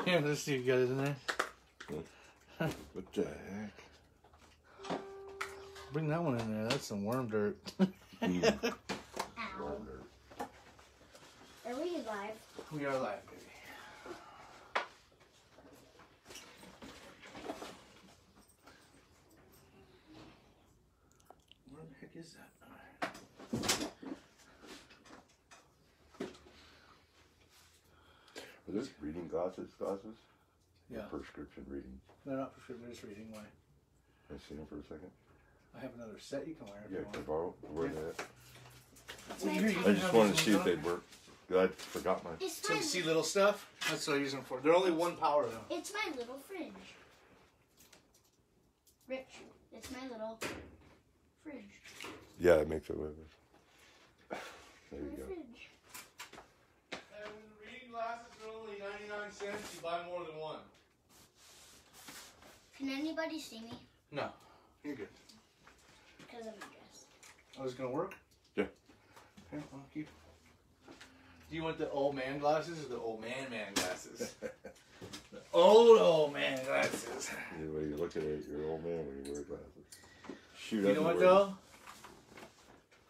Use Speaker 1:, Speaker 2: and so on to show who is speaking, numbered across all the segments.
Speaker 1: Here, let's see you guys in there.
Speaker 2: What the heck?
Speaker 1: Bring that one in there. That's some worm dirt.
Speaker 2: Worm dirt.
Speaker 3: Are we live?
Speaker 1: We are live, baby. Where the heck is that?
Speaker 2: Are those reading glasses?
Speaker 1: Yeah.
Speaker 2: Prescription reading.
Speaker 1: They're not prescription, they're just reading way.
Speaker 2: Can I see them for a second?
Speaker 1: I have another set you can wear if
Speaker 2: Yeah,
Speaker 1: you
Speaker 2: can I
Speaker 1: want.
Speaker 2: borrow? Where they at?
Speaker 1: Well, here, you
Speaker 2: I
Speaker 1: can
Speaker 2: just
Speaker 1: have
Speaker 2: wanted to
Speaker 1: these
Speaker 2: see if
Speaker 1: ones on.
Speaker 2: they'd work. I forgot mine.
Speaker 3: It's
Speaker 1: So
Speaker 3: my,
Speaker 1: you see little stuff? That's what I use them for. They're only one power though.
Speaker 3: it's my little fridge. Rich, it's my little fridge.
Speaker 2: Yeah, it makes it with it. There you
Speaker 3: My
Speaker 2: go.
Speaker 3: fridge.
Speaker 1: And when the reading glasses are only 99 cents, you buy more than one.
Speaker 3: Can anybody see me?
Speaker 1: No, you're good.
Speaker 3: Because of my dress.
Speaker 1: Oh, is it gonna work?
Speaker 2: Yeah.
Speaker 1: Okay, I'll keep. Do you want the old man glasses or the old man glasses? The old man glasses.
Speaker 2: The way you look at it, you're an old man when you wear glasses. Shoot,
Speaker 1: You know what though?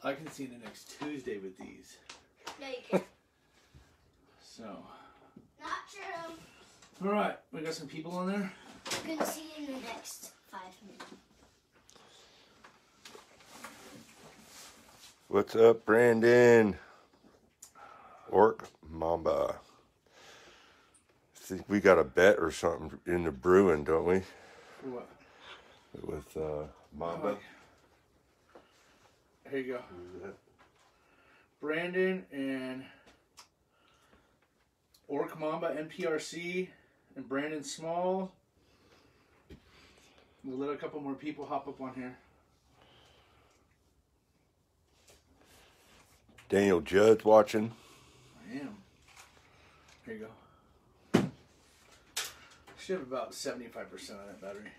Speaker 1: I can see the next Tuesday with these.
Speaker 3: No, you can't.
Speaker 1: So.
Speaker 3: Not true.
Speaker 1: All right, we got some people on there.
Speaker 3: You can see in the next 5 minutes.
Speaker 2: What's up, Brandon? Orc Mamba. Think we got a bet or something in the brewing, don't we?
Speaker 1: For what?
Speaker 2: With Mamba.
Speaker 1: Here you go.
Speaker 2: Who's that?
Speaker 1: Brandon and Orc Mamba NPRC and Brandon Small. We'll let a couple more people hop up on here.
Speaker 2: Daniel Judds watching.
Speaker 1: I am. Here you go. Should have about 75% on that battery.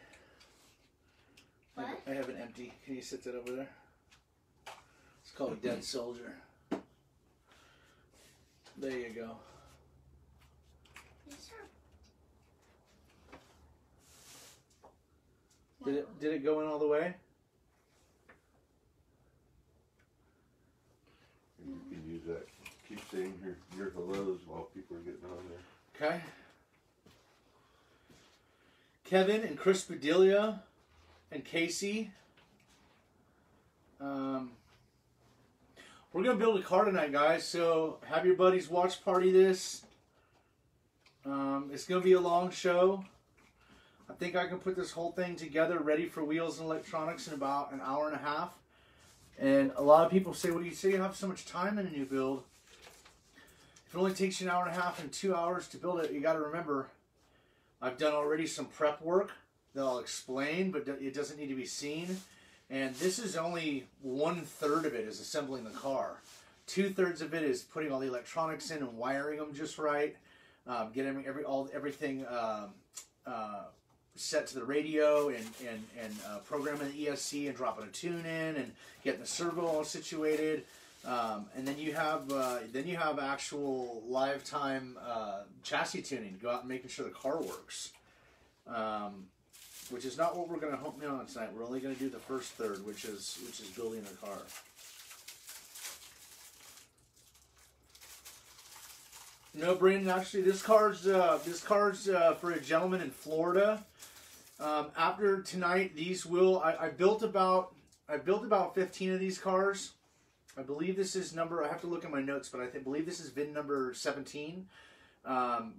Speaker 3: What?
Speaker 1: I have an empty. Can you sit that over there? It's called a dead soldier. There you go.
Speaker 3: Yes, sir.
Speaker 1: Did it go in all the way?
Speaker 2: You can use that. Keep saying your hellos while people are getting on there.
Speaker 1: Okay. Kevin and Chris Bedelia and Casey. We're going to build a car tonight, guys. So have your buddies watch party this. It's going to be a long show. I think I can put this whole thing together ready for wheels and electronics in about an hour and a half. And a lot of people say, well, you say you have so much time in a new build. If it only takes you an hour and a half and 2 hours to build it, you got to remember, I've done already some prep work that I'll explain, but it doesn't need to be seen. And this is only 1/3 of it is assembling the car. 2/3 of it is putting all the electronics in and wiring them just right, getting everything set to the radio and programming the ESC and dropping a tune in and getting the servo all situated. And then you have actual lifetime chassis tuning. Go out and making sure the car works, which is not what we're going to hone in on tonight. We're only going to do the first third, which is building the car. No, Brandon. Actually, this car's for a gentleman in Florida. After tonight, these will. I built about 15 of these cars. I believe this is number. I have to look at my notes, but I believe this is VIN number 17.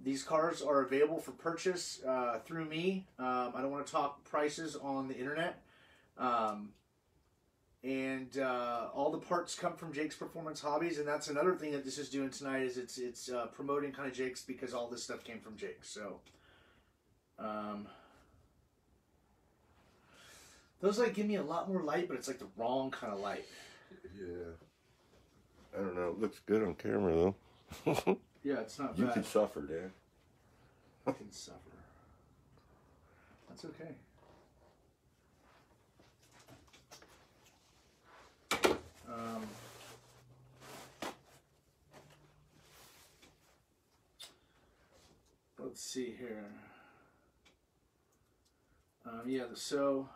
Speaker 1: These cars are available for purchase through me. I don't want to talk prices on the internet. And all the parts come from Jake's Performance Hobbies, and that's another thing that this is doing tonight. Is it's promoting kind of Jake's because all this stuff came from Jake. So, those like give me a lot more light, but it's like the wrong kind of light.
Speaker 2: Yeah. I don't know. It looks good on camera though.
Speaker 1: Yeah, it's not
Speaker 2: You
Speaker 1: bad.
Speaker 2: can suffer, Dan.
Speaker 1: I can suffer. That's okay. let's see here. Yeah, so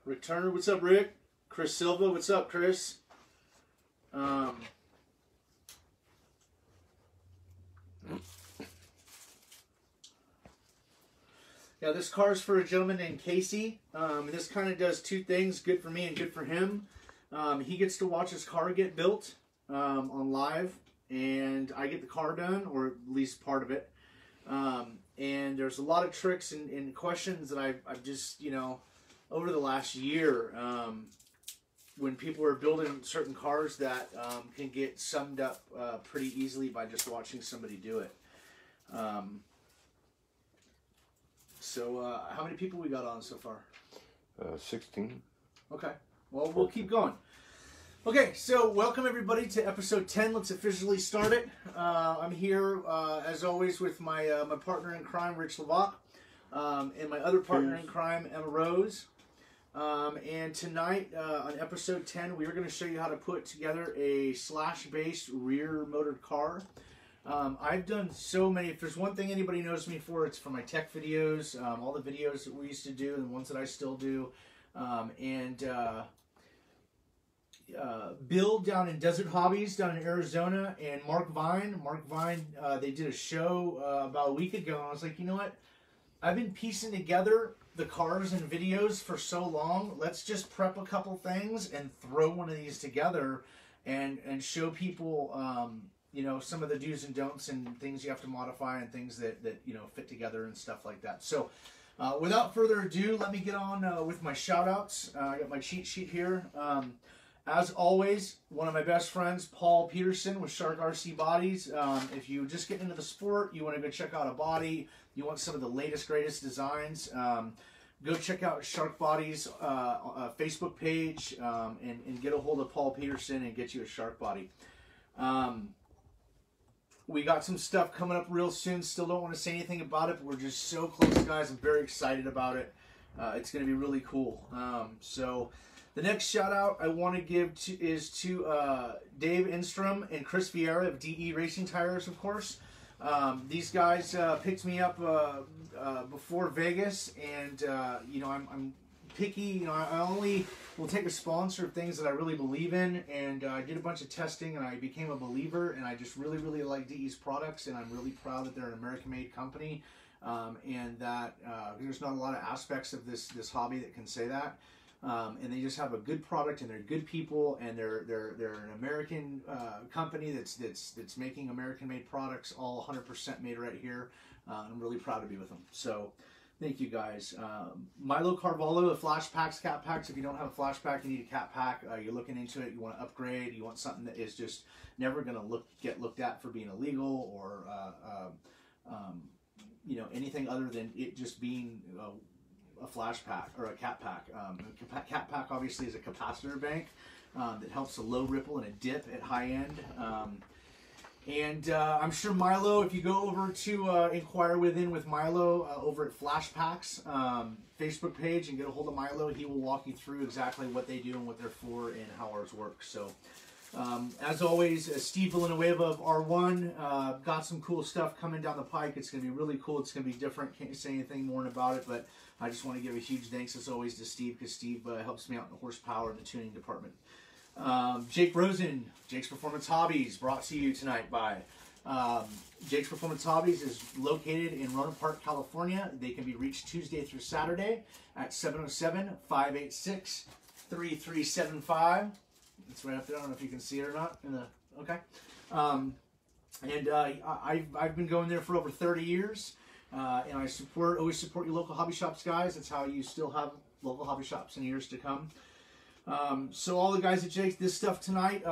Speaker 1: Rick Turner, what's up, Rick? Chris Silva, what's up, Chris? Yeah, this car is for a gentleman named Casey. This kind of does two things, good for me and good for him. He gets to watch his car get built on live, and I get the car done, or at least part of it. And there's a lot of tricks and questions that I've just, you know, over the last year, when people are building certain cars that can get summed up pretty easily by just watching somebody do it. So how many people we got on so far?
Speaker 2: 16.
Speaker 1: Okay. Well, we'll keep going. Okay, so welcome everybody to episode 10. Let's officially start it. I'm here, as always, with my my partner in crime, Rich Levac, and my other partner in crime, Emma Rose. And tonight, on episode 10, we are going to show you how to put together a slash-based rear-motored car. I've done so many. If there's one thing anybody knows me for, it's for my tech videos, all the videos that we used to do, and the ones that I still do. Bill down in Desert Hobbies down in Arizona, and Mark Vine, they did a show about a week ago, and I was like, you know what? I've been piecing together the cars and videos for so long. Let's just prep a couple things and throw one of these together and show people you know, some of the do's and don'ts and things you have to modify and things that you know, fit together and stuff like that. So without further ado, let me get on with my shout outs. I got my cheat sheet here. As always, one of my best friends, Paul Peterson with Judds RC Bodies. If you just get into the sport, you want to go check out a body, you want some of the latest, greatest designs, go check out Shark Bodies Facebook page and get a hold of Paul Peterson and get you a shark body. We got some stuff coming up real soon. Still don't want to say anything about it, but we're just so close, guys. I'm very excited about it. It's going to be really cool. So the next shout out I want to give is to Dave Instrom and Chris Vieira of DE Racing Tires, of course. These guys picked me up before Vegas, and you know, I'm picky. You know, I only will take a sponsor of things that I really believe in, and I did a bunch of testing, and I became a believer, and I just really, really like DE's products, and I'm really proud that they're an American-made company, and that there's not a lot of aspects of this hobby that can say that. And they just have a good product, and they're good people, and they're an American company that's making American-made products, all 100% made right here. I'm really proud to be with them. So thank you, guys. Milo Carvalho, the flashpacks, cat packs. If you don't have a flashpack, you need a cat pack. You're looking into it. You want to upgrade. You want something that is just never going to get looked at for being illegal or you know, anything other than it just being a flash pack or a cat pack. Cat pack obviously is a capacitor bank that helps a low ripple and a dip at high end. I'm sure Milo, if you go over to inquire with Milo over at Flashpacks Facebook page and get a hold of Milo, he will walk you through exactly what they do and what they're for and how ours works. So as always, Steve Villanueva of R1 got some cool stuff coming down the pike. It's going to be really cool. It's going to be different. Can't say anything more about it, but I just want to give a huge thanks as always to Steve, because Steve helps me out in the horsepower and the tuning department. Jake Rosen, Jake's Performance Hobbies, brought to you tonight by Jake's Performance Hobbies is located in Rohnert Park, California. They can be reached Tuesday through Saturday at 707-586-3375. It's right up there. I don't know if you can see it or not. Okay. I've been going there for over 30 years. And I always support your local hobby shops, guys. That's how you still have local hobby shops in years to come. So all the guys at Jake's, this stuff tonight,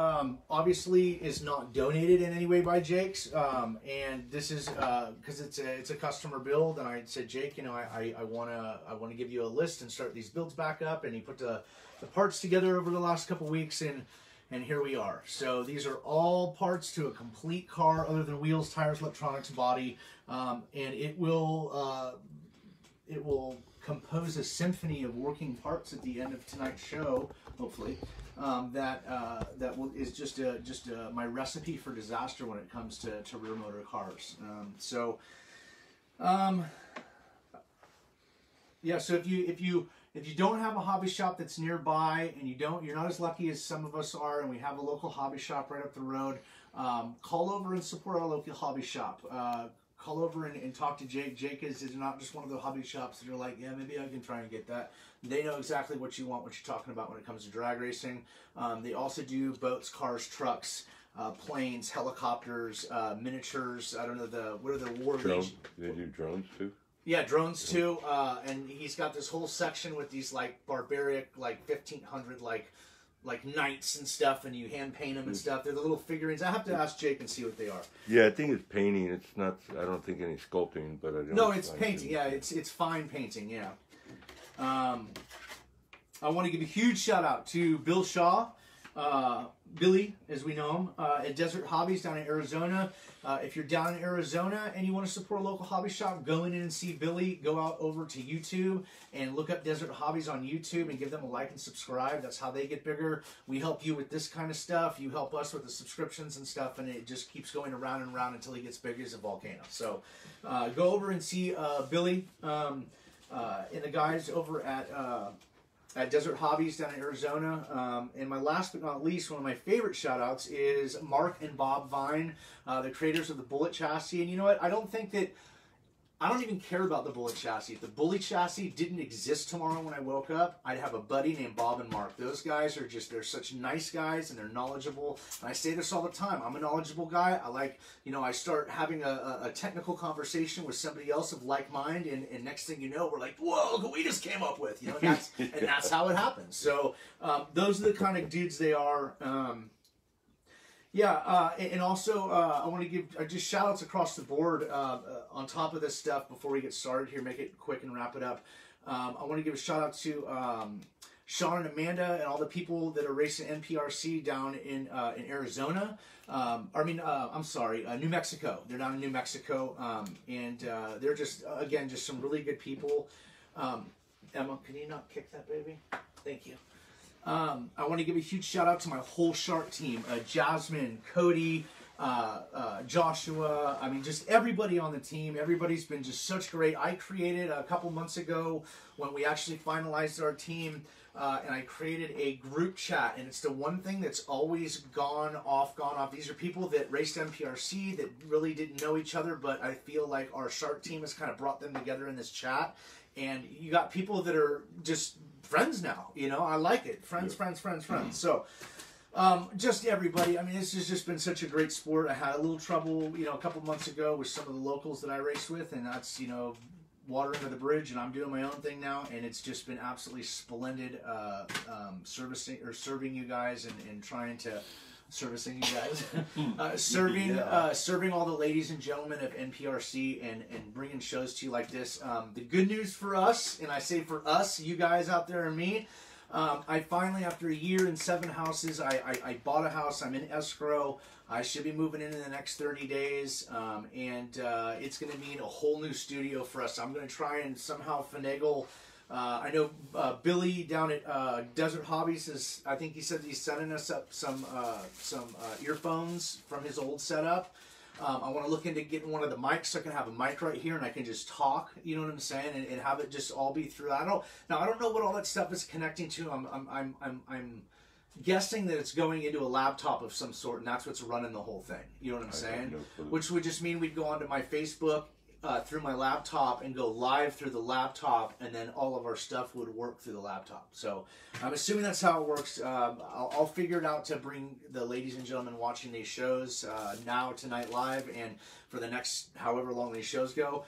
Speaker 1: obviously is not donated in any way by Jake's. And this is, cause it's a customer build. And I said, Jake, you know, I want to give you a list and start these builds back up. And he put the parts together over the last couple weeks, and here we are. So these are all parts to a complete car other than wheels, tires, electronics, body. And it will compose a symphony of working parts at the end of tonight's show hopefully. Is just my recipe for disaster when it comes to rear motor cars. Yeah. So if you don't have a hobby shop that's nearby, and you're not as lucky as some of us are, and we have a local hobby shop right up the road, call over and support our local hobby shop. Call over and talk to Jake. Jake is not just one of the hobby shops that are like, yeah, maybe I can try and get that. They know exactly what you want, what you're talking about when it comes to drag racing. They also do boats, cars, trucks, planes, helicopters, miniatures. I don't know what are the war
Speaker 2: drones? They do drones too.
Speaker 1: Yeah, drones too. And he's got this whole section with these like barbaric, like 1500 like knights and stuff, and you hand paint them and stuff. They're the little figurines. I have to ask Jake and see what they are.
Speaker 2: Yeah, I think it's painting. It's not. I don't think any sculpting, but I don't.
Speaker 1: No, it's painting. Yeah, it's fine painting. Yeah. I want to give a huge shout out to Bill Shaw, Billy, as we know him, at Desert Hobbies down in Arizona. If you're down in Arizona and you want to support a local hobby shop, go in and see Billy. Go out over to YouTube and look up Desert Hobbies on YouTube and give them a like and subscribe. That's how they get bigger. We help you with this kind of stuff. You help us with the subscriptions and stuff, and it just keeps going around and around until he gets big as a volcano. So go over and see Billy and the guys over at Desert Hobbies down in Arizona. And my last but not least, one of my favorite shout outs is Mark and Bob Vine, the creators of the Bullet Chassis. And you know what? I don't even care about the Bullet Chassis. If the Bullet Chassis didn't exist tomorrow when I woke up, I'd have a buddy named Bob and Mark. Those guys are they're such nice guys, and they're knowledgeable. And I say this all the time. I'm a knowledgeable guy. I start having a technical conversation with somebody else of like mind, and next thing you know, we're like, whoa, look what we just came up with. And that's how it happens. So those are the kind of dudes they are. And also I want to give just shout outs across the board on top of this stuff before we get started here, make it quick and wrap it up. I want to give a shout out to Sean and Amanda and all the people that are racing NPRC down in Arizona. New Mexico. They're down in New Mexico, and they're just some really good people. Emma, can you not kick that baby? Thank you. I want to give a huge shout out to my whole Shark team, Jasmine, Cody, Joshua. I mean, just everybody on the team. Everybody's been just such great. I created a couple months ago when we actually finalized our team, and I created a group chat, and it's the one thing that's always gone off. These are people that raced MPRC that really didn't know each other, but I feel like our Shark team has kind of brought them together in this chat. And you got people that are just friends now, I like it. Friends. So, just everybody. I mean, this has just been such a great sport. I had a little trouble, a couple months ago with some of the locals that I raced with, and that's, water under the bridge, and I'm doing my own thing now, and it's just been absolutely splendid serving you guys and trying to servicing you guys, serving all the ladies and gentlemen of NPRC and bringing shows to you like this. The good news for us, and I say for us, you guys out there and me, I finally, after a year and 7 houses, I bought a house. I'm in escrow. I should be moving in the next 30 days, and it's going to mean a whole new studio for us. I'm going to try and somehow finagle. I know Billy down at Desert Hobbies I think he said he's sending us up some earphones from his old setup. I want to look into getting one of the mics so I can have a mic right here and I can just talk, you know what I'm saying, and have it just all be through. I don't know what all that stuff is connecting to. I'm guessing that it's going into a laptop of some sort, and that's what's running the whole thing. You know what I'm saying? Which would just mean we'd go onto my Facebook through my laptop and go live through the laptop, and then all of our stuff would work through the laptop. So I'm assuming that's how it works. I'll figure it out to bring the ladies and gentlemen watching these shows now tonight live and for the next however long these shows go.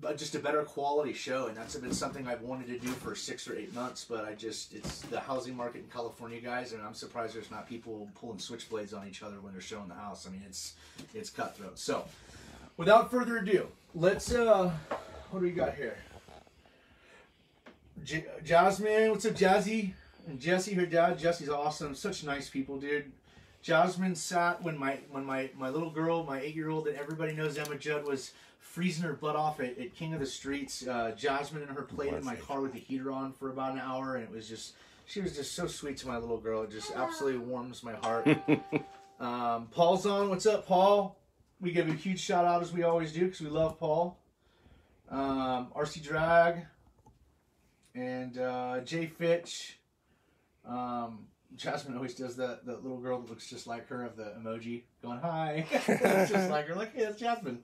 Speaker 1: But just a better quality show, and that's been something I've wanted to do for 6 or 8 months, but it's the housing market in California, guys, and I'm surprised there's not people pulling switchblades on each other when they're showing the house. I mean, it's cutthroat. So without further ado, let's, what do we got here? Jasmine, what's up, Jazzy? And Jesse, her dad. Jesse's awesome. Such nice people, dude. Jasmine sat when my little girl, my 8-year-old that everybody knows, Emma Judd, was freezing her butt off at King of the Streets. Jasmine and her played in my car with the heater on for about an hour, and it was just She was just so sweet to my little girl. It just absolutely warms my heart. Paul's on. What's up, Paul? We give a huge shout out as we always do because we love Paul. RC Drag and Jay Fitch. Jasmine always does the little girl that looks just like her of the emoji going hi. It's just like her. Like, hey, that's Jasmine.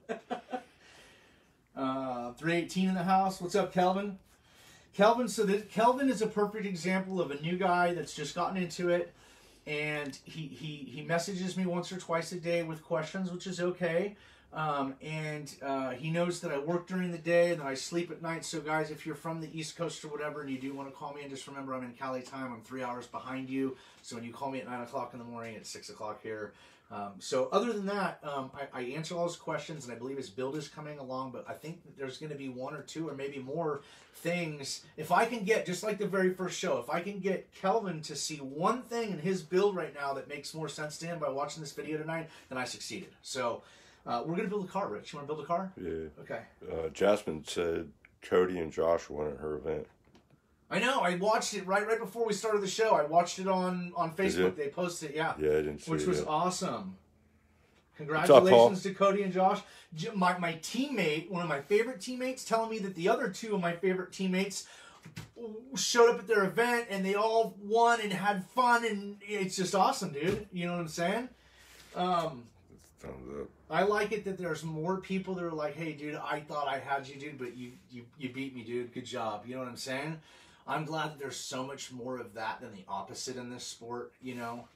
Speaker 1: 318 in the house. What's up, Kelvin? Kelvin, so Kelvin is a perfect example of a new guy that's just gotten into it, and he messages me once or twice a day with questions, which is okay. He knows that I work during the day and that I sleep at night. So guys, if you're from the East Coast or whatever and you do want to call me, and just remember I'm in Cali time, I'm 3 hours behind you. So when you call me at 9 o'clock in the morning, it's 6 o'clock here. So other than that, I answer all his questions, and I believe his build is coming along, but I think that there's going to be one or two or maybe more things. If I can get, just like the very first show, if I can get Kelvin to see one thing in his build right now that makes more sense to him by watching this video tonight, then I succeeded. So we're going to build a car, Rich. You want to build a car?
Speaker 2: Yeah.
Speaker 1: Okay.
Speaker 2: Jasmine said Cody and Josh won at her event.
Speaker 1: I know. I watched it right before we started the show. I watched it on Facebook. They posted it, yeah.
Speaker 2: Yeah, I didn't see it.
Speaker 1: Which was
Speaker 2: yet.
Speaker 1: Awesome. Congratulations to Cody and Josh. My teammate, one of my favorite teammates, telling me that the other two of my favorite teammates showed up at their event and they all won and had fun, and it's just awesome, dude. You know what I'm saying?
Speaker 2: Thumbs up.
Speaker 1: I like it that there's more people that are like, hey, dude, I thought I had you, dude, but you beat me, dude. Good job. You know what I'm saying? I'm glad that there's so much more of that than the opposite in this sport, you know?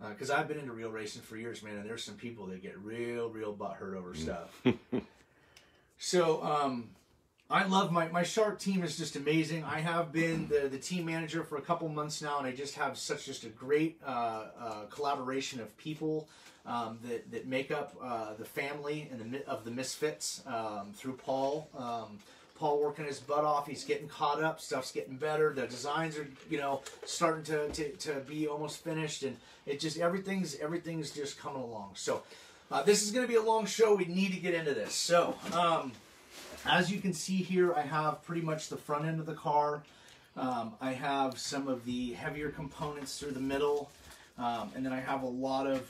Speaker 1: Because I've been into real racing for years, man, and there's some people that get real butthurt over stuff. So, I love my Shark team is just amazing. I have been the team manager for a couple months now, and I just have just a great collaboration of people that make up the family and of the Misfits through Paul. Paul working his butt off. He's getting caught up. Stuff's getting better. The designs are, starting to be almost finished, and it just everything's just coming along. So this is going to be a long show. We need to get into this. So as you can see here, I have pretty much the front end of the car. I have some of the heavier components through the middle, and then I have a lot of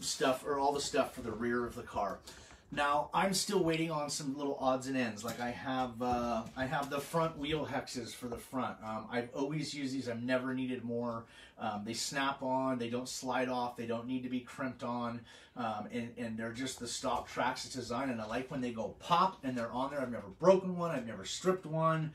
Speaker 1: stuff, or all the stuff for the rear of the car. Now, I'm still waiting on some little odds and ends. Like I have the front wheel hexes for the front. I've always used these. I've never needed more. They snap on. They don't slide off. They don't need to be crimped on. And they're just the stock Traxxas design. And I like when they go pop and they're on there. I've never broken one. I've never stripped one,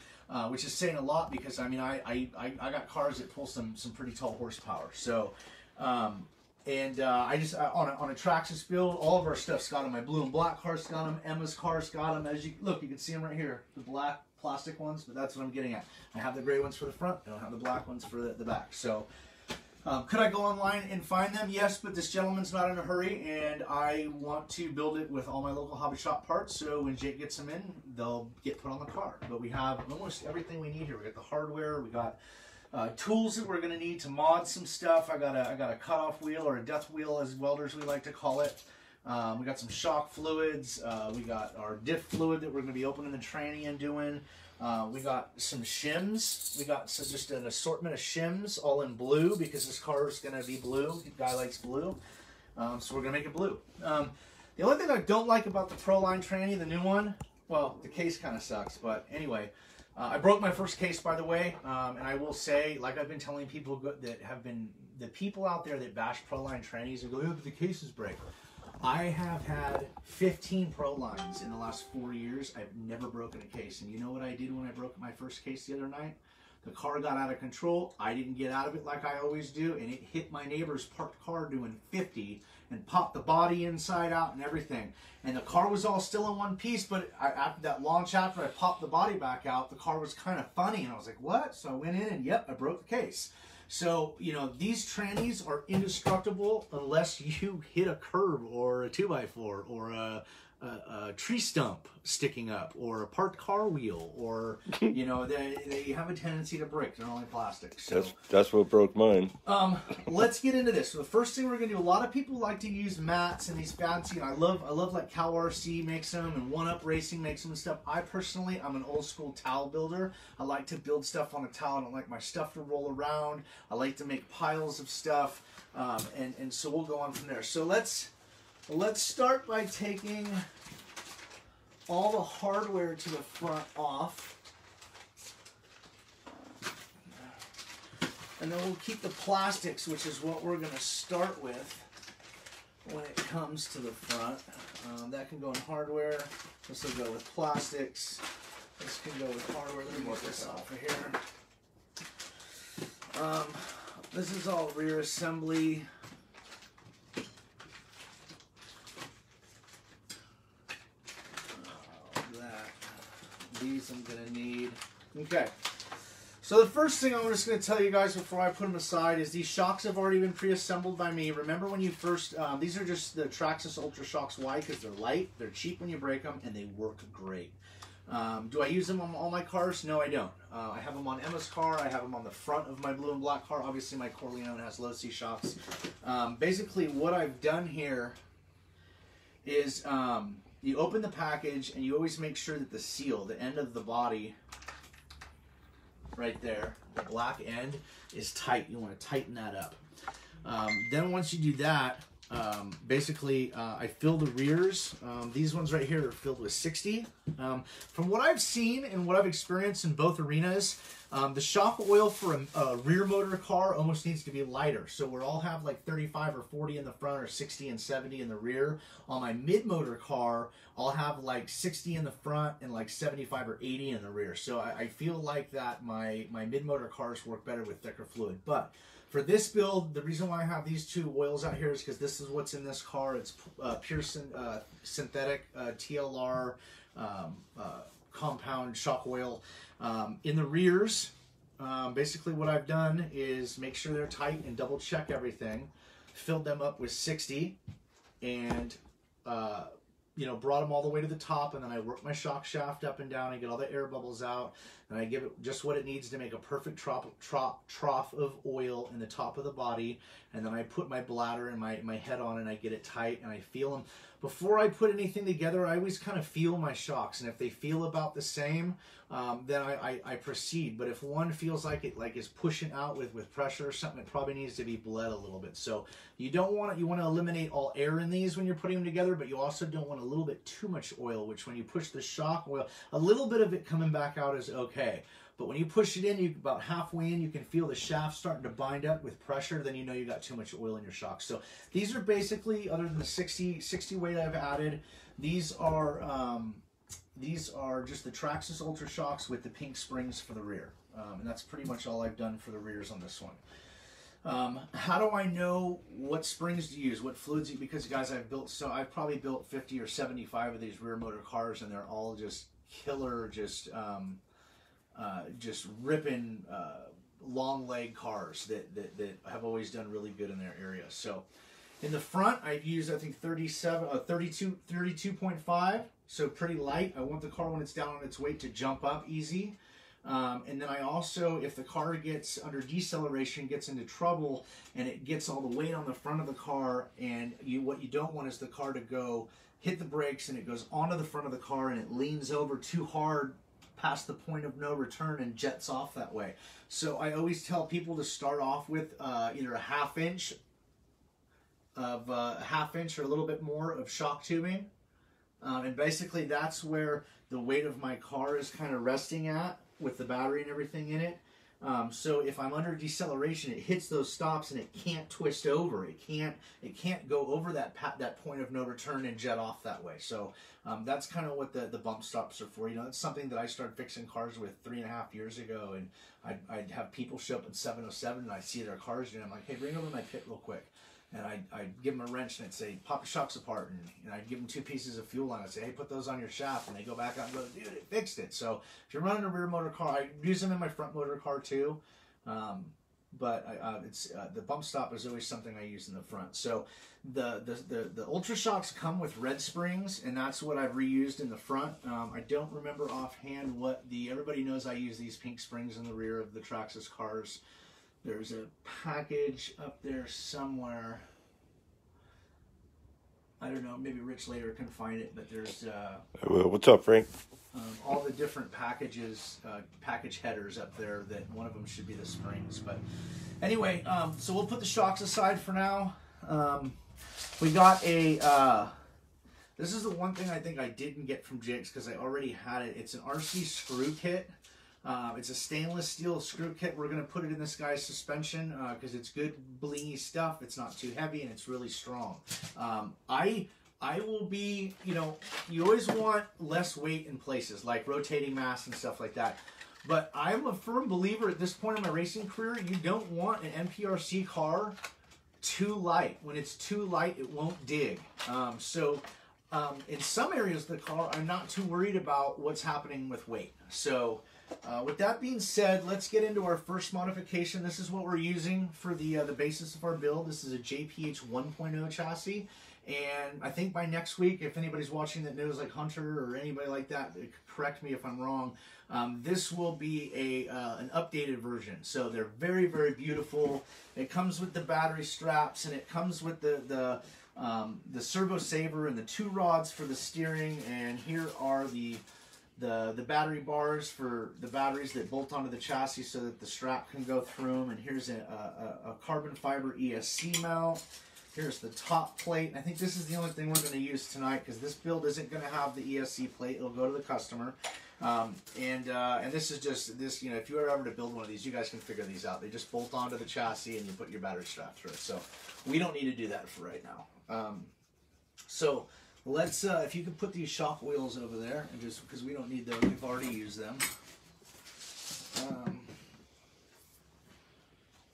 Speaker 1: which is saying a lot because, I mean, I got cars that pull some pretty tall horsepower. So, I just on a Traxxas build, all of our stuff's got them. My blue and black car's got them. Emma's car's got them. As you look, you can see them right here, the black plastic ones. But that's what I'm getting at. I have the gray ones for the front. I don't have the black ones for the back. So, could I go online and find them? Yes, but this gentleman's not in a hurry, and I want to build it with all my local hobby shop parts. So when Jake gets them in, they'll get put on the car. But we have almost everything we need here. We got the hardware. We got tools that we're going to need to mod some stuff. I got a cutoff wheel, or a death wheel as welders we like to call it. We got some shock fluids. We got our diff fluid that we're going to be opening the tranny and doing. We got some shims. We got just an assortment of shims, all in blue because this car is going to be blue. The guy likes blue, so we're going to make it blue. The only thing I don't like about the Pro Line tranny, the new one, well, the case kind of sucks, but anyway. I broke my first case, by the way, and I will say, like I've been telling people that have been, the people out there that bash Pro Line trannies and go, oh, but the cases break. I have had 15 Pro Lines in the last 4 years. I've never broken a case. And you know what I did when I broke my first case the other night? The car got out of control. I didn't get out of it like I always do, and it hit my neighbor's parked car doing 50 and popped the body inside out and everything. And the car was all still in one piece, but after that launch, after I popped the body back out, the car was kind of funny, and I was like, what? So I went in and, yep, I broke the case. So, these trannies are indestructible unless you hit a curb or a 2x4 or a a tree stump sticking up, or a parked car wheel, or you know, they have a tendency to break. They're only plastic. So
Speaker 2: That's what broke mine.
Speaker 1: let's get into this. So the first thing we're gonna do, a lot of people like to use mats and these fancy, and I love like Cal RC makes them, and One Up Racing makes them and stuff. I personally, I'm an old school towel builder. I like to build stuff on a towel. I don't like my stuff to roll around. I like to make piles of stuff, and so we'll go on from there. So let's start by taking all the hardware to the front off. And then we'll keep the plastics, which is what we're going to start with when it comes to the front. That can go in hardware. This will go with plastics. This can go with hardware. Let me get this off of here. This is all rear assembly. These I'm going to need. Okay. So the first thing I'm just going to tell you guys before I put them aside is these shocks have already been pre-assembled by me. Remember when you first, these are just the Traxxas Ultra Shocks. Why? Because they're light, they're cheap when you break them, and they work great. Do I use them on all my cars? No, I don't. I have them on Emma's car. I have them on the front of my blue and black car. Obviously, my Corleone has low C shocks. Basically, what I've done here is you open the package, and you always make sure that the seal, the end of the body, right there, the black end, is tight. You want to tighten that up. Then once you do that, basically I fill the rears. These ones right here are filled with 60. From what I've seen and what I've experienced in both arenas, the shock oil for a rear motor car almost needs to be lighter. So we'll all have like 35 or 40 in the front, or 60 and 70 in the rear. On my mid-motor car, I'll have like 60 in the front and like 75 or 80 in the rear. So I feel like that my mid-motor cars work better with thicker fluid. But for this build, the reason why I have these two oils out here is because this is what's in this car. It's pure synthetic TLR compound shock oil. In the rears, basically what I've done is make sure they're tight and double check everything. Filled them up with 60 and you know, brought them all the way to the top, and then I work my shock shaft up and down and get all the air bubbles out, and I give it just what it needs to make a perfect trough of oil in the top of the body, and then I put my bladder and my head on, and I get it tight, and I feel them. Before I put anything together, I always kind of feel my shocks, and if they feel about the same, then I proceed. But if one feels like it is pushing out with pressure or something, it probably needs to be bled a little bit. So you don't want it. You want to eliminate all air in these when you're putting them together, but you also don't want a little bit too much oil, which when you push the shock oil, a little bit of it coming back out is okay. But when you push it in, you about halfway in, you can feel the shaft starting to bind up with pressure. Then you know you got too much oil in your shocks. So these are basically, other than the 60 weight I've added, these are just the Traxxas Ultra Shocks with the pink springs for the rear. And that's pretty much all I've done for the rears on this one. How do I know what springs to use, what fluids? Because guys, I've probably built 50 or 75 of these rear motor cars, and they're all just killer, just ripping long leg cars that have always done really good in their area. So in the front, I've used, I think, 32.5, so pretty light. I want the car, when it's down on its weight, to jump up easy. And then I also, if the car gets under deceleration, gets into trouble, and it gets all the weight on the front of the car, and what you don't want is the car to go hit the brakes, and it goes onto the front of the car, and it leans over too hard past the point of no return and jets off that way. So I always tell people to start off with either a half inch or a little bit more of shock tubing, and basically that's where the weight of my car is kind of resting at, with the battery and everything in it. So if I'm under deceleration, it hits those stops and it can't twist over. It can't go over that point of no return and jet off that way. So that's kind of what the bump stops are for. You know, it's something that I started fixing cars with 3.5 years ago, and I'd have people show up in 707 and I'd see their cars and I'm like, hey, bring over my pit real quick. And I'd give them a wrench and I'd say, pop the shocks apart. And I'd give them 2 pieces of fuel line. I'd say, hey, put those on your shaft. And they go back out and go, dude, it fixed it. So if you're running a rear motor car, I use them in my front motor car too. but it's the bump stop is always something I use in the front. So the Ultra Shocks come with red springs, and that's what I've reused in the front. I don't remember offhand what everybody knows I use these pink springs in the rear of the Traxxas cars. There's a package up there somewhere. I don't know, maybe Rich later can find it, but there's
Speaker 2: what's up, Frank?
Speaker 1: all the different packages, package headers up there. That one of them should be the springs. But anyway, so we'll put the shocks aside for now. We got a. This is the one thing I think I didn't get from Jigs because I already had it. It's an RC screw kit. It's a stainless steel screw kit. We're going to put it in this guy's suspension because it's good blingy stuff. It's not too heavy and it's really strong. I will be, you know, you always want less weight in places like rotating mass and stuff like that. But I'm a firm believer at this point in my racing career, you don't want an NPRC car too light. When it's too light, it won't dig. In some areas of the car, I'm not too worried about what's happening with weight. So with that being said, let's get into our first modification. This is what we're using for the basis of our build. This is a JPH 1.0 chassis. And I think by next week, if anybody's watching that knows like Hunter or anybody like that, correct me if I'm wrong, this will be an updated version. So they're very, very beautiful. It comes with the battery straps, and it comes with the servo saver and the 2 rods for the steering. And here are the battery bars for the batteries that bolt onto the chassis so that the strap can go through them. And here's a carbon fiber ESC mount. Here's the top plate. I think this is the only thing we're going to use tonight because this build isn't going to have the ESC plate. It'll go to the customer. And this is just this. You know, if you were ever to build one of these, you guys can figure these out. They just bolt onto the chassis and you put your battery strap through it. So we don't need to do that for right now. So let's if you could put these shock wheels over there, and just because we don't need those, we've already used them.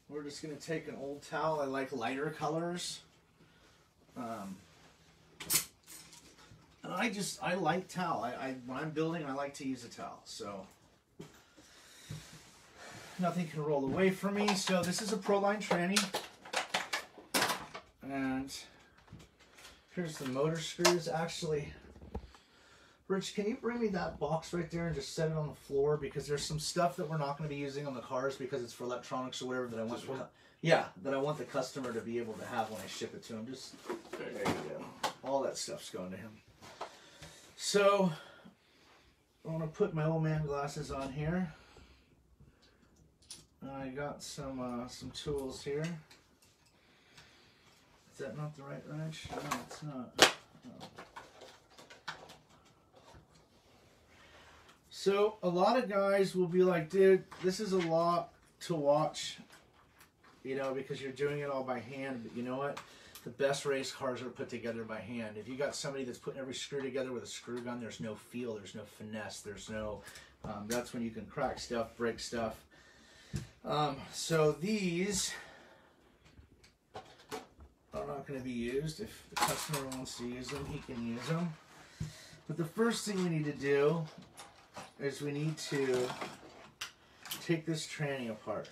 Speaker 1: We're just going to take an old towel. I like lighter colors. And I like towel. When I'm building, I like to use a towel. So nothing can roll away from me. So this is a Proline tranny. And here's the motor screws. Actually, Rich, can you bring me that box right there and just set it on the floor? Because there's some stuff that we're not going to be using on the cars because it's for electronics or whatever that I want. That I want the customer to be able to have when I ship it to him. Just there you go. All that stuff's going to him. So I want to put my old man glasses on here. I got some tools here. Is that not the right wrench? No, it's not. Oh. So a lot of guys will be like, dude, this is a lot to watch, you know, because you're doing it all by hand. But you know what? The best race cars are put together by hand. If you got somebody that's putting every screw together with a screw gun, there's no feel, there's no finesse, there's no, that's when you can crack stuff, break stuff. So these are not going to be used. If the customer wants to use them, he can use them. But the first thing we need to do is we need to take this tranny apart.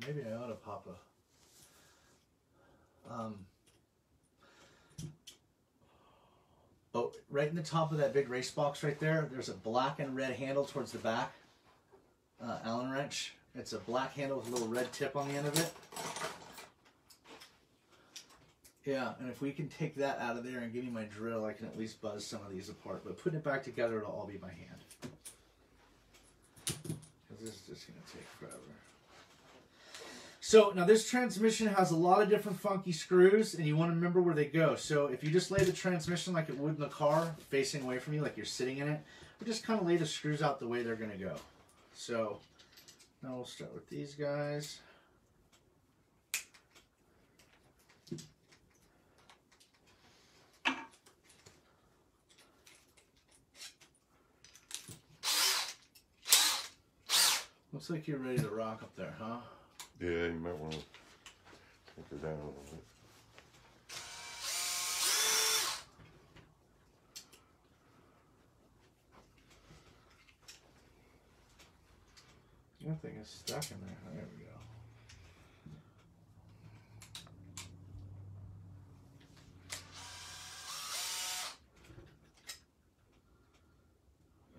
Speaker 1: Maybe I ought to pop a... Oh, right in the top of that big race box right there, there's a black and red handle towards the back. Allen wrench. It's a black handle with a little red tip on the end of it. Yeah, and if we can take that out of there and give me my drill, I can at least buzz some of these apart. But putting it back together, it'll all be by hand. Because this is just going to take forever. So, now this transmission has a lot of different funky screws, and you want to remember where they go. So, if you just lay the transmission like it would in the car, facing away from you, like you're sitting in it, we just kind of lay the screws out the way they're going to go. So, now we'll start with these guys. Looks like you're ready to rock up there, huh?
Speaker 2: Yeah, you might want to take her down a little bit.
Speaker 1: That thing is stuck in there. There we go.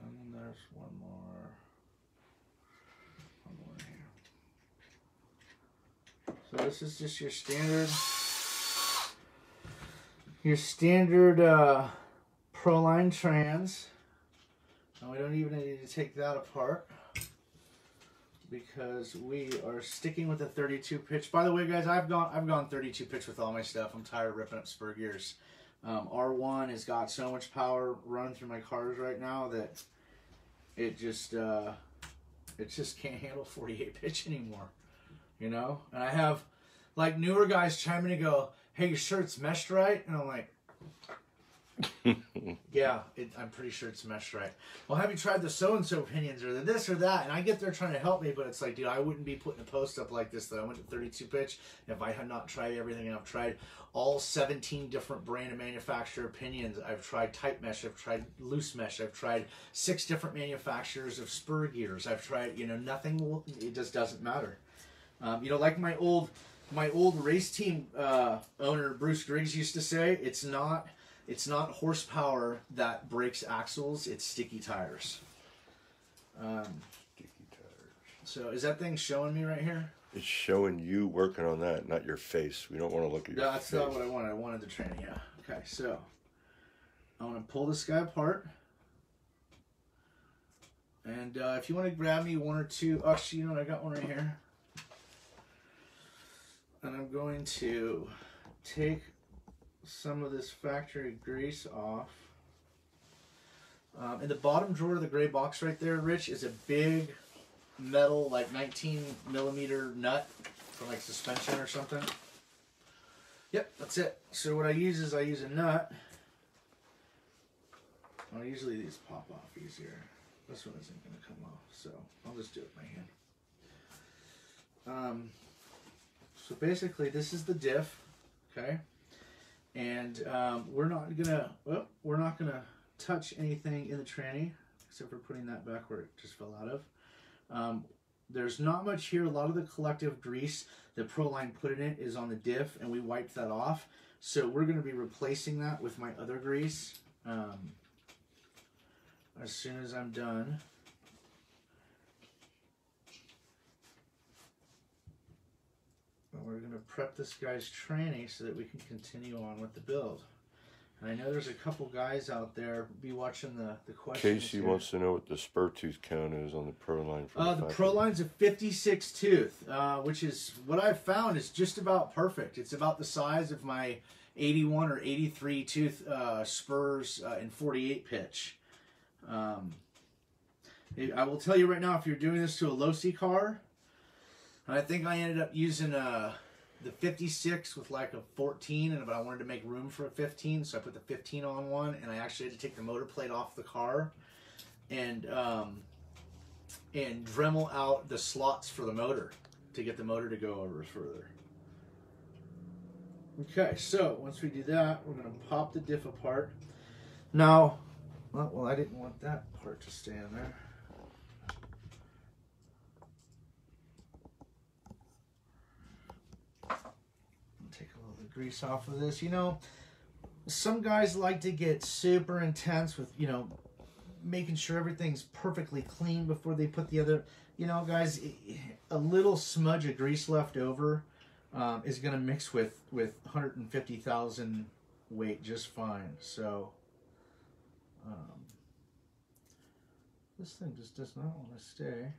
Speaker 1: And then there's one more here. So this is just your standard Proline trans. And we don't even need to take that apart because we are sticking with the 32 pitch. By the way, guys, I've gone 32 pitch with all my stuff. I'm tired of ripping up spur gears. R1 has got so much power running through my cars right now that it just can't handle 48 pitch anymore, you know. And I have like newer guys chime in and go, "Hey, your shirt's meshed right," and I'm like, yeah, I'm pretty sure it's meshed right. Well, have you tried the so-and-so pinions or the this or that? And I get there trying to help me, but it's like, dude, I wouldn't be putting a post up like this that I went to 32 pitch if I had not tried everything. I've tried all 17 different brand and manufacturer pinions. I've tried tight mesh. I've tried loose mesh. I've tried 6 different manufacturers of spur gears. I've tried, you know, nothing will, it just doesn't matter. You know, like my old race team owner, Bruce Griggs, used to say, it's not horsepower that breaks axles, it's sticky tires.
Speaker 2: Sticky tires.
Speaker 1: So is that thing showing me right here?
Speaker 2: It's showing you working on that, not your face. We don't want to look at your face.
Speaker 1: That's not what I wanted. I wanted the tranny, yeah. Okay, so I want to pull this guy apart. And if you want to grab me one or two, actually, you know what, I got one right here. And I'm going to take some of this factory grease off. In the bottom drawer of the gray box right there, Rich, is a big metal, like 19mm nut for like suspension or something. Yep, that's it. So what I use is I use a nut. Well, usually these pop off easier. This one isn't going to come off, so I'll just do it with my hand. So basically, this is the diff, okay? And we're not gonna touch anything in the tranny except for putting that back where it just fell out of. There's not much here. A lot of the collective grease that Proline put in it is on the diff, and we wiped that off. So we're gonna be replacing that with my other grease as soon as I'm done. We're going to prep this guy's tranny so that we can continue on with the build. And I know there's a couple guys out there be watching the questions.
Speaker 2: Casey wants to know what the spur tooth count is on the Proline.
Speaker 1: The Proline's a 56 tooth, which is what I've found is just about perfect. It's about the size of my 81 or 83 tooth spurs in 48 pitch. I will tell you right now, if you're doing this to a low-C car, and I think I ended up using the 56 with like a 14, but I wanted to make room for a 15, so I put the 15 on one, and I actually had to take the motor plate off the car and Dremel out the slots for the motor to get the motor to go over further. Okay, so once we do that, we're going to pop the diff apart. Now, well, I didn't want that part to stay in there. Take a little bit of grease off of this. You know, some guys like to get super intense with, you know, making sure everything's perfectly clean before they put the other, you know, guys, a little smudge of grease left over is going to mix with 150,000 weight just fine. So this thing just does not want to stay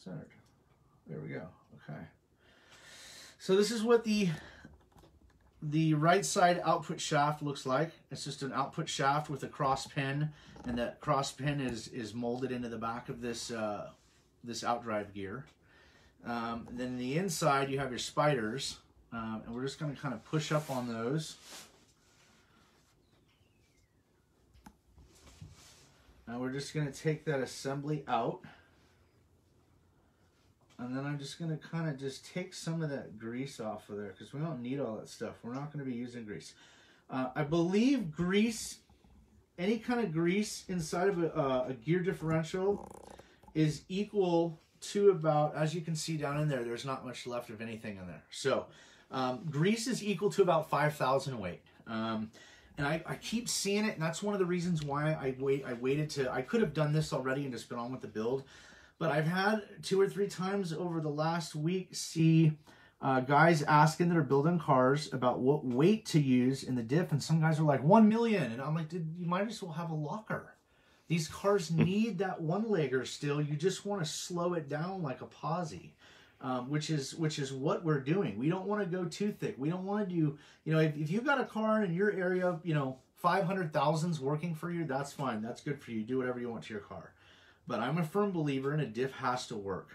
Speaker 1: centered. There we go. Okay. So this is what the right side output shaft looks like. It's just an output shaft with a cross pin, and that cross pin is molded into the back of this this outdrive gear. Then the inside you have your spiders, and we're just going to kind of push up on those. And we're just going to take that assembly out. And then I'm just going to kind of just take some of that grease off of there because we don't need all that stuff. We're not going to be using grease. I believe grease, any kind of grease inside of a gear differential is equal to about, as you can see down in there, there's not much left of anything in there. So grease is equal to about 5,000 weight. And I keep seeing it, and that's one of the reasons why I waited to, I could have done this already and just been on with the build, but I've had 2 or 3 times over the last week see guys asking that are building cars about what weight to use in the diff, and some guys are like 1 million, and I'm like, dude, you might as well have a locker. These cars need that one-legger still. You just want to slow it down like a posi. Which is what we're doing. We don't want to go too thick. We don't want to do, you know, if you've got a car in your area, you know, 500,000's working for you, that's fine. That's good for you. Do whatever you want to your car. But I'm a firm believer in a diff has to work.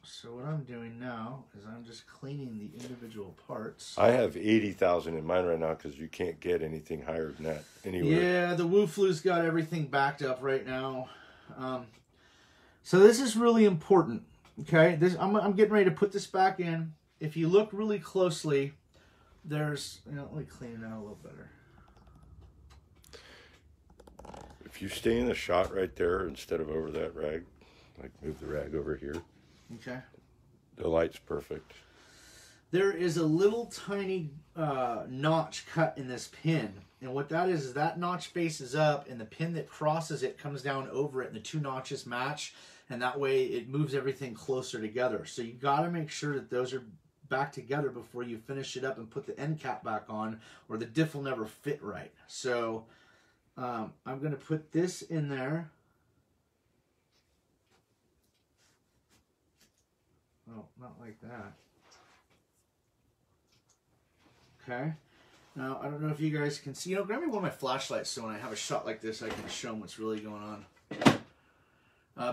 Speaker 1: So what I'm doing now is I'm just cleaning the individual parts.
Speaker 4: I have 80,000 in mine right now because you can't get anything higher than that anywhere.
Speaker 1: Yeah, the Wooflu's got everything backed up right now. So this is really important, okay? I'm getting ready to put this back in. If you look really closely, there's, you know, let me clean it out a little better.
Speaker 4: If you stay in the shot right there instead of over that rag, like move the rag over here.
Speaker 1: Okay.
Speaker 4: The light's perfect.
Speaker 1: There is a little tiny notch cut in this pin. And what that is that notch faces up, and the pin that crosses it comes down over it, and the 2 notches match. And that way it moves everything closer together. So you got to make sure that those are back together before you finish it up and put the end cap back on, or the diff will never fit right. So I'm going to put this in there. Oh, not like that. Okay. Now, I don't know if you guys can see. You know, grab me one of my flashlights so when I have a shot like this, I can show them what's really going on.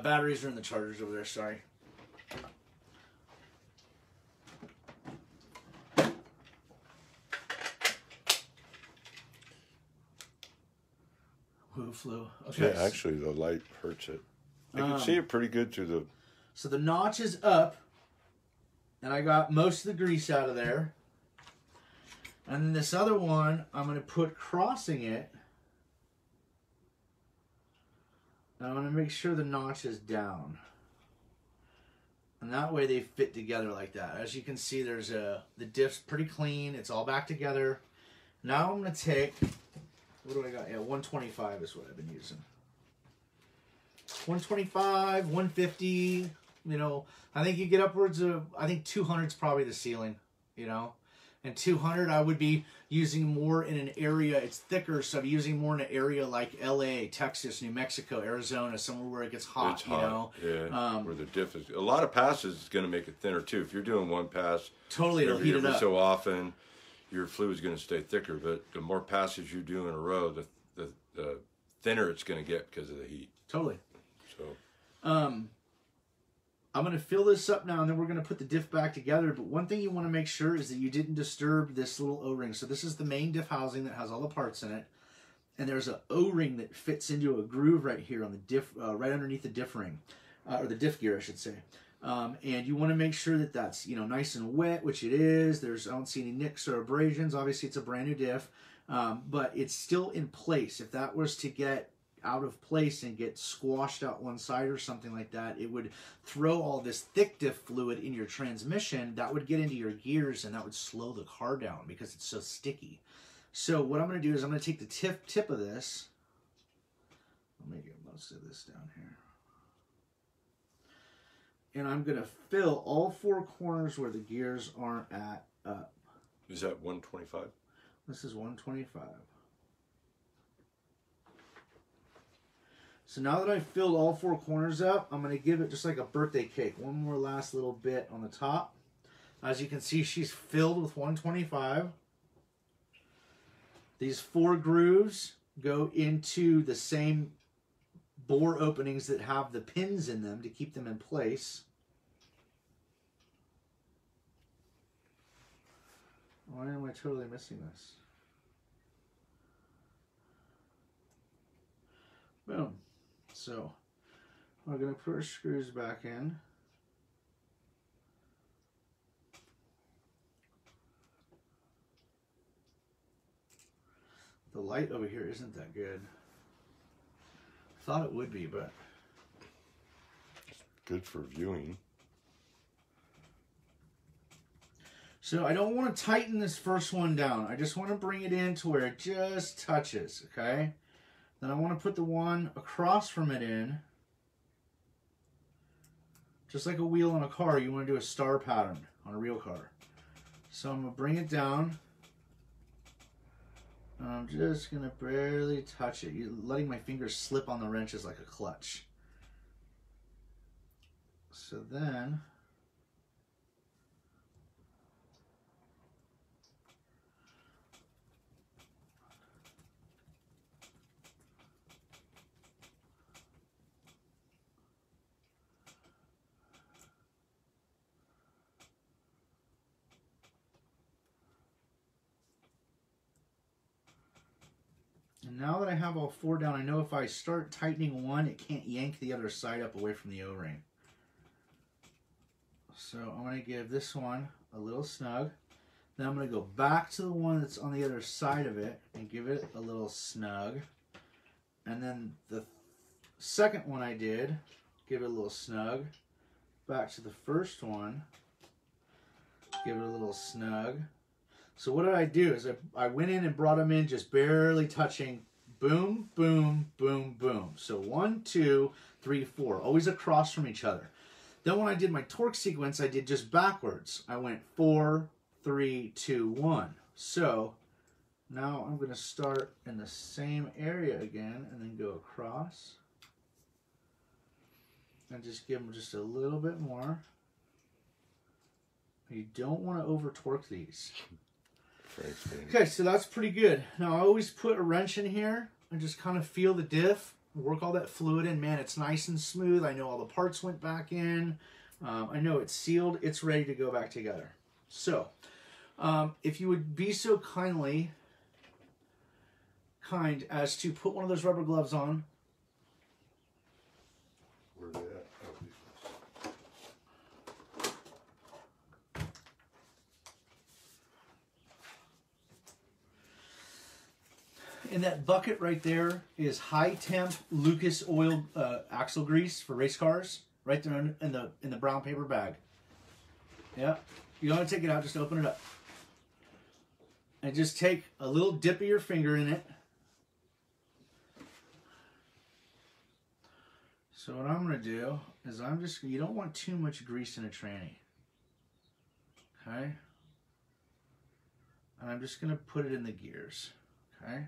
Speaker 1: Batteries are in the chargers over there, sorry. Flew. Okay.
Speaker 4: Yeah, actually, the light hurts it. I can see it pretty good through the...
Speaker 1: So the notch is up, and I got most of the grease out of there. And then this other one, I'm going to put crossing it. And I'm going to make sure the notch is down. And that way they fit together like that. As you can see, there's the diff's pretty clean. It's all back together. Now I'm going to take, what do I got? Yeah, 125 is what I've been using. 125, 150, you know. I think you get upwards of, I think 200 is probably the ceiling, you know. And 200 I would be using more in an area, it's thicker, so I'm using more in an area like LA, Texas, New Mexico, Arizona, somewhere where it gets hot,
Speaker 4: it's hot,
Speaker 1: you know.
Speaker 4: Yeah, where the diff is. A lot of passes is going to make it thinner too. If you're doing one pass
Speaker 1: totally, it'll heat it up.
Speaker 4: So often, your fluid's going to stay thicker, but the more passes you do in a row, the thinner it's going to get because of the heat.
Speaker 1: Totally.
Speaker 4: So,
Speaker 1: I'm going to fill this up now, and then we're going to put the diff back together. But one thing you want to make sure is that you didn't disturb this little O-ring. So this is the main diff housing that has all the parts in it. And there's an O-ring that fits into a groove right here on the diff, right underneath the diff ring, or the diff gear, I should say. And you want to make sure that that's, you know, nice and wet, which it is. I don't see any nicks or abrasions. Obviously, it's a brand new diff, but it's still in place. If that was to get out of place and get squashed out one side or something like that, it would throw all this thick diff fluid in your transmission. That would get into your gears, and that would slow the car down because it's so sticky. So what I'm going to do is I'm going to take the tip of this. Let me get most of this down here. And I'm going to fill all 4 corners where the gears aren't at up.
Speaker 4: is that 125?
Speaker 1: This is 125. So now that I've filled all 4 corners up, I'm going to give it just like a birthday cake. One more last little bit on the top. As you can see, she's filled with 125. These 4 grooves go into the same bore openings that have the pins in them to keep them in place. Why am I totally missing this? Boom. So we're going to put our screws back in. The light over here isn't that good. Thought it would be, but
Speaker 4: Good for viewing.
Speaker 1: so I don't want to tighten this first one down. I just want to bring it in to where it just touches, okay? Then I want to put the one across from it in. Just like a wheel on a car, you want to do a star pattern on a real car. So I'm going to bring it down. And I'm just going to barely touch it. You're letting my fingers slip on the wrenches like a clutch. So then... And now that I have all four down, I know if I start tightening one, it can't yank the other side up away from the O-ring. So I'm going to give this one a little snug. Then I'm going to go back to the one that's on the other side of it and give it a little snug. And then the second one I did, give it a little snug. Back to the first one, give it a little snug. So what did I do is I went in and brought them in just barely touching. Boom, boom, boom, boom. So 1, 2, 3, 4, always across from each other. Then when I did my torque sequence, I did just backwards. I went 4, 3, 2, 1. So now I'm going to start in the same area again and then go across. And just give them just a little bit more. You don't want to over torque these. Okay, so that's pretty good. Now I always put a wrench in here and just kind of feel the diff, work all that fluid in. Man, it's nice and smooth. I know all the parts went back in. I know it's sealed. It's ready to go back together. So, if you would be so kind as to put one of those rubber gloves on.
Speaker 2: Where they at?
Speaker 1: In that bucket right there is high temp Lucas oil axle grease for race cars. Right there in the brown paper bag. Yeah, you don't want to take it out. Just open it up, and just take a little dip of your finger in it. So what I'm going to do is you don't want too much grease in a tranny. Okay, and I'm just going to put it in the gears. Okay.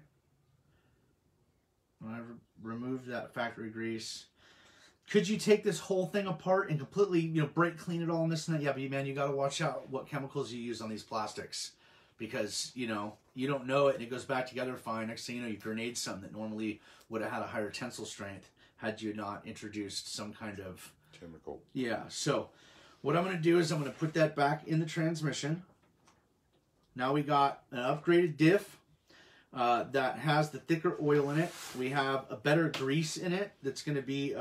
Speaker 1: When I remove that factory grease. Could you take this whole thing apart and completely, brake clean it all and this and that? Yeah, but man, you got to watch out what chemicals you use on these plastics. Because, you don't know it and it goes back together fine. Next thing you know, you grenade something that normally would have had a higher tensile strength had you not introduced some kind of...
Speaker 4: chemical.
Speaker 1: Yeah, so what I'm going to do is I'm going to put that back in the transmission. Now we got an upgraded diff. That has the thicker oil in it. We have a better grease in it that's going to be,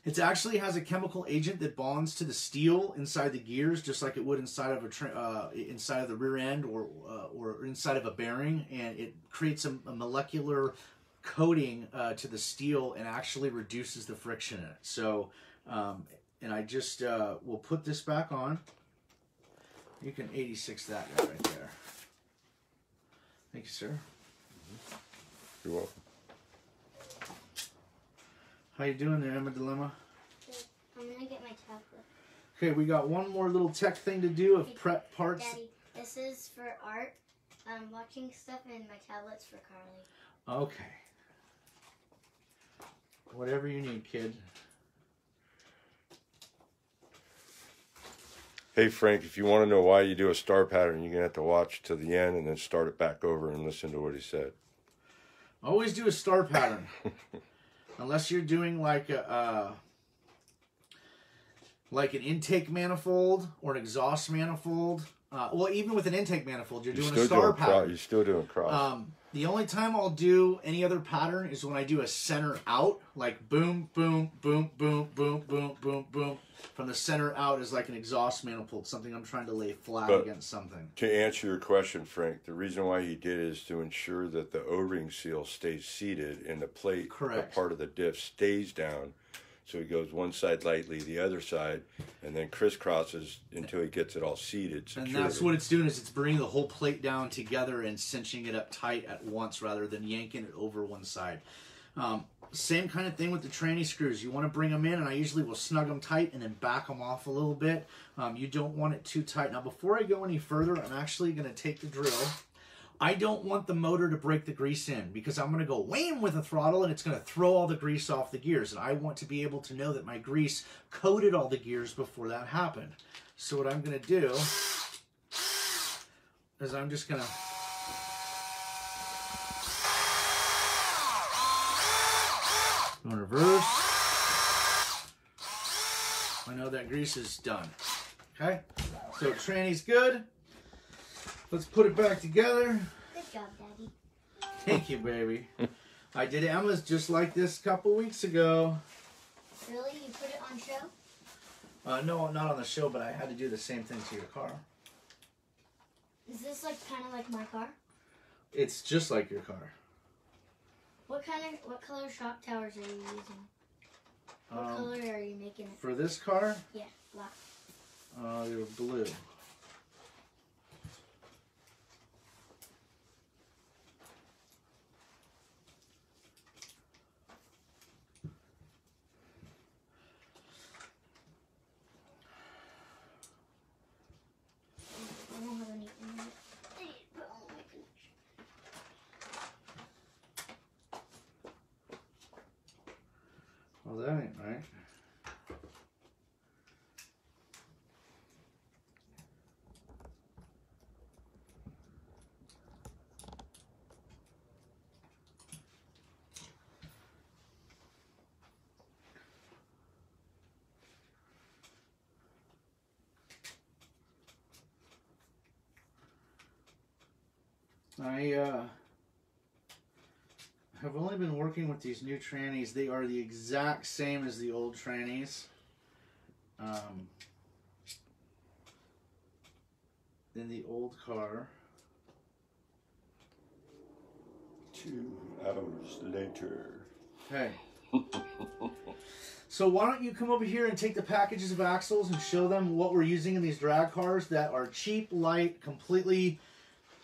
Speaker 1: it actually has a chemical agent that bonds to the steel inside the gears, just like it would inside of inside of the rear end or inside of a bearing, and it creates a molecular coating to the steel and actually reduces the friction in it. So, and I just will put this back on. You can 86 that guy right there. Thank you, sir.
Speaker 4: You're welcome.
Speaker 1: How you doing there, Emma Dilemma?
Speaker 3: Good. I'm gonna get my tablet.
Speaker 1: Okay, we got one more little tech thing to do of prep parts.
Speaker 3: Daddy, this is for art. Watching stuff, and my tablet's for Carly.
Speaker 1: Okay. Whatever you need, kid.
Speaker 4: Hey Frank, if you want to know why you do a star pattern, you're going to have to watch to the end and then start it back over and listen to what he said.
Speaker 1: Always do a star pattern. Unless you're doing like an intake manifold or an exhaust manifold Well, even with an intake manifold, you're doing a
Speaker 4: still
Speaker 1: star
Speaker 4: doing
Speaker 1: pattern.
Speaker 4: You're still doing cross.
Speaker 1: The only time I'll do any other pattern is when I do a center out, like boom, boom, boom, boom, boom, boom, boom, boom. From the center out is like an exhaust manifold, something I'm trying to lay flat against something.
Speaker 4: To answer your question, Frank, the reason why he did it is to ensure that the O-ring seal stays seated and the plate,
Speaker 1: Correct.
Speaker 4: the part of the diff, stays down. So he goes one side lightly, the other side, and then crisscrosses until he gets it all seated, securely.
Speaker 1: And that's what it's doing, is it's bringing the whole plate down together and cinching it up tight at once rather than yanking it over one side. Same kind of thing with the tranny screws. You want to bring them in, and I usually will snug them tight and then back them off a little bit. You don't want it too tight. Now, before I go any further, I'm actually going to take the drill. I don't want the motor to break the grease in because I'm going to go wham with the throttle and it's going to throw all the grease off the gears. And I want to be able to know that my grease coated all the gears before that happened. So what I'm going to do is I'm just going to go in reverse. I know that grease is done. Okay, so tranny's good. Let's put it back together.
Speaker 3: Good job, Daddy.
Speaker 1: Thank you, baby. I did Emma's just like this a couple weeks ago.
Speaker 3: Really? You put it on show?
Speaker 1: No, not on the show, but I had to do the same thing to your car.
Speaker 3: Is this like kind of like my car?
Speaker 1: It's just like your car.
Speaker 3: What color shock towers are you using? What color are you making it?
Speaker 1: For this car?
Speaker 3: Yeah, black.
Speaker 1: They're blue.
Speaker 3: I don't have any in it. Put all my connection.
Speaker 1: Well, that ain't right. I have only been working with these new trannies. They are the exact same as the old trannies. In the old car.
Speaker 4: 2 hours later.
Speaker 1: Okay. So why don't you come over here and take the packages of axles and show them what we're using in these drag cars that are cheap, light, completely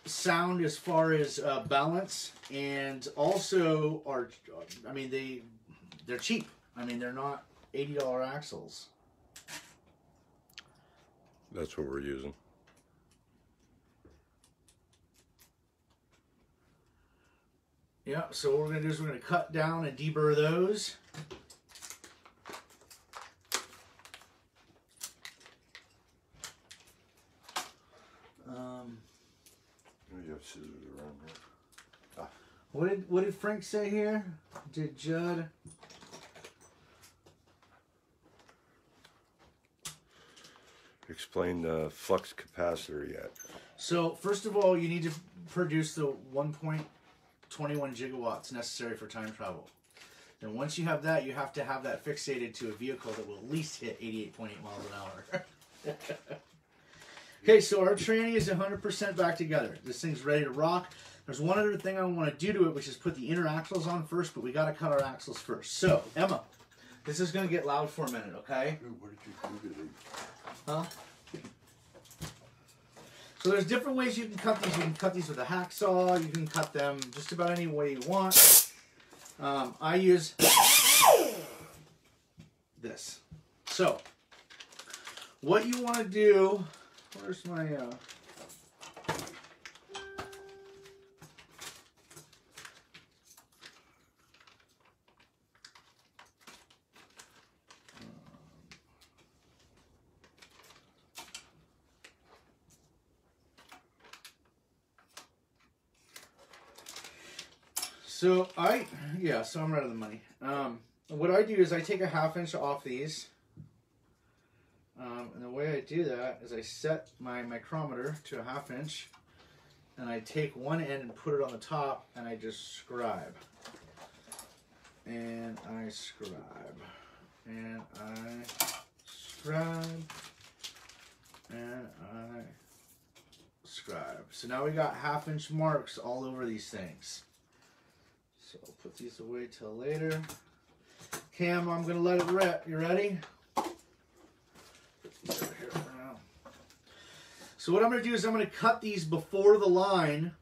Speaker 1: sound as far as balance, and also are, I mean, they're cheap. I mean, they're not $80 axles.
Speaker 4: That's what we're using.
Speaker 1: Yeah, so what we're going to do is we're going to cut down and deburr those.
Speaker 4: You have scissors around here.
Speaker 1: What did Frank say here? Did Judd?
Speaker 4: Explain the flux capacitor yet.
Speaker 1: So first of all, you need to produce the 1.21 gigawatts necessary for time travel. And once you have that, you have to have that fixated to a vehicle that will at least hit 88.8 miles an hour. Okay, so our tranny is 100% back together. This thing's ready to rock. There's one other thing I want to do to it, which is put the inner axles on first, but we got to cut our axles first. So, Emma, this is going to get loud for a minute, okay?
Speaker 2: Ooh, what did you do to these?
Speaker 1: Huh? So there's different ways you can cut these. You can cut these with a hacksaw. You can cut them just about any way you want. I use this. So, what you want to do... Where's my... So I'm out of the money. What I do is I take a 1/2 inch off these. And the way I do that is I set my micrometer to a 1/2 inch, and I take one end and put it on the top, and I just scribe. And I scribe. And I scribe. And I scribe. So now we got 1/2 inch marks all over these things. So I'll put these away till later. Cam, I'm going to let it rip. You ready? Put these over here for now. So what I'm going to do is I'm going to cut these before the line.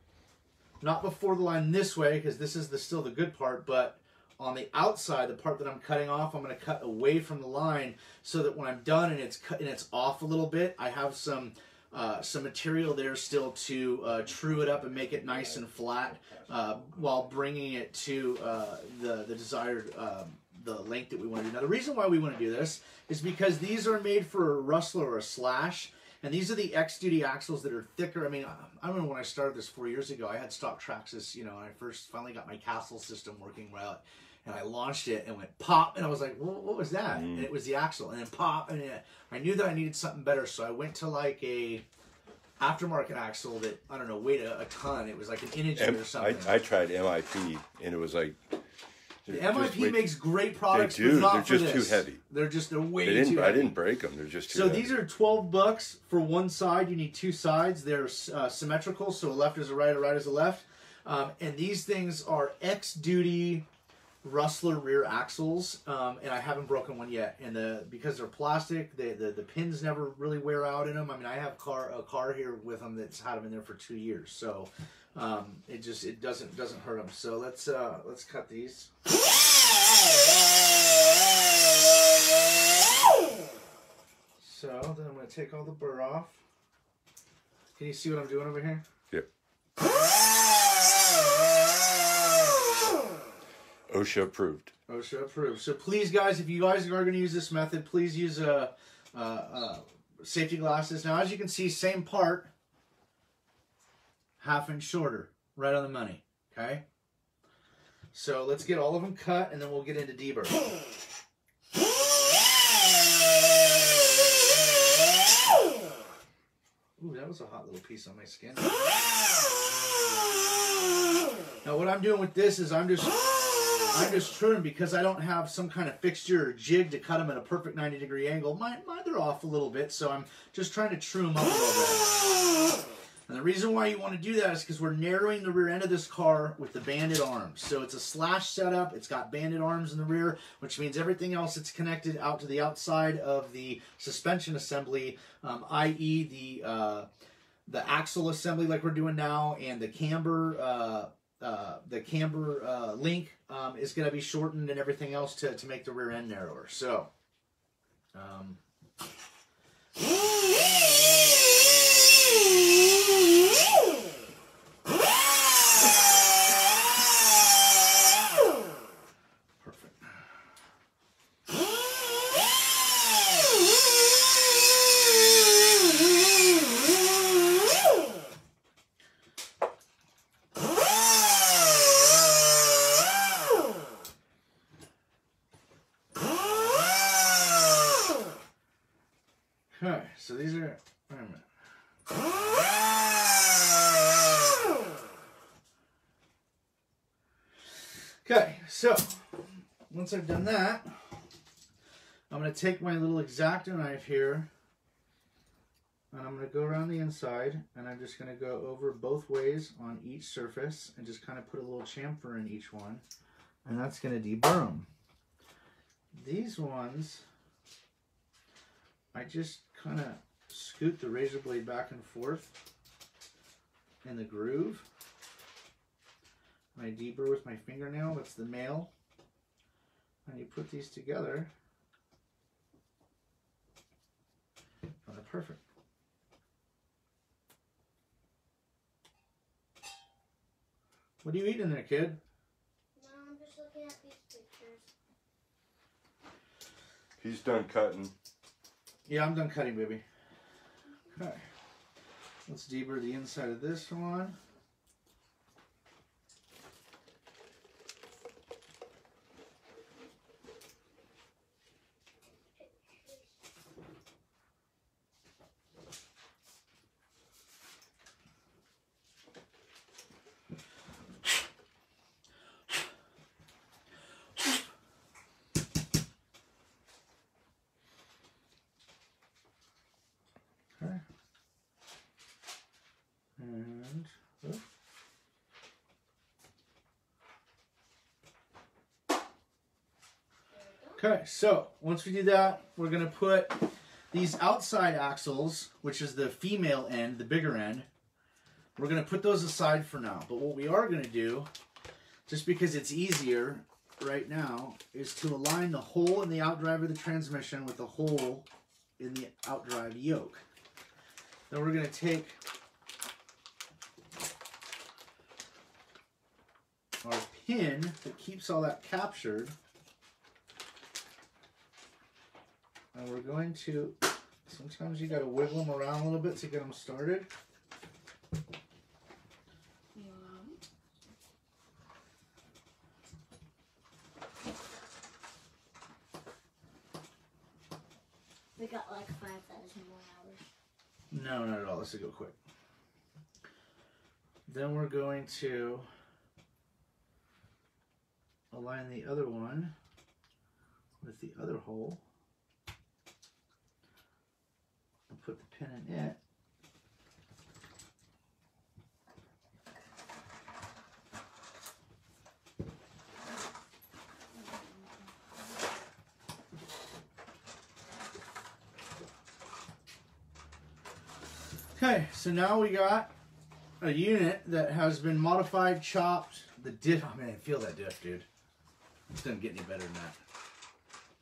Speaker 1: Not before the line this way, because this is still the good part, but on the outside, the part that I'm cutting off, I'm going to cut away from the line so that when I'm done and it's off a little bit, I have some material there still to true it up and make it nice and flat while bringing it to the desired the length that we want to do. Now, the reason why we want to do this is because these are made for a rustler or a slash, and these are the X-Duty axles that are thicker. I mean, I remember when I started this 4 years ago, I had stock Traxxas, you know, and I first finally got my castle system working well, and I launched it and went pop, and I was like, what was that? And it was the axle, and then pop, and I knew that I needed something better, so I went to like a aftermarket axle that, I don't know, weighed a ton. It was like an Energy or something.
Speaker 4: I tried MIP, and it was like...
Speaker 1: The MIP makes great products,
Speaker 4: they do.
Speaker 1: but not
Speaker 4: They're
Speaker 1: for
Speaker 4: just
Speaker 1: this.
Speaker 4: too heavy.
Speaker 1: They're way too heavy.
Speaker 4: I didn't break them. They're just too heavy.
Speaker 1: These are $12 for one side. You need two sides. They're symmetrical, so a left is a right, a right is a left. And these things are X-Duty Rustler rear axles, and I haven't broken one yet. And because they're plastic, the pins never really wear out in them. I mean, I have a car here with them that's had them in there for 2 years, so it doesn't hurt them. So let's cut these. So then I'm going to take all the burr off. Can you see what I'm doing over here?
Speaker 4: Yep. OSHA approved.
Speaker 1: OSHA approved. So please, guys, if you guys are going to use this method, please use safety glasses. Now, as you can see, same part, 1/2 inch shorter, right on the money. Okay. So let's get all of them cut, and then we'll get into deburr. Ooh, that was a hot little piece on my skin. Now, what I'm doing with this is I'm just trimming because I don't have some kind of fixture or jig to cut them at a perfect 90-degree angle. Mine they're off a little bit, so I'm just trying to trim them up a little bit. And the reason why you want to do that is because we're narrowing the rear end of this car with the banded arms. So it's a slash setup. It's got banded arms in the rear, which means everything else that's connected out to the outside of the suspension assembly, i.e. the axle assembly like we're doing now, and the camber link is going to be shortened, and everything else to make the rear end narrower. So, okay, so these are, wait a minute. Okay, so once I've done that, I'm going to take my little X-Acto knife here, and I'm going to go around the inside, and I'm just going to go over both ways on each surface and just kind of put a little chamfer in each one, and that's going to deburr them. These ones, I just kind of scoot the razor blade back and forth in the groove. I deburr with my fingernail, that's the male. And you put these together, and they're perfect. What are you eating there, kid?
Speaker 3: No, I'm just looking at these pictures.
Speaker 4: He's done cutting.
Speaker 1: Yeah, I'm done cutting, baby. Okay. Let's deburr the inside of this one. Okay, so once we do that, we're going to put these outside axles, which is the female end, the bigger end, we're going to put those aside for now. But what we are going to do, just because it's easier right now, is to align the hole in the outdrive of the transmission with the hole in the outdrive yoke. Then we're going to take our pin that keeps all that captured, and we're going to, sometimes you got to wiggle them around a little bit to get them started.
Speaker 3: We got like 5,000 more hours.
Speaker 1: No, not at all. This will go quick. Then we're going to align the other one with the other hole and put the pin in it. Okay, so now we got a unit that has been modified, chopped. The diff, oh man, I feel that diff, dude. It doesn't get any better than that.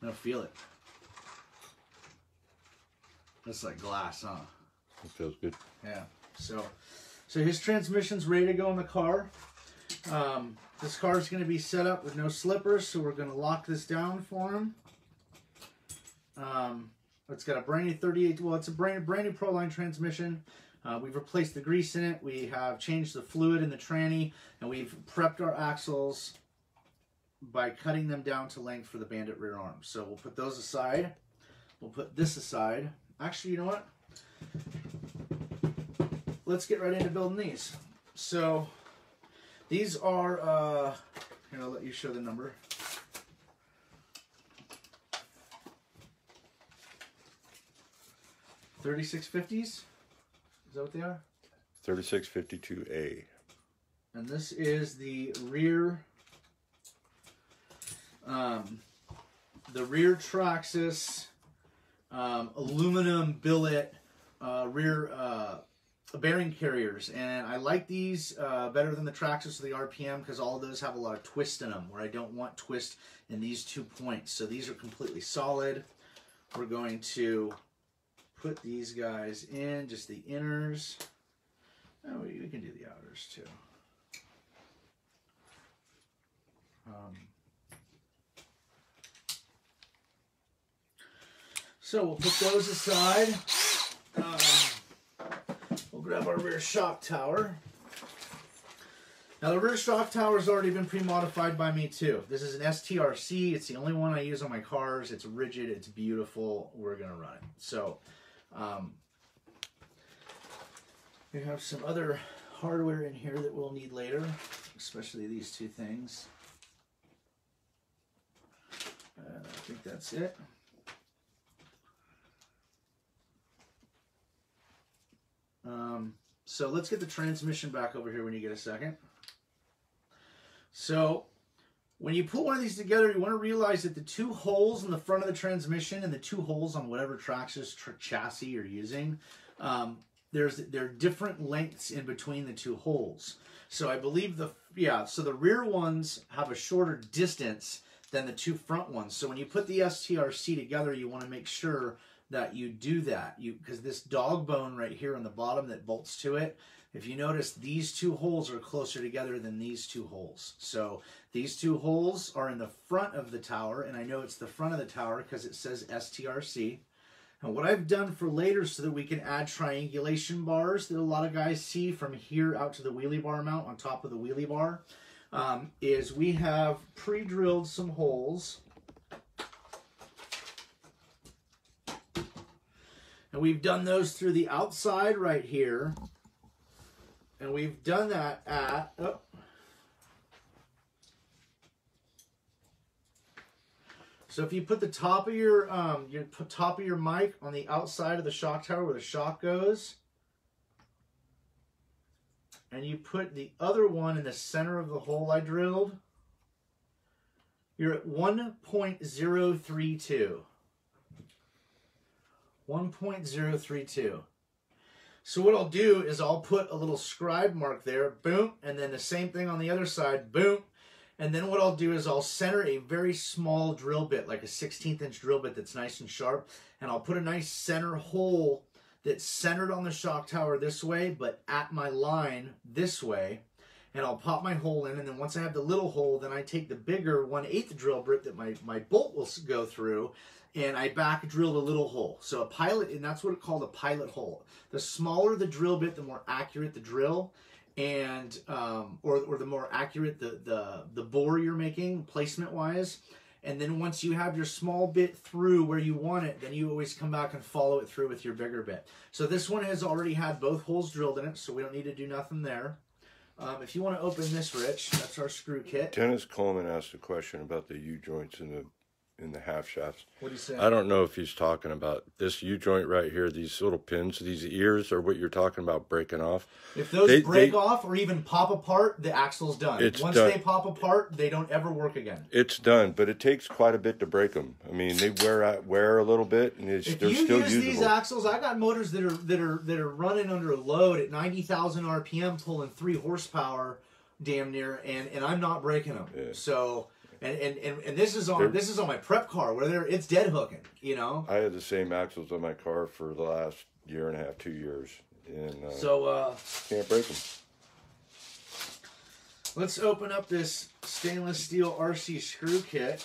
Speaker 1: I don't feel it. That's like glass, huh?
Speaker 4: It feels good.
Speaker 1: Yeah. So his transmission's ready to go in the car. This car is going to be set up with no slippers, so we're going to lock this down for him. It's got a brand new 38. Well, it's a brand new Proline transmission. We've replaced the grease in it. We have changed the fluid in the tranny, and we've prepped our axles by cutting them down to length for the Bandit rear arm. So we'll put those aside. We'll put this aside. Actually, you know what? Let's get right into building these. So these are, here, I'll let you show the number. $3650s? Is that what they are?
Speaker 4: 3652A.
Speaker 1: And this is the rear Traxxas aluminum billet rear bearing carriers, and I like these better than the Traxxas or the RPM because all of those have a lot of twist in them, where I don't want twist in these 2 points. So these are completely solid. We're going to put these guys in, just the inners. Oh, we can do the outers too. So we'll put those aside. We'll grab our rear shock tower. Now the rear shock tower has already been pre-modified by me too. This is an STRC. It's the only one I use on my cars. It's rigid. It's beautiful. We're going to run it. So we have some other hardware in here that we'll need later, especially these two things. I think that's it. So let's get the transmission back over here when you get a second. So when you put one of these together, you want to realize that the 2 holes in the front of the transmission and the 2 holes on whatever Traxxas chassis you're using, there are different lengths in between the 2 holes. So I believe so the rear ones have a shorter distance than the 2 front ones. So when you put the STRC together, you want to make sure that you do that, because this dog bone right here on the bottom that bolts to it, if you notice, these 2 holes are closer together than these 2 holes. So these 2 holes are in the front of the tower, and I know it's the front of the tower because it says STRC. And what I've done for later so that we can add triangulation bars that a lot of guys see from here out to the wheelie bar mount on top of the wheelie bar, is we have pre-drilled some holes. And we've done those through the outside right here. And we've done that at, so if you put the top of your mic on the outside of the shock tower where the shock goes, and you put the other one in the center of the hole I drilled, You're at 1.032. 1.032. So what I'll do is I'll put a little scribe mark there, boom, and then the same thing on the other side, boom. And then what I'll do is I'll center a very small drill bit, like a 16th inch drill bit that's nice and sharp, and I'll put a nice center hole that's centered on the shock tower this way, but at my line this way. And I'll pop my hole in, and then once I have the little hole, then I take the bigger 1/8 drill bit that my bolt will go through, and I back drill the little hole. So a pilot, and that's what it's called, a pilot hole. The smaller the drill bit, the more accurate the drill, and or the more accurate the bore you're making placement wise. And then once you have your small bit through where you want it, then you always come back and follow it through with your bigger bit. So this one has already had both holes drilled in it, so we don't need to do nothing there. If you want to open this, Rich, that's our screw kit.
Speaker 4: Dennis Coleman asked a question about the U-joints in the half shafts.
Speaker 1: What do you say?
Speaker 4: I don't know if he's talking about this U-joint right here, these little pins, these ears, or what you're talking about breaking off.
Speaker 1: If those break off or even pop apart, the axle's done. Once they pop apart, they don't ever work again.
Speaker 4: It's done, but it takes quite a bit to break them. I mean, they wear a little bit, and they're still usable. If you use
Speaker 1: these axles, I got motors that are running under a load at 90,000 RPM, pulling 3 horsepower, damn near, and I'm not breaking them. Yeah. So. And this is on my prep car where it's dead hooking, you know.
Speaker 4: I had the same axles on my car for the last 1.5 to 2 years, and can't break them.
Speaker 1: Let's open up this stainless steel RC screw kit.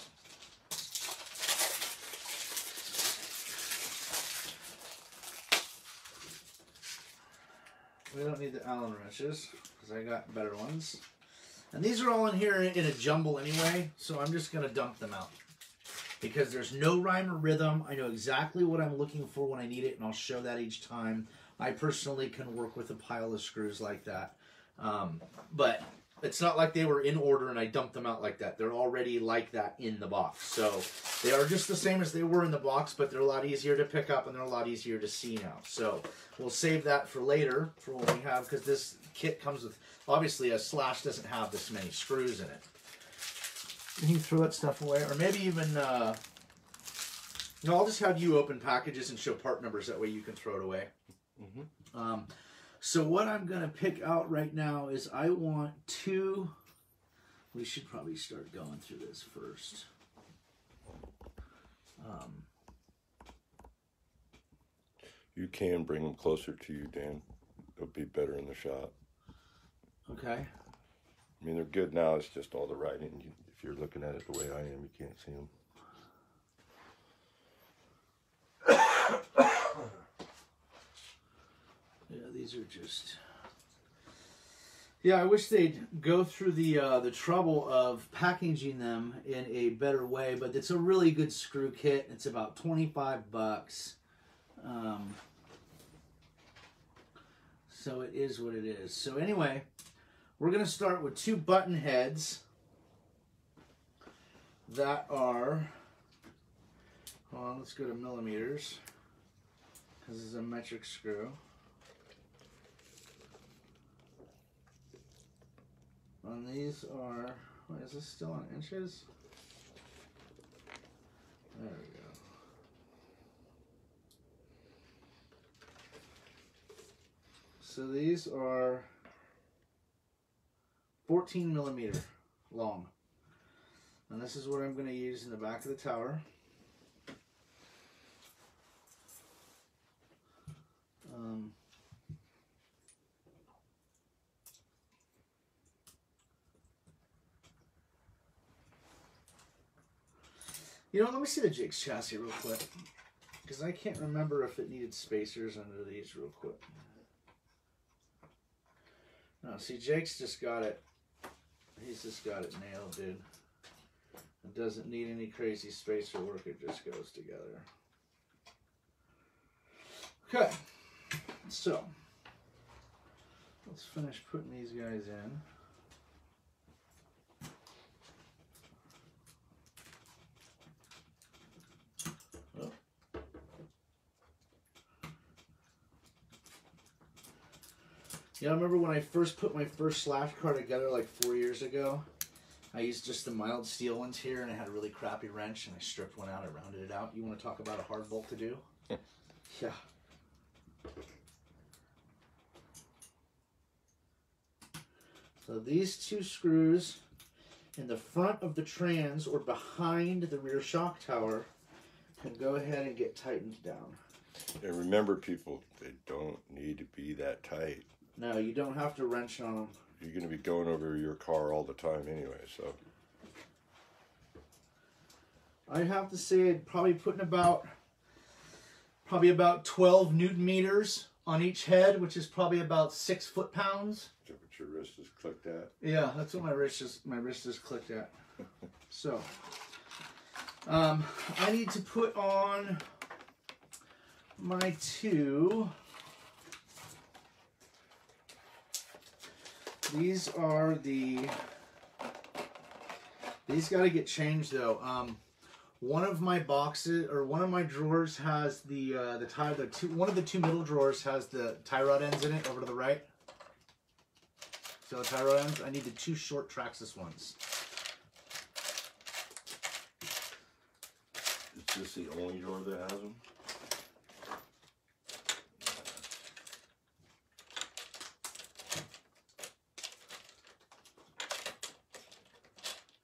Speaker 1: We don't need the Allen wrenches because I got better ones. And these are all in here in a jumble anyway, so I'm just going to dump them out. Because there's no rhyme or rhythm. I know exactly what I'm looking for when I need it, and I'll show that each time. I personally can work with a pile of screws like that. But it's not like they were in order and I dumped them out like that. They're already like that in the box. So they are just the same as they were in the box, but they're a lot easier to pick up and they're a lot easier to see now. So we'll save that for later, for what we have, because this kit comes with... Obviously, a Slash doesn't have this many screws in it. You can throw that stuff away, or maybe even... No, I'll just have you open packages and show part numbers. That way you can throw it away. Mm-hmm. So what I'm going to pick out right now is I want 2... We should probably start going through this first.
Speaker 4: You can bring them closer to you, Dan. It'll be better in the shot.
Speaker 1: Okay.
Speaker 4: I mean, they're good now. It's just all the writing. If you're looking at it the way I am, you can't see them.
Speaker 1: Yeah, these are just... Yeah, I wish they'd go through the trouble of packaging them in a better way, but it's a really good screw kit. It's about 25 bucks. So it is what it is. So anyway... We're going to start with 2 button heads that are, hold on, let's go to millimeters, because this is a metric screw. And these are, wait, is this still on inches? There we go. So these are 14 millimeter long. And this is what I'm going to use in the back of the tower. You know, let me see the Jake's chassis real quick, because I can't remember if it needed spacers under these real quick. No, see, Jake's just got it. He's just got it nailed, dude. It doesn't need any crazy spacer work. It just goes together. Okay. So, let's finish putting these guys in. Oh. Yeah, I remember when I first put my first Slash car together like 4 years ago. I used just the mild steel ones here, and I had a really crappy wrench, and I stripped one out. I rounded it out. You want to talk about a hard bolt to do? Yeah. So these two screws in the front of the trans or behind the rear shock tower can go ahead and get tightened down.
Speaker 4: And remember, people, they don't need to be that tight.
Speaker 1: No, you don't have to wrench on them.
Speaker 4: You're going to be going over your car all the time anyway, so.
Speaker 1: I have to say I'd probably putting about 12 Newton meters on each head, which is probably about 6 foot-pounds.
Speaker 4: Is that what your wrist is clicked at?
Speaker 1: Yeah, that's what my wrist is clicked at. So, I need to put on my two. These are these got to get changed though. One of my boxes or one of my drawers has one of the two middle drawers has the tie rod ends in it over to the right. So the tie rod ends. I need the two short Traxxas ones.
Speaker 4: Is this the only drawer that has them?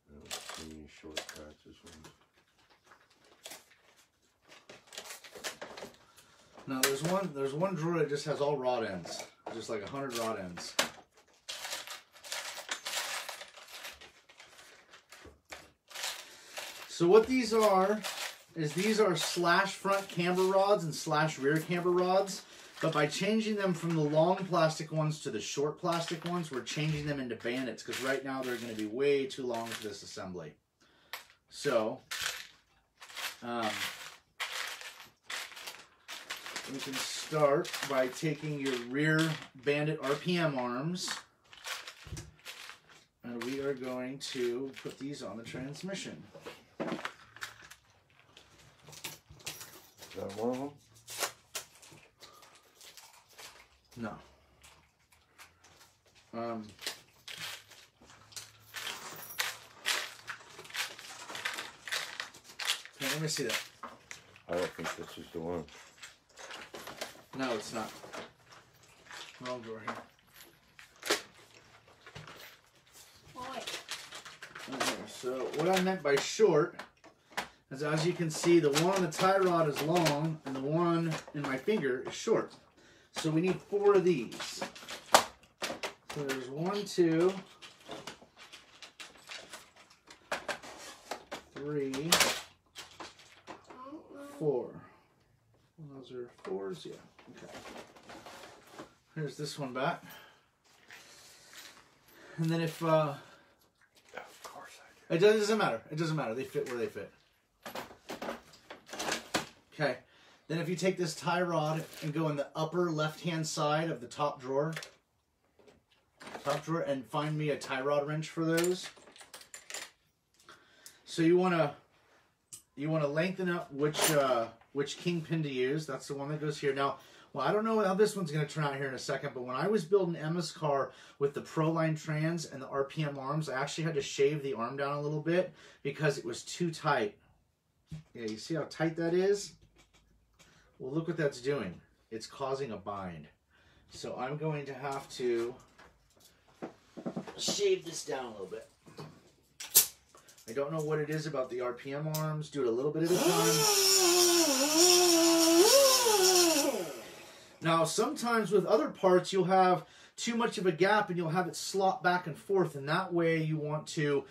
Speaker 4: I don't see any short Traxxas ones.
Speaker 1: No, there's one drawer that just has all rod ends, just like 100 rod ends. So what these are is these are slash front camber rods and slash rear camber rods, but by changing them from the long plastic ones to the short plastic ones, we're changing them into bandits because right now they're going to be way too long for this assembly. So, we can start by taking your rear bandit RPM arms, and we are going to put these on the transmission.
Speaker 4: Is that one of them?
Speaker 1: No. Okay, let me see that.
Speaker 4: I don't think this is the one.
Speaker 1: No, it's not. Wrong drawer here. Okay, so what I meant by short is, as you can see, the one on the tie rod is long and the one in my finger is short. So we need 4 of these. So there's 1, 2, 3, 4. Those are 4s, yeah. Okay. Here's this one back. And then if
Speaker 4: Of course I do.
Speaker 1: it doesn't matter. It doesn't matter. They fit where they fit. Okay. Then if you take this tie rod and go in the upper left-hand side of the top drawer, and find me a tie rod wrench for those. So you want to lengthen up which kingpin to use. That's the one that goes here. Now, well, I don't know how this one's going to turn out here in a second, but when I was building Emma's car with the Proline trans and the RPM arms, I actually had to shave the arm down a little bit because it was too tight. Yeah, you see how tight that is? Well, look what that's doing. It's causing a bind. So I'm going to have to shave this down a little bit. I don't know what it is about the RPM arms. Do it a little bit at a time. Now, sometimes with other parts, you'll have too much of a gap and you'll have it slot back and forth. And that way you want to,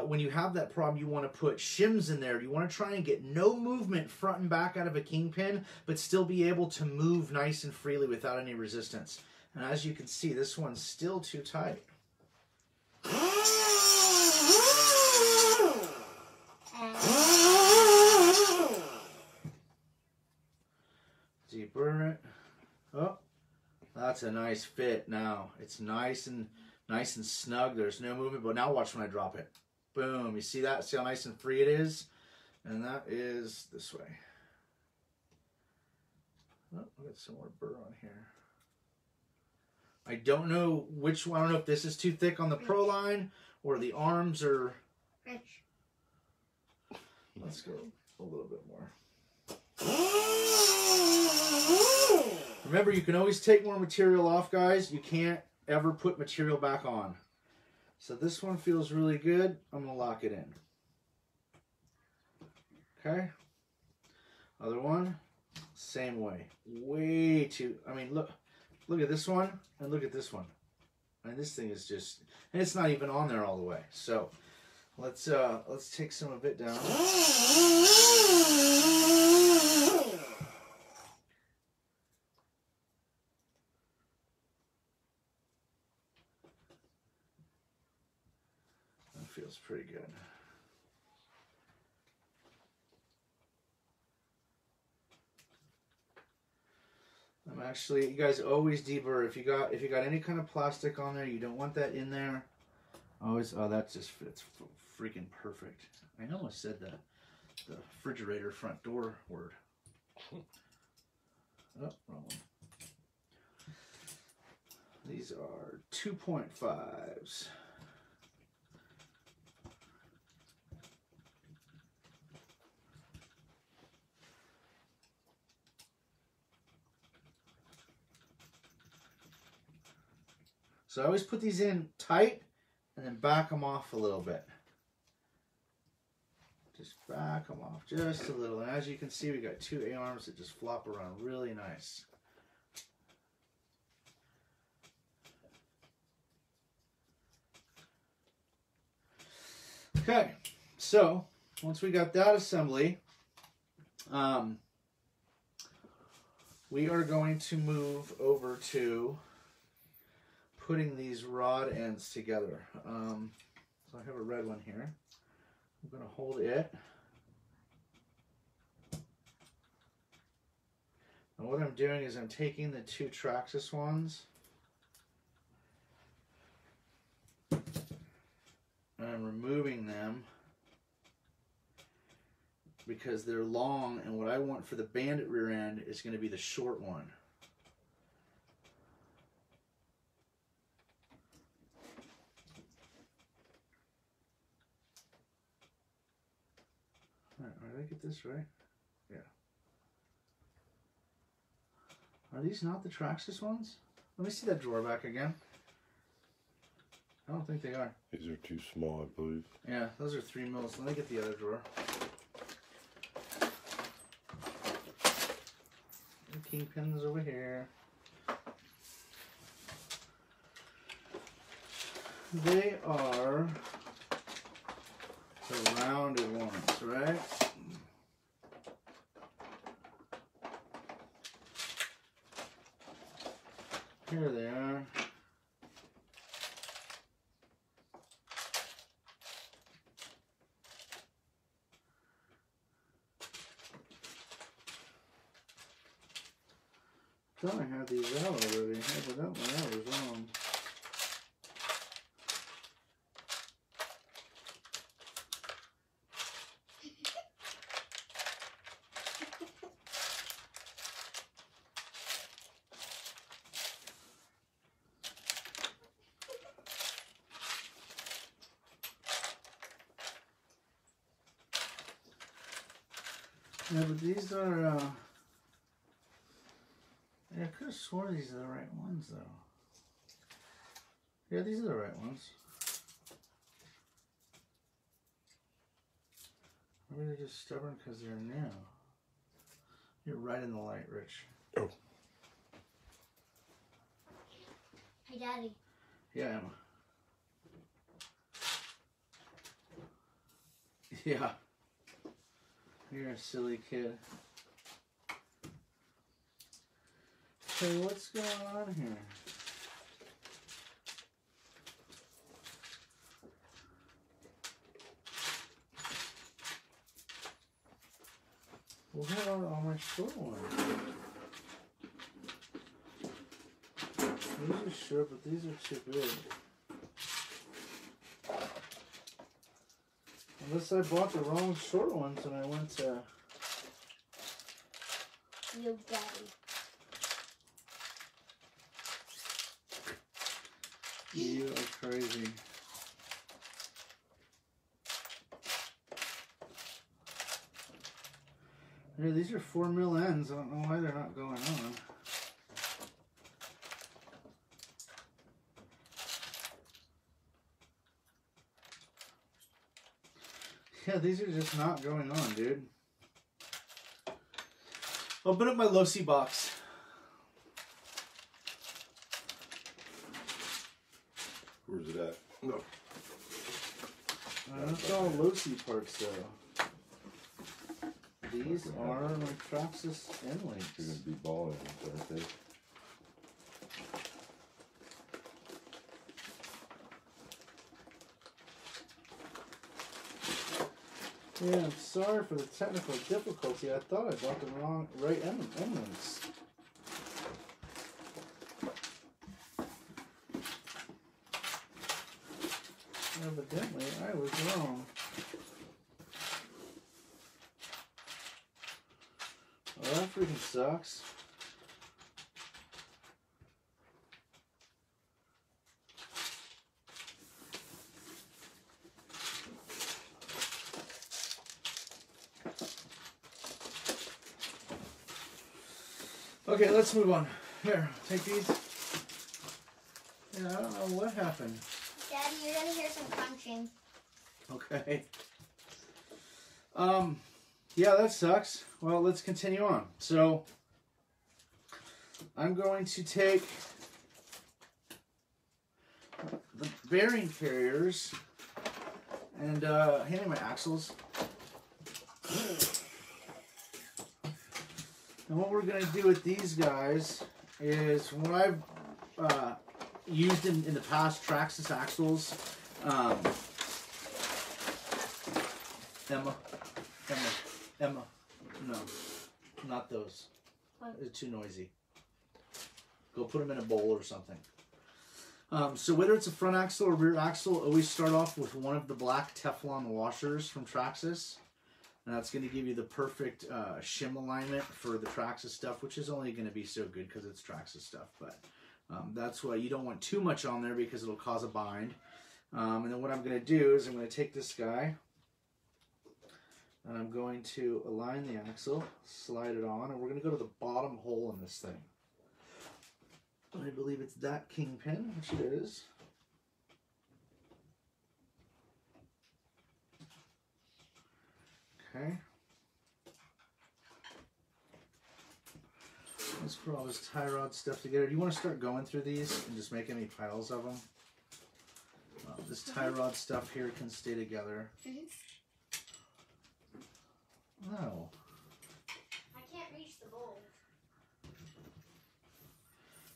Speaker 1: when you have that problem, you want to put shims in there. You want to try and get no movement front and back out of a kingpin, but still be able to move nice and freely without any resistance. And as you can see, this one's still too tight. Deeper. Oh, that's a nice fit now. It's nice and snug. There's no movement, but now watch when I drop it. Boom. You see that? See how nice and free it is? And that is this way. Oh, I've got some more burr on here. I don't know which one. I don't know if this is too thick on the Proline or the arms are...
Speaker 3: Rich.
Speaker 1: Let's go a little bit more. Remember, you can always take more material off, guys. You can't ever put material back on. So this one feels really good. I'm going to lock it in. Okay. Other one, same way. Way too... I mean, look at this one and look at this one. And this thing is just... And it's not even on there all the way. So let's take some of it down. That feels pretty good. I'm actually, you guys always deburr. If you got any kind of plastic on there, you don't want that in there. Always, oh, that just fits freaking perfect. I almost said the refrigerator front door word. Oh, wrong one. These are 2.5s. So I always put these in tight and then back them off a little bit. Just back them off just a little. And as you can see, we got two A-arms that just flop around really nice. Okay, so once we got that assembly, we are going to move over to putting these rod ends together. So I have a red one here. I'm going to hold it. And what I'm doing is I'm taking the two Traxxas ones and I'm removing them because they're long, and what I want for the Bandit rear end is going to be the short one. Did I get this right? Yeah. Are these not the Traxxas ones? Let me see that drawer back again. I don't think they are.
Speaker 2: These are too small, I believe.
Speaker 1: Yeah, those are 3 mils. Let me get the other drawer. The kingpins over here. They are the rounded ones, right? Here they are. I thought I had these out already. But that was wrong. Yeah, but these are, yeah, I could have sworn these are the right ones, though. Yeah, these are the right ones. Maybe they're just stubborn because they're new. You're right in the light, Rich.
Speaker 2: Oh.
Speaker 3: Hey, Daddy.
Speaker 1: Yeah, Emma. Yeah. You're a silly kid. Okay, what's going on here? What are all my short ones? These are short, but these are too big. Unless I bought the wrong short ones and I went to...
Speaker 3: Your daddy.
Speaker 1: You are crazy. Hey, these are 4mm ends. I don't know why they're not going on. Yeah, these are just not going on, dude. Open up my Losi box.
Speaker 2: Where's it at? No.
Speaker 1: That's all Losi parts, though. These are my Traxxas end links.
Speaker 2: They're going to be balling, aren't they?
Speaker 1: Yeah, I'm sorry for the technical difficulty. I thought I bought the right end links. Evidently, I was wrong. Well, that freaking sucks. Okay, let's move on. Here, take these. Yeah, I don't know what happened.
Speaker 3: Daddy, you're gonna hear some crunching.
Speaker 1: Okay. Yeah, that sucks. Well, let's continue on. So, I'm going to take the bearing carriers and hand me my axles. And what we're going to do with these guys is what I've used in the past Traxxas axles. Emma. No, not those.
Speaker 3: What?
Speaker 1: They're too noisy. Go put them in a bowl or something. So whether it's a front axle or rear axle, always start off with one of the black Teflon washers from Traxxas. And that's going to give you the perfect shim alignment for the Traxxas stuff, which is only going to be so good because it's Traxxas stuff. But that's why you don't want too much on there because it'll cause a bind. And then what I'm going to do is I'm going to take this guy and I'm going to align the axle, slide it on, and we're going to go to the bottom hole in this thing. I believe it's that kingpin, which it is. Okay. Let's put all this tie rod stuff together. Do you want to start going through these and just make any piles of them? This tie rod stuff here can stay together. No.
Speaker 3: I can't reach the bowl.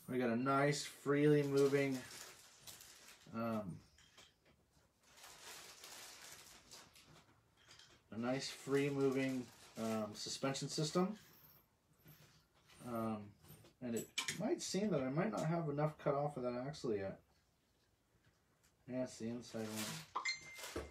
Speaker 1: We got a nice, freely moving suspension system. And it might seem that I might not have enough cut off of that axle yet. Yeah, it's the inside one.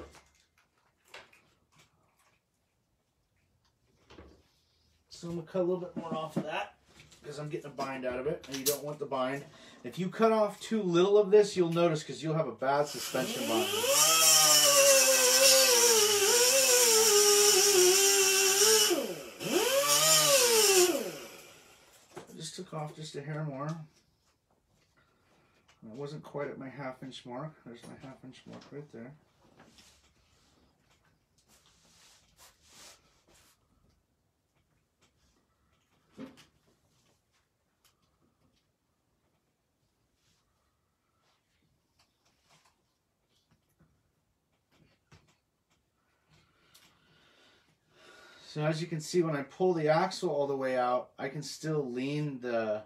Speaker 1: So I'm going to cut a little bit more off of that because I'm getting a bind out of it, and you don't want the bind. If you cut off too little of this, you'll notice because you'll have a bad suspension bind. I just took off just a hair more. I wasn't quite at my half-inch mark. There's my half-inch mark right there. So as you can see, when I pull the axle all the way out, I can still lean the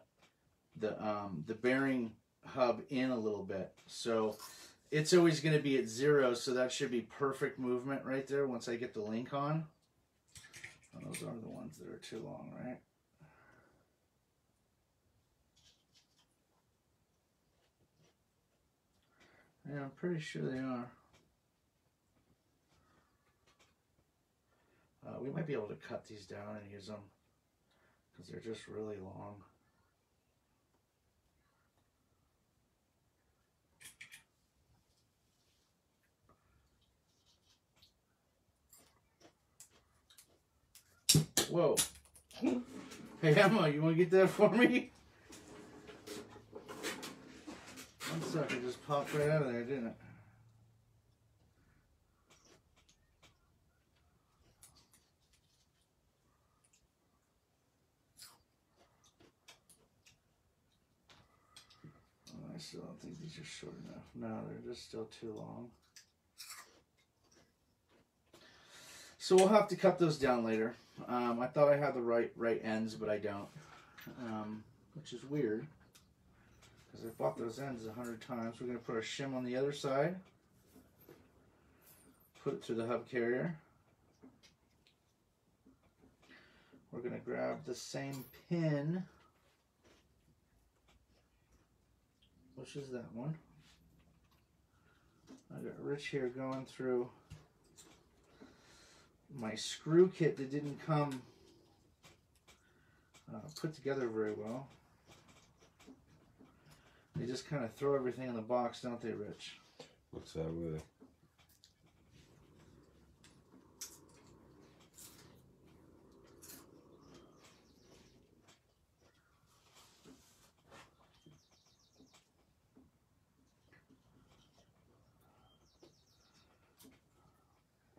Speaker 1: bearing hub in a little bit. So it's always going to be at 0, so that should be perfect movement right there once I get the link on. Oh, those are the ones that are too long, right? Yeah, I'm pretty sure they are. We might be able to cut these down and use them because they're just really long. Whoa. Hey, Emma, you want to get that for me? One second, just popped right out of there, didn't it? Oh, I still don't think these are short enough. No, they're just still too long. So we'll have to cut those down later. I thought I had the right ends, but I don't, which is weird because I bought those ends 100 times. We're going to put our shim on the other side, put it through the hub carrier. We're going to grab the same pin, which is that one. I got Rich here going through my screw kit that didn't come put together very well. They just kind of throw everything in the box, don't they, Rich?
Speaker 4: Looks that way.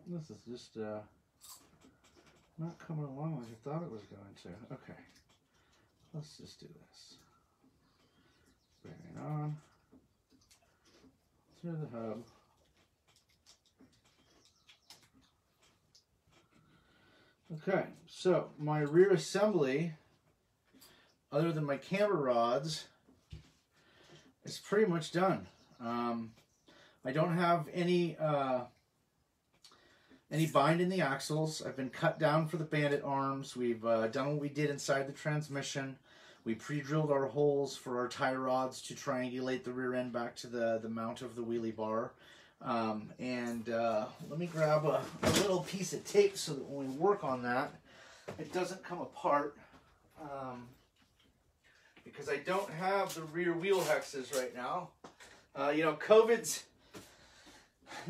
Speaker 1: This is just not coming along like I thought it was going to. Okay, let's just do this. Bearing on through the hub. Okay, so my rear assembly, other than my camber rods, is pretty much done. I don't have any bind in the axles. I've been cut down for the bandit arms. We've done what we did inside the transmission. We pre-drilled our holes for our tie rods to triangulate the rear end back to the mount of the wheelie bar. Let me grab a little piece of tape so that when we work on that, it doesn't come apart. Because I don't have the rear wheel hexes right now. You know, COVID's...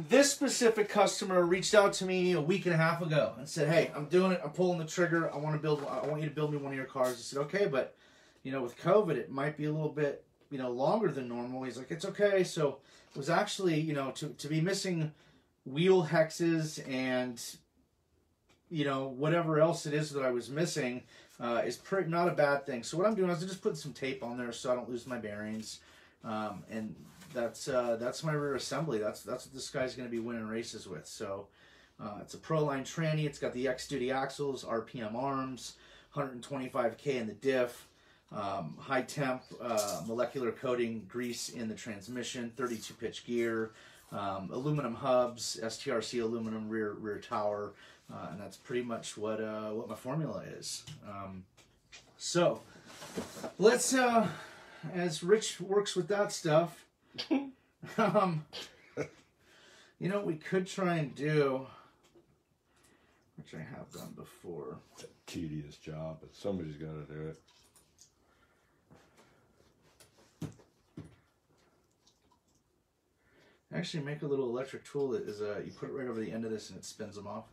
Speaker 1: This specific customer reached out to me a week and a half ago and said, "Hey, I'm doing it. I'm pulling the trigger. I want you to build me one of your cars." I said, "Okay, but you know, with COVID, it might be a little bit, you know, longer than normal." He's like, "It's okay." So it was actually, you know, to be missing wheel hexes and, you know, whatever else it is that I was missing is not a bad thing. So what I'm doing is I'm just putting some tape on there so I don't lose my bearings, and that's my rear assembly. That's what this guy's going to be winning races with. So it's a Proline tranny. It's got the X Duty axles, RPM arms, 125K in the diff, high temp molecular coating grease in the transmission, 32 pitch gear, aluminum hubs, STRC aluminum rear tower, and that's pretty much what my formula is. So let's as Rich works with that stuff. You know what we could try and do, which I have done before.
Speaker 4: It's a tedious job, but somebody's got to do it.
Speaker 1: Actually, make a little electric tool that is you put it right over the end of this and it spins them off.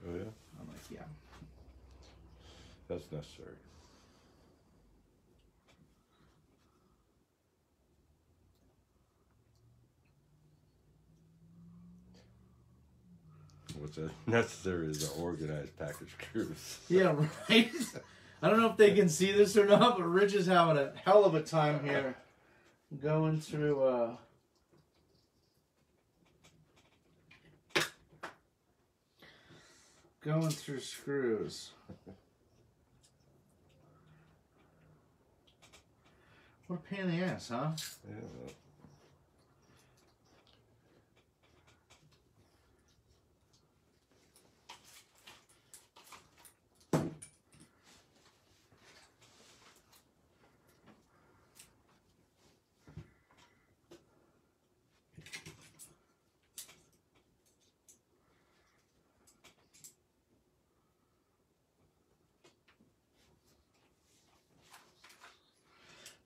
Speaker 4: Oh yeah?
Speaker 1: I'm like, yeah.
Speaker 4: That's necessary. What's necessary is an organized package of screws.
Speaker 1: Yeah, right? I don't know if they can see this or not, but Rich is having a hell of a time here going through screws. What a pain in the ass, huh?
Speaker 4: Yeah.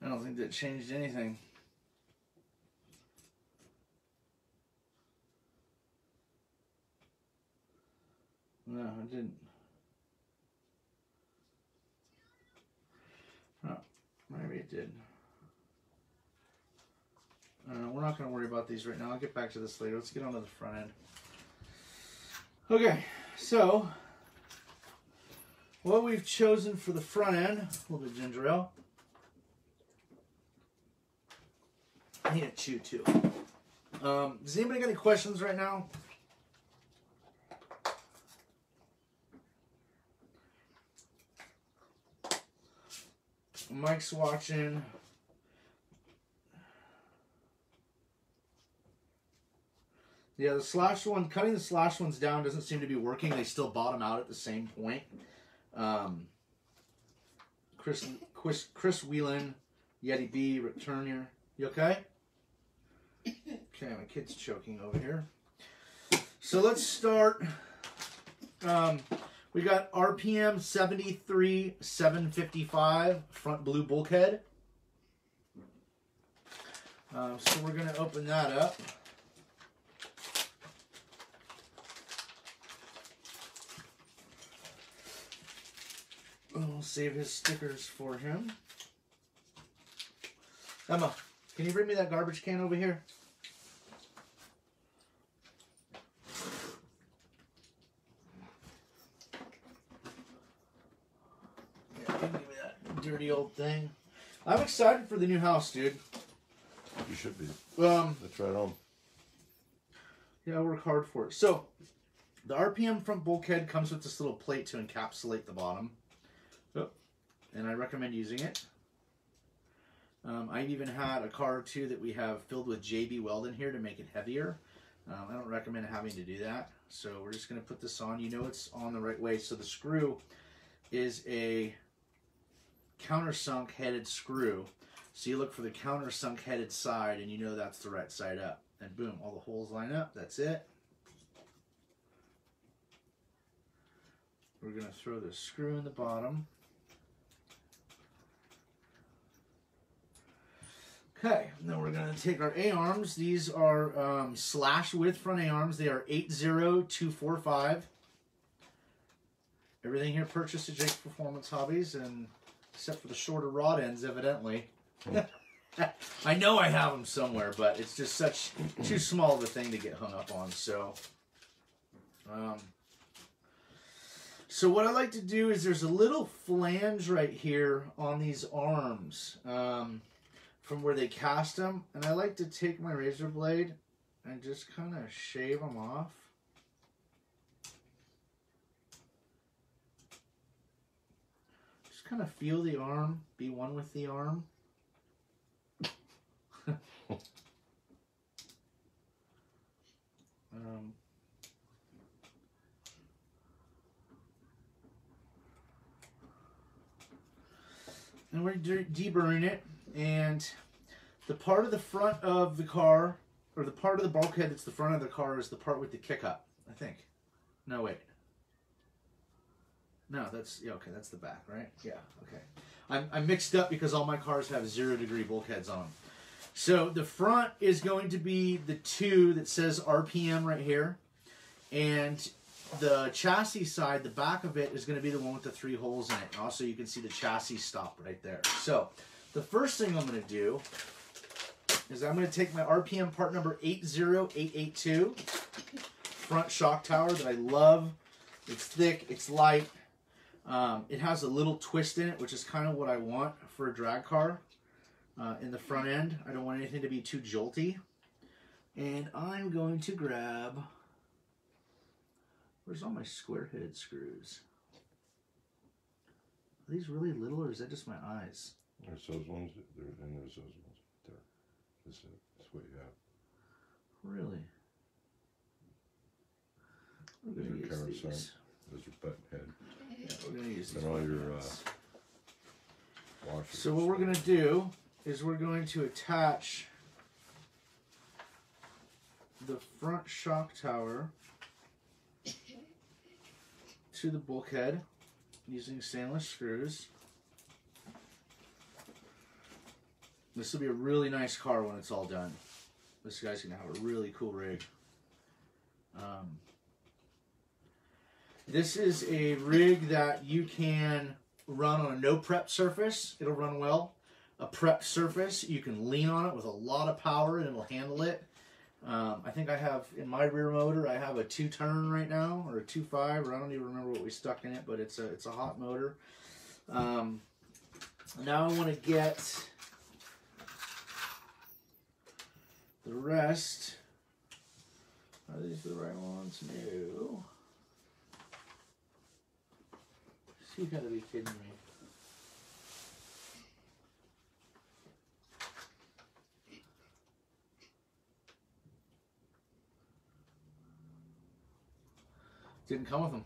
Speaker 1: I don't think that changed anything. No, it didn't. Maybe it did. We're not going to worry about these right now. I'll get back to this later. Let's get on to the front end. Okay, so what we've chosen for the front end, a little bit of ginger ale. I need a chew too. Does anybody got any questions right now? Mike's watching. Yeah, the slash one, cutting the slash ones down doesn't seem to be working. They still bottom out at the same point. Chris Whelan, Yeti B, Rick Turner. You okay? Okay, my kid's choking over here. So let's start. We got RPM 73,755 front blue bulkhead. So we're going to open that up. We'll save his stickers for him. Emma, can you bring me that garbage can over here? Yeah, give me that dirty old thing. I'm excited for the new house, dude.
Speaker 2: You should be. That's right on.
Speaker 1: Yeah, I work hard for it. So, the RPM front bulkhead comes with this little plate to encapsulate the bottom. And I recommend using it. I even had a car or two that we have filled with JB weld in here to make it heavier. I don't recommend having to do that. So we're just going to put this on. You know it's on the right way. So the screw is a countersunk headed screw. So you look for the countersunk headed side and you know that's the right side up. And boom, all the holes line up. That's it. We're going to throw the screw in the bottom. Okay, now we're going to take our A-arms. These are slash width front A-arms. They are 80245. Everything here purchased at Jake's Performance Hobbies, and except for the shorter rod ends, evidently. I know I have them somewhere, but it's just such too small of a thing to get hung up on. So what I like to do is there's a little flange right here on these arms. From where they cast them, and I like to take my razor blade and just kind of shave them off. Just kind of feel the arm, be one with the arm. And we're deburring it. And the part of the front of the car, or the part of the bulkhead that's the front of the car, is the part with the kick up, I think. No, wait. No, that's, yeah, okay, that's the back, right? Yeah, okay. I'm mixed up because all my cars have 0-degree bulkheads on them. So the front is going to be the 2 that says RPM right here. And the chassis side, the back of it, is going to be the one with the 3 holes in it. Also, you can see the chassis stop right there. So the first thing I'm going to do is I'm going to take my RPM part number 80882 front shock tower that I love. It's thick, it's light. It has a little twist in it, which is kind of what I want for a drag car in the front end. I don't want anything to be too jolty. And I'm going to grab... Where's all my square-headed screws? Are these really little, or is that just my eyes?
Speaker 2: There's those ones, and there's those ones there. That's what you have.
Speaker 1: Really? We're
Speaker 2: Those
Speaker 1: going to
Speaker 2: are
Speaker 1: use these.
Speaker 2: countersunk. Those are button head.
Speaker 1: Yeah, we're going to use these.
Speaker 2: And all your washers.
Speaker 1: So what we're going to do is we're going to attach the front shock tower to the bulkhead using stainless screws. This will be a really nice car when it's all done. This guy's going to have a really cool rig. This is a rig that you can run on a no prep surface. It'll run well. a prep surface. You can lean on it with a lot of power and it'll handle it. I think I have, in my rear motor, I have a 2-turn right now, or a 2.5, or I don't even remember what we stuck in it, but it's a hot motor. Now I want to get the rest. Are these the right ones? No. You gotta be kidding me. Didn't come with them.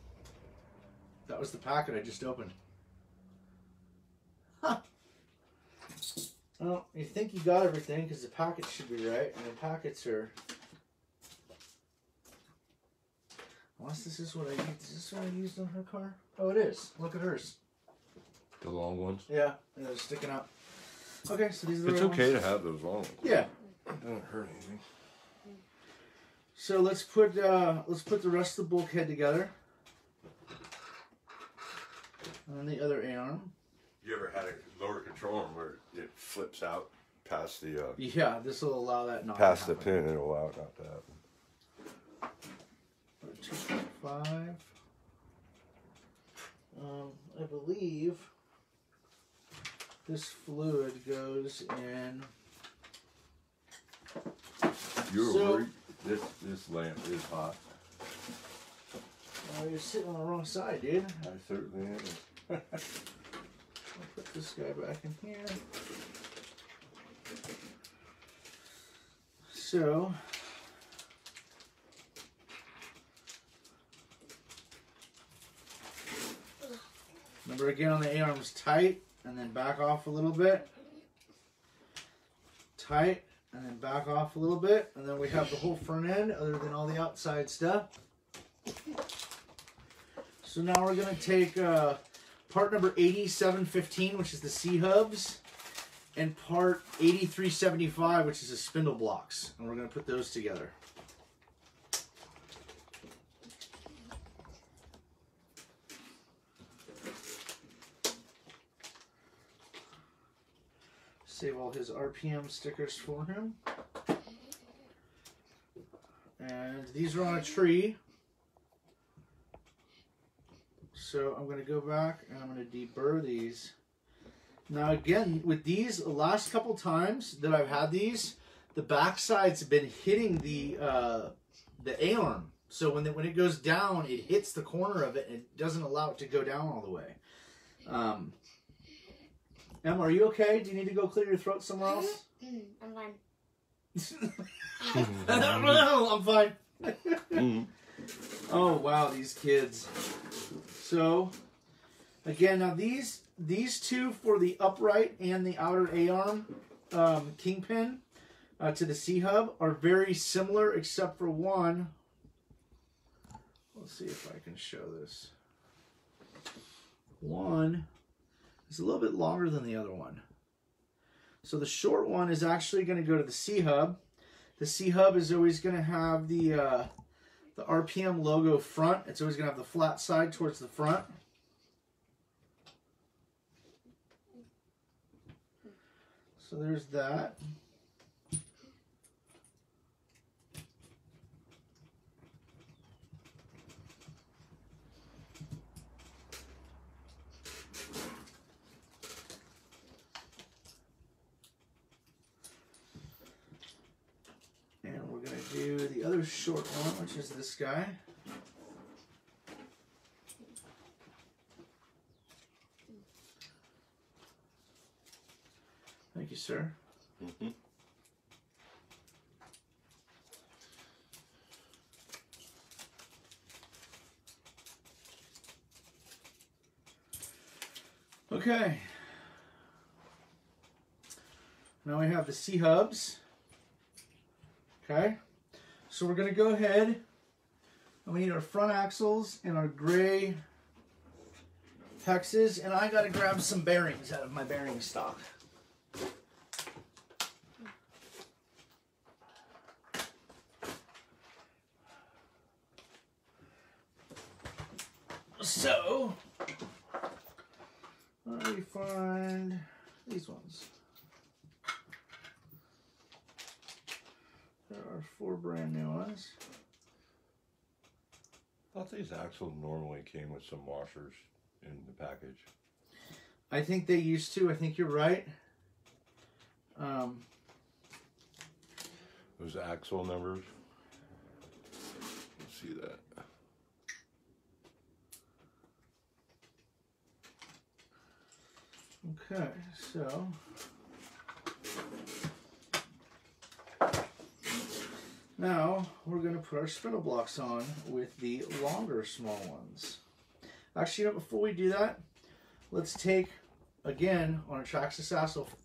Speaker 1: That was the packet I just opened. Huh. Well, you think you got everything because the packets should be right, and the packets are. Unless this is what I used. Is this what I used on her car? Oh, it is. Look at hers.
Speaker 4: The long ones?
Speaker 1: Yeah, they're sticking out. Okay, so these are the
Speaker 4: It's
Speaker 1: right
Speaker 4: okay
Speaker 1: ones.
Speaker 4: to have those long ones.
Speaker 1: Yeah.
Speaker 4: It doesn't hurt anything.
Speaker 1: So let's put the rest of the bulkhead together. And the other A-arm.
Speaker 4: You ever had a lower control arm where it flips out past the
Speaker 1: Yeah, this will allow that not
Speaker 4: past
Speaker 1: to
Speaker 4: the
Speaker 1: happen.
Speaker 4: pin? It'll allow it not to happen.
Speaker 1: 2.5. I believe this fluid goes in.
Speaker 4: You're
Speaker 1: So-
Speaker 4: worried? This lamp is hot.
Speaker 1: Oh, you're sitting on the wrong side, dude.
Speaker 4: I certainly am.
Speaker 1: I'll put this guy back in here. So, remember again on the A-arms, tight, and then back off a little bit. Tight, and then back off a little bit. And then we have the whole front end, other than all the outside stuff. So now we're going to take part number 8715, which is the C-hubs, and part 8375, which is the spindle blocks. And we're going to put those together. Save all his RPM stickers for him. And these are on a tree. So I'm going to go back and I'm going to deburr these. Now again, with these, the last couple times that I've had these, the backside's been hitting the A-arm. So when it goes down, it hits the corner of it and it doesn't allow it to go down all the way. Emma, are you okay? Do you need to go clear your throat somewhere else?
Speaker 3: I'm fine.
Speaker 1: I'm fine. Oh wow, these kids. So again, now these two for the upright and the outer A-arm kingpin to the C-hub are very similar, except for one. Let's see if I can show this. One is a little bit longer than the other one. So the short one is actually going to go to the C-hub. The C-hub is always going to have the RPM logo front. It's always going to have the flat side towards the front. So there's that. And we're going to do the other short one, which is this guy. Thank you, sir.
Speaker 4: Mm-hmm.
Speaker 1: Okay. Now we have the C-hubs. Okay. So we're going to go ahead and we need our front axles and our gray hexes. And I got to grab some bearings out of my bearing stock. So, let me find these ones. 4 brand new ones.
Speaker 4: I thought these axles normally came with some washers in the package.
Speaker 1: I think they used to. I think you're right.
Speaker 4: Those axle numbers. Let's see that.
Speaker 1: Okay, so now we're going to put our spindle blocks on with the longer small ones. Actually, you know, before we do that, let's take, again, on a Traxxas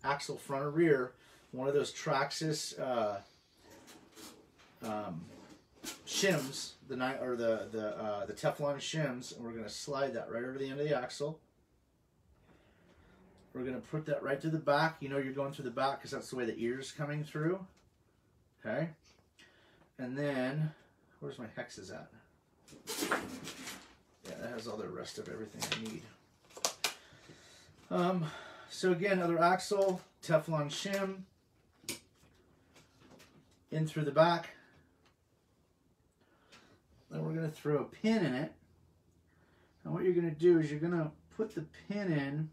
Speaker 1: axle front or rear, one of those Traxxas shims, the Teflon shims, and we're going to slide that right over the end of the axle. We're going to put that right to the back. You know you're going through the back because that's the way the ear's coming through. Okay. And then, where's my hexes at? Yeah, that has all the rest of everything I need. So again, other axle, Teflon shim, in through the back. Then we're going to throw a pin in it. And what you're going to do is you're going to put the pin in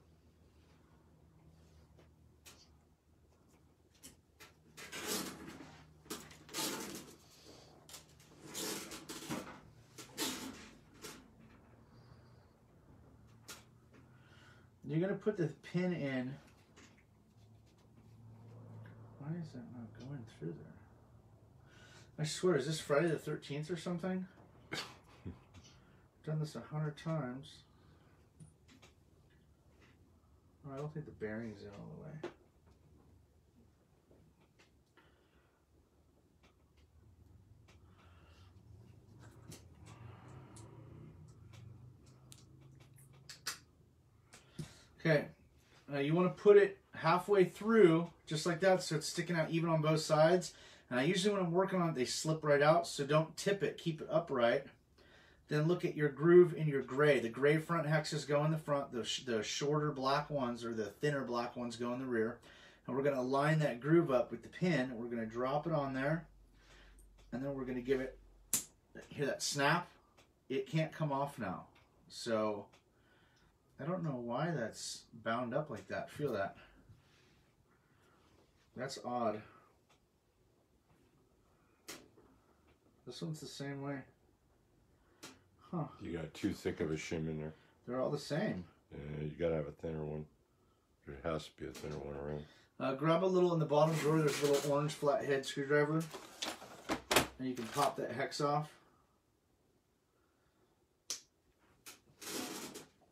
Speaker 1: Why is that not going through there? I swear, is this Friday the 13th or something? I've done this 100 times. Oh, I don't think the bearing's in all the way. Okay, you want to put it halfway through, just like that, so it's sticking out even on both sides. And I usually, when I'm working on it, they slip right out, so don't tip it, keep it upright. Then look at your groove in your gray. The gray front hexes go in the front, the shorter black ones, or the thinner black ones, go in the rear. And we're going to line that groove up with the pin. We're going to drop it on there, and then we're going to give it, hear that snap? It can't come off now. So I don't know why that's bound up like that. Feel that. That's odd. This one's the same way. Huh.
Speaker 4: You got too thick of a shim in there.
Speaker 1: They're all the same.
Speaker 4: Yeah, you gotta have a thinner one. There has to be a thinner one around.
Speaker 1: Grab a little in the bottom drawer. There's a little orange flathead screwdriver. And you can pop that hex off.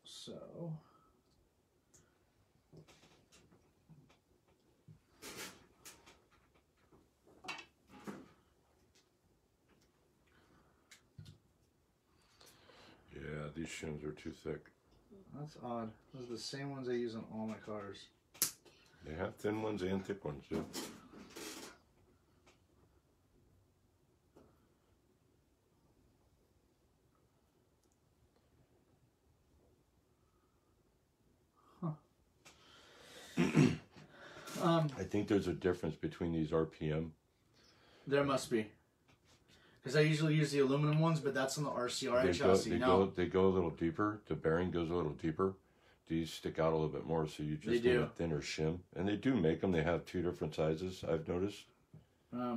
Speaker 1: So...
Speaker 4: Yeah, these shims are too thick.
Speaker 1: That's odd. Those are the same ones I use on all my cars.
Speaker 4: They have thin ones and thick ones too. I think there's a difference between these RPM.
Speaker 1: There must be. Because I usually use the aluminum ones, but that's on the RCR chassis.
Speaker 4: They go a little deeper. The bearing goes a little deeper. These stick out a little bit more, so you just need a thinner shim. And they do make them. They have 2 different sizes, I've noticed. A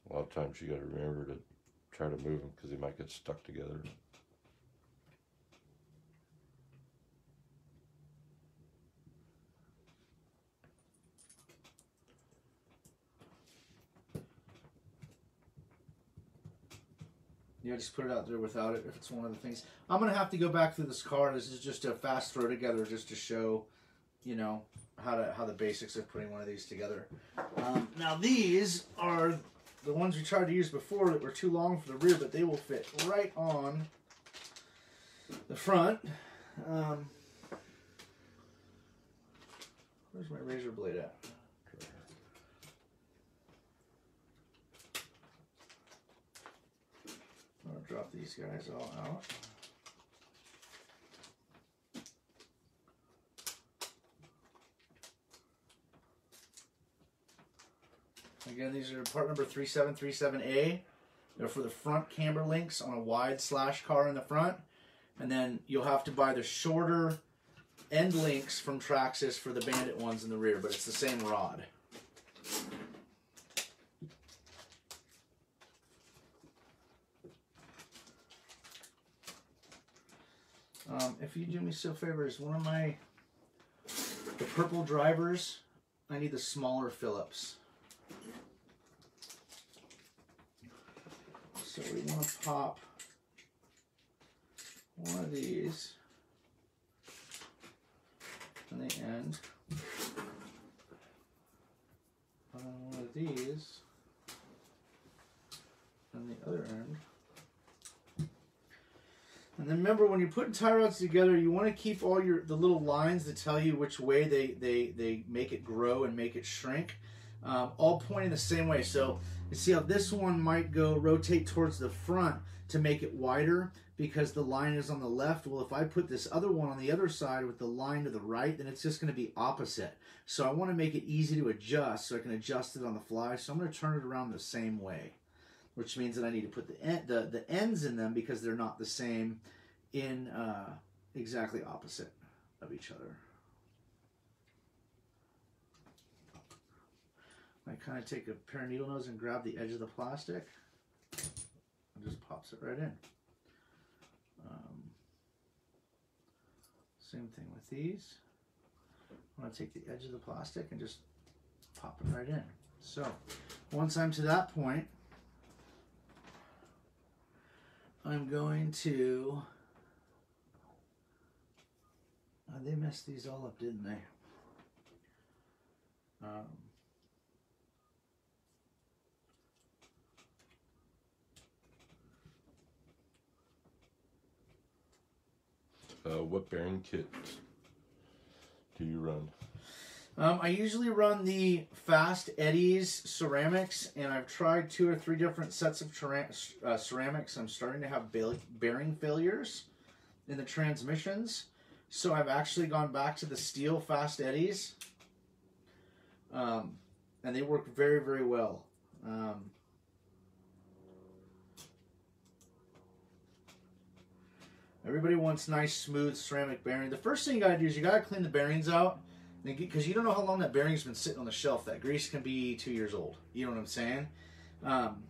Speaker 4: lot of times you got to remember to try to move them because they might get stuck together.
Speaker 1: Yeah, just put it out there without it if it's one of the things. I'm going to have to go back through this car. This is just a fast throw together just to show, you know, how the basics of putting one of these together. Now these are the ones we tried to use before that were too long for the rear, but they will fit right on the front. Where's my razor blade at? I'll drop these guys all out. Again, these are part number 3737A. They're for the front camber links on a wide slash car in the front. And then you'll have to buy the shorter end links from Traxxas for the Bandit ones in the rear, but it's the same rod. If you do me so favors, one of the purple drivers, I need the smaller Phillips. So we want to pop one of these on the end, one of these on the other end. And then remember, when you're putting tie rods together, you want to keep all the little lines that tell you which way they make it grow and make it shrink, all pointing the same way. So you see how this one might rotate towards the front to make it wider because the line is on the left. Well, if I put this other one on the other side with the line to the right, then it's just going to be opposite. So I want to make it easy to adjust so I can adjust it on the fly. So I'm going to turn it around the same way, which means that I need to put the ends in them because they're not the same in exactly opposite of each other. I kind of take a pair of needle nose and grab the edge of the plastic and just pops it right in. Same thing with these. I'm going to take the edge of the plastic and just pop it right in. So once I'm to that point, I'm going to, they messed these all up, didn't they?
Speaker 4: What bearing kit do you run?
Speaker 1: I usually run the Fast Eddies ceramics, and I've tried 2 or 3 different sets of ceramics. I'm starting to have bearing failures in the transmissions, so I've actually gone back to the steel Fast Eddies, and they work very, very well. Everybody wants nice, smooth ceramic bearing. The first thing you gotta do is you gotta clean the bearings out, because you don't know how long that bearing's been sitting on the shelf. That grease can be 2 years old. You know what I'm saying? Hold on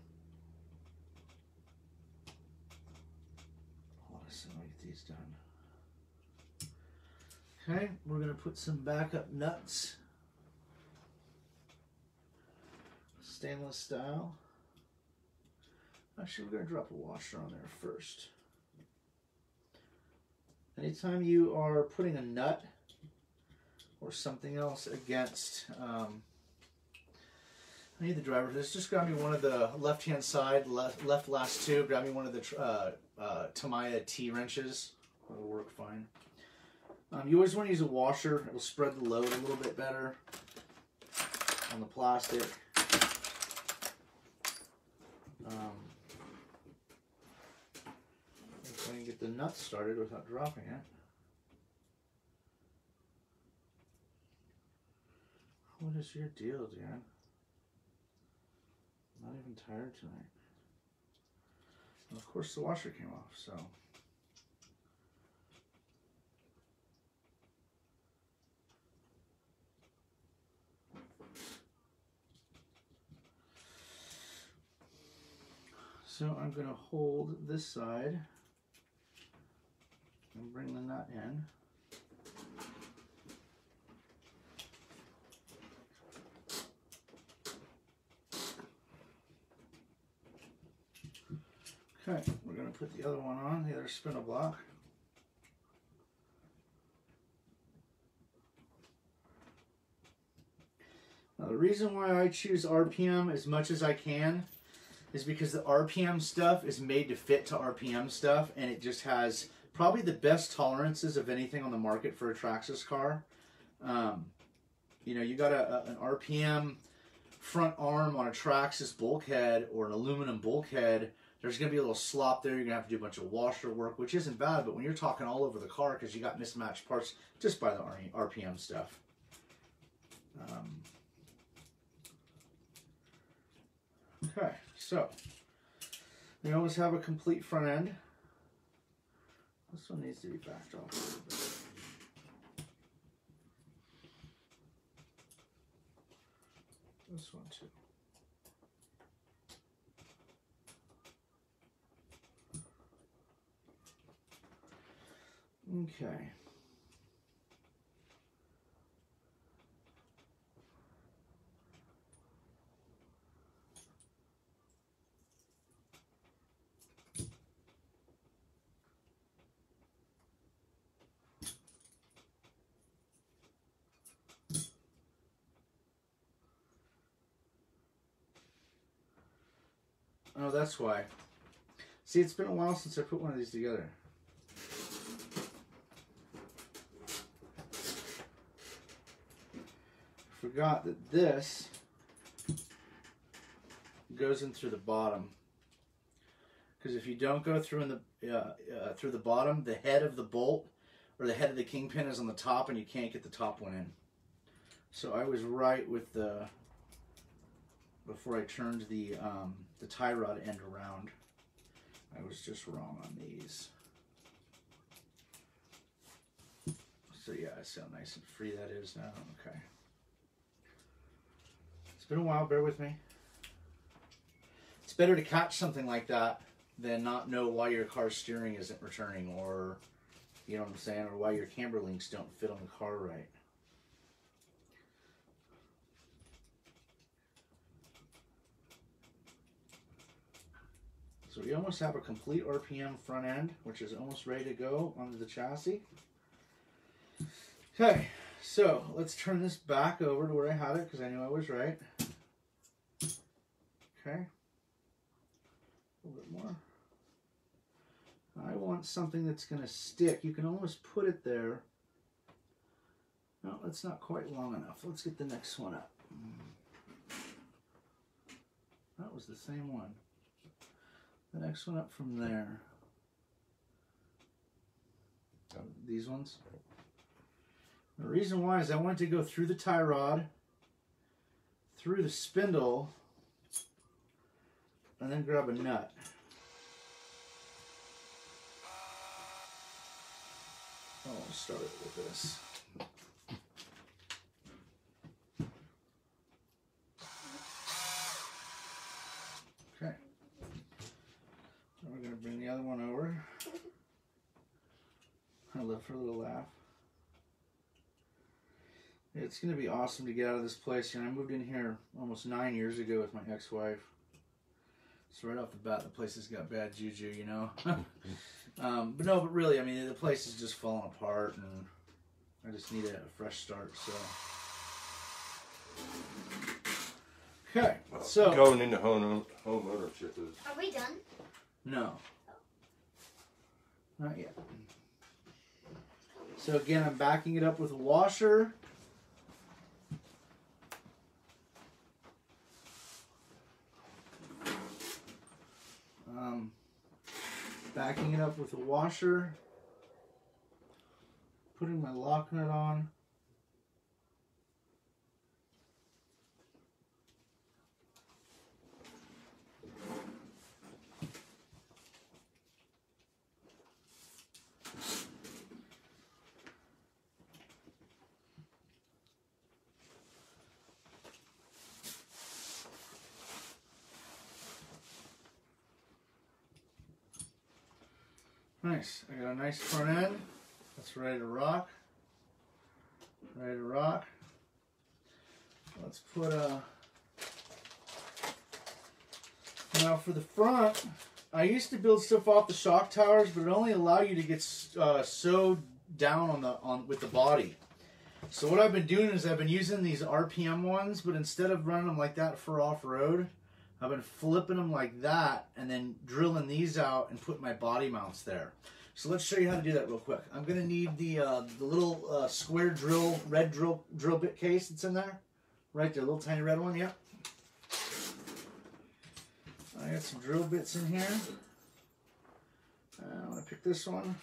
Speaker 1: a second, I'll get these done. Okay, we're gonna put some backup nuts, stainless style. Actually, we're gonna drop a washer on there first. Anytime you are putting a nut or something else against, I need the driver for this. Just grab me one of the left-hand side, left last two. Grab me one of the Tamiya T-wrenches. It'll work fine. You always want to use a washer. It'll spread the load a little bit better on the plastic. If I can get the nuts started without dropping it. What is your deal, Dan? I'm not even tired tonight. And of course the washer came off, so. So I'm going to hold this side and bring the nut in. Okay, we're going to put the other one on, the other spindle block. Now the reason why I choose RPM as much as I can is because the RPM stuff is made to fit to RPM stuff, and it just has probably the best tolerances of anything on the market for a Traxxas car. You know, you got an RPM front arm on a Traxxas bulkhead or an aluminum bulkhead, there's going to be a little slop there. You're going to have to do a bunch of washer work, which isn't bad, but when you're talking all over the car because you got mismatched parts, just buy the RPM stuff. Okay, so we almost have a complete front end. This one needs to be backed off a little bit. This one too. Okay. Oh, that's why. See, it's been a while since I put one of these together. Forgot that this goes in through the bottom. Because if you don't go through in the bottom, the head of the bolt or the head of the kingpin is on the top, and you can't get the top one in. So I was right with the before I turned the tie rod end around. I was just wrong on these. So yeah, see how nice and free that is now. Okay. It's been a while, bear with me. It's better to catch something like that than not know why your car's steering isn't returning, or, you know what I'm saying, or why your camber links don't fit on the car right. So we almost have a complete RPM front end, which is almost ready to go onto the chassis. Okay, so let's turn this back over to where I had it, because I knew I was right. Okay. A little bit more. I want something that's going to stick. You can almost put it there. No, that's not quite long enough. Let's get the next one up. That was the same one. The next one up from there. These ones. The reason why is I wanted to go through the tie rod, through the spindle, and then grab a nut. Oh, I'll start it with this. Okay. Now we're going to bring the other one over. I love her little laugh. It's going to be awesome to get out of this place. You know, I moved in here almost 9 years ago with my ex-wife. So right off the bat, the place has got bad juju, you know. But no, but really, I mean, the place is just falling apart, and I just need a fresh start. So, okay,
Speaker 4: well,
Speaker 1: so
Speaker 4: going into home ownership is.
Speaker 3: Are we done?
Speaker 1: No, not yet. So again, I'm backing it up with a washer. Backing it up with a washer, putting my lock nut on. Nice. I got a nice front end. That's ready to rock. Ready to rock. Let's put a... Now for the front, I used to build stuff off the shock towers, but it only allowed you to get sewed down with the body. So what I've been doing is I've been using these RPM ones, but instead of running them like that for off-road, I've been flipping them like that and then drilling these out and putting my body mounts there. So let's show you how to do that real quick. I'm going to need the little square red drill bit case that's in there. Right there, little tiny red one, yep. I got some drill bits in here. I'm going to pick this one.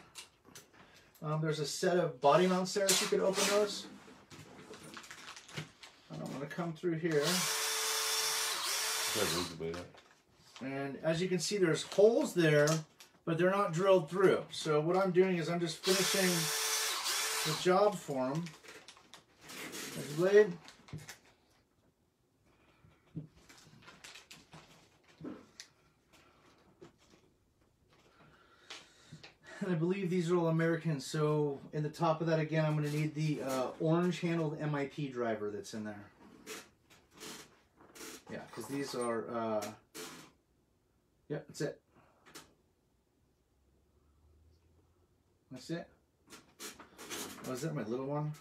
Speaker 1: There's a set of body mounts there if you could open those. And I'm going to come through here. And as you can see, there's holes there, but they're not drilled through. So what I'm doing is I'm just finishing the job for them. There's the blade. And I believe these are all American, so in the top of that again, I'm going to need the orange handled MIP driver that's in there. Yeah, because these are, yeah, that's it. That's it. Oh, is that my little one?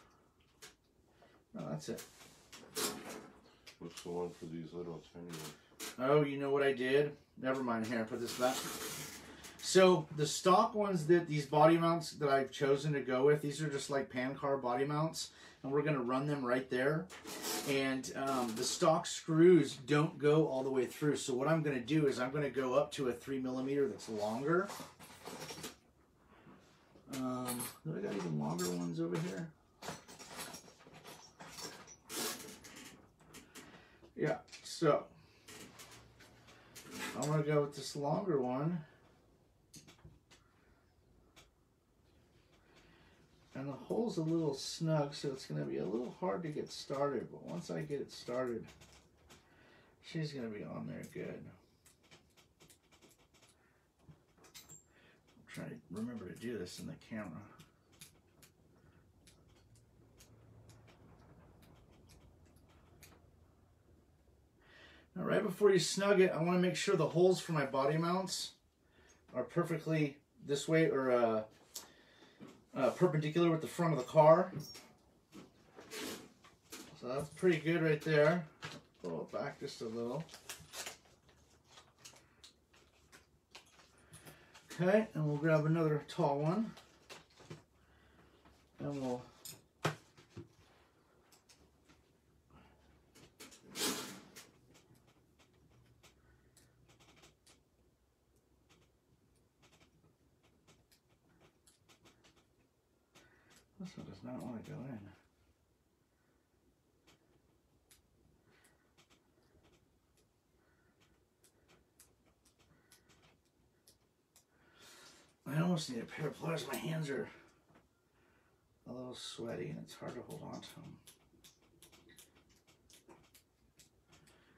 Speaker 1: No, that's it.
Speaker 4: What's the one for these little tiny ones?
Speaker 1: Oh, you know what I did? Never mind, here, put this back. So the stock ones that these body mounts that I've chosen to go with, these are just like pan car body mounts, and we're going to run them right there. And the stock screws don't go all the way through. So what I'm going to do is I'm going to go up to a 3mm that's longer. Do I got even longer ones over here? Yeah, so I'm going to go with this longer one. And the hole's a little snug, so it's going to be a little hard to get started. But once I get it started, she's going to be on there good. I'm trying to remember to do this in the camera. Now, right before you snug it, I want to make sure the holes for my body mounts are perfectly this way, or perpendicular with the front of the car. So that's pretty good right there. Pull it back just a little. Okay, and we'll grab another tall one. And we'll this one does not want to go in. I almost need a pair of pliers. My hands are a little sweaty and it's hard to hold on to them.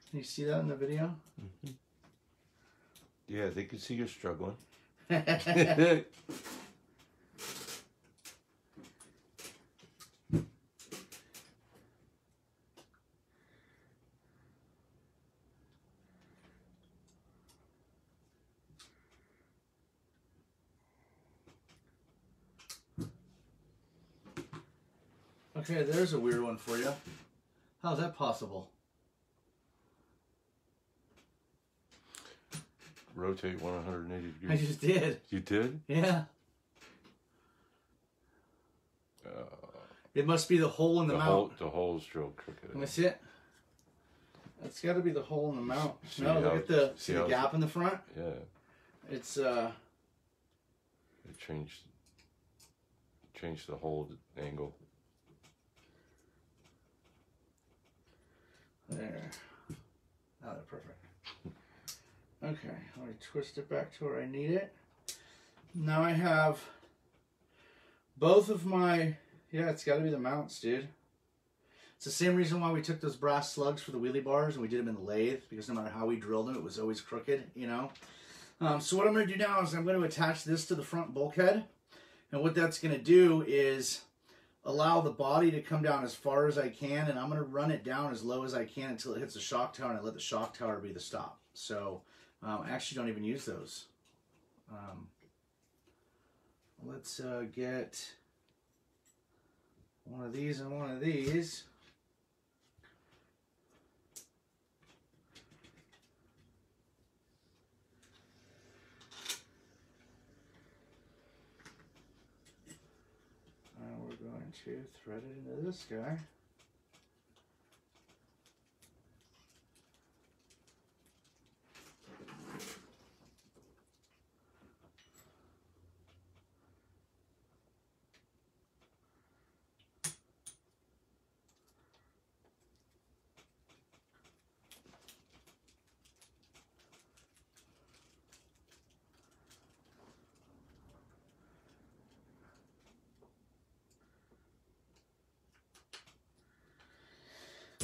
Speaker 1: Can you see that in the video?
Speaker 4: Mm-hmm. Yeah, they can see you're struggling.
Speaker 1: Okay, there's a weird one for you. How's that possible?
Speaker 4: Rotate 180 degrees.
Speaker 1: I just did.
Speaker 4: You did?
Speaker 1: Yeah. It must be the hole in the mount.
Speaker 4: The hole's drilled crooked.
Speaker 1: Let me see it. That's got to be the hole in the mount.
Speaker 4: See
Speaker 1: no, look at the gap in the front.
Speaker 4: Yeah.
Speaker 1: It's
Speaker 4: It changed the hole angle.
Speaker 1: There. Now they're perfect. Okay, let me twist it back to where I need it. Now I have both of my, yeah, it's got to be the mounts, dude. It's the same reason why we took those brass slugs for the wheelie bars and we did them in the lathe, because no matter how we drilled them, it was always crooked, you know. So what I'm going to do now is I'm going to attach this to the front bulkhead. And what that's going to do is allow the body to come down as far as I can, and I'm going to run it down as low as I can until it hits the shock tower, and I let the shock tower be the stop. So I actually don't even use those. Let's get one of these and one of these. We're going to thread it into this guy.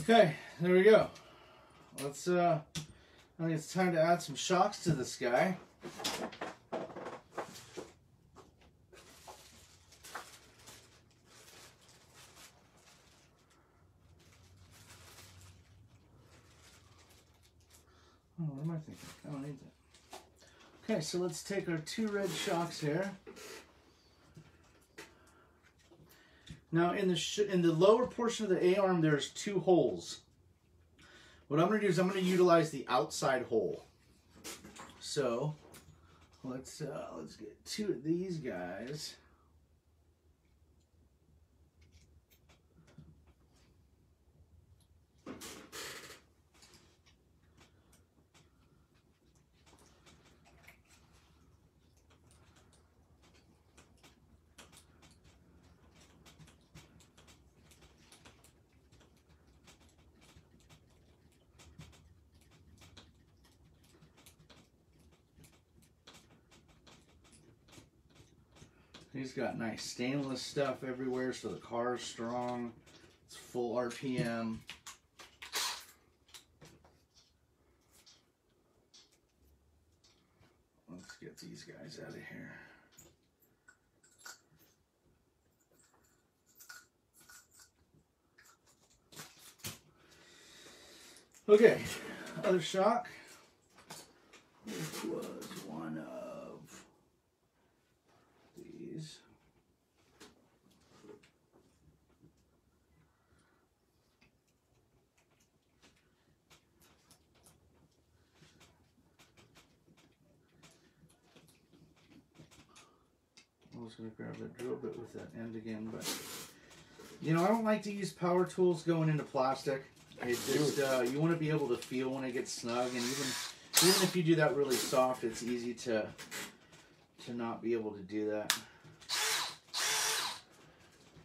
Speaker 1: Okay, there we go. Let's, I think it's time to add some shocks to this guy. Oh, what am I thinking? I don't need that. Okay, so let's take our 2 red shocks here. Now, in the lower portion of the A-arm, there's 2 holes. What I'm going to do is I'm going to utilize the outside hole. So, let's get 2 of these guys. He's got nice stainless stuff everywhere, so the car is strong. It's full RPM. Let's get these guys out of here. Okay, other shock. This was one of these. I was going to grab that drill bit with that end again, but you know, I don't like to use power tools going into plastic. It's just you want to be able to feel when it gets snug, and even if you do that really soft, it's easy to not be able to do that.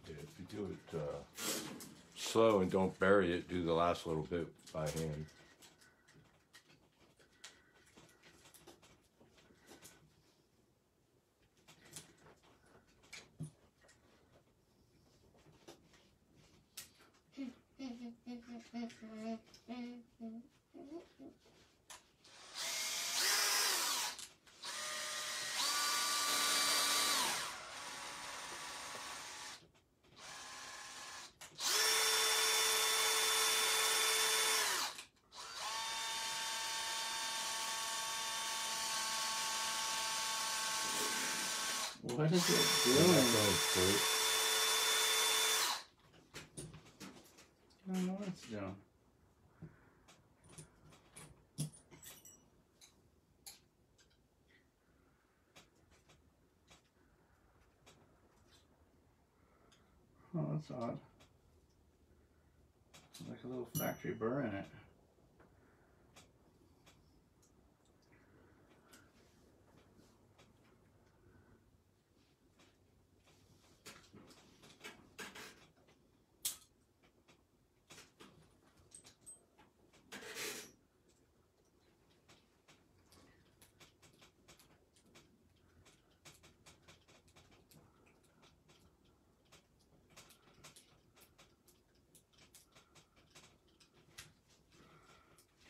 Speaker 4: Yeah, if you do it slow and don't bury it, do the last little bit by hand.
Speaker 1: What is it doing? I don't know what it's doing. Oh, that's odd. Like a little factory burr in it.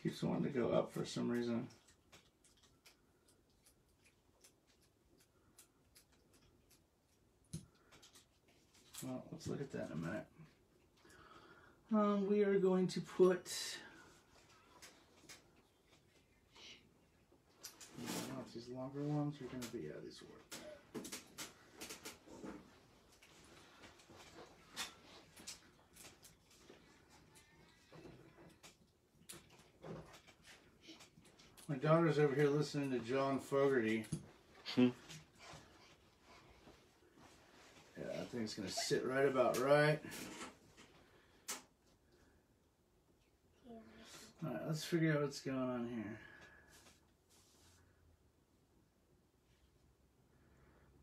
Speaker 1: Keeps wanting to go up for some reason. Well, let's look at that in a minute. We are going to put these longer ones are going to be, yeah, these work. My daughter's over here listening to John Fogerty. Yeah, I think it's going to sit right about right. Alright, let's figure out what's going on here.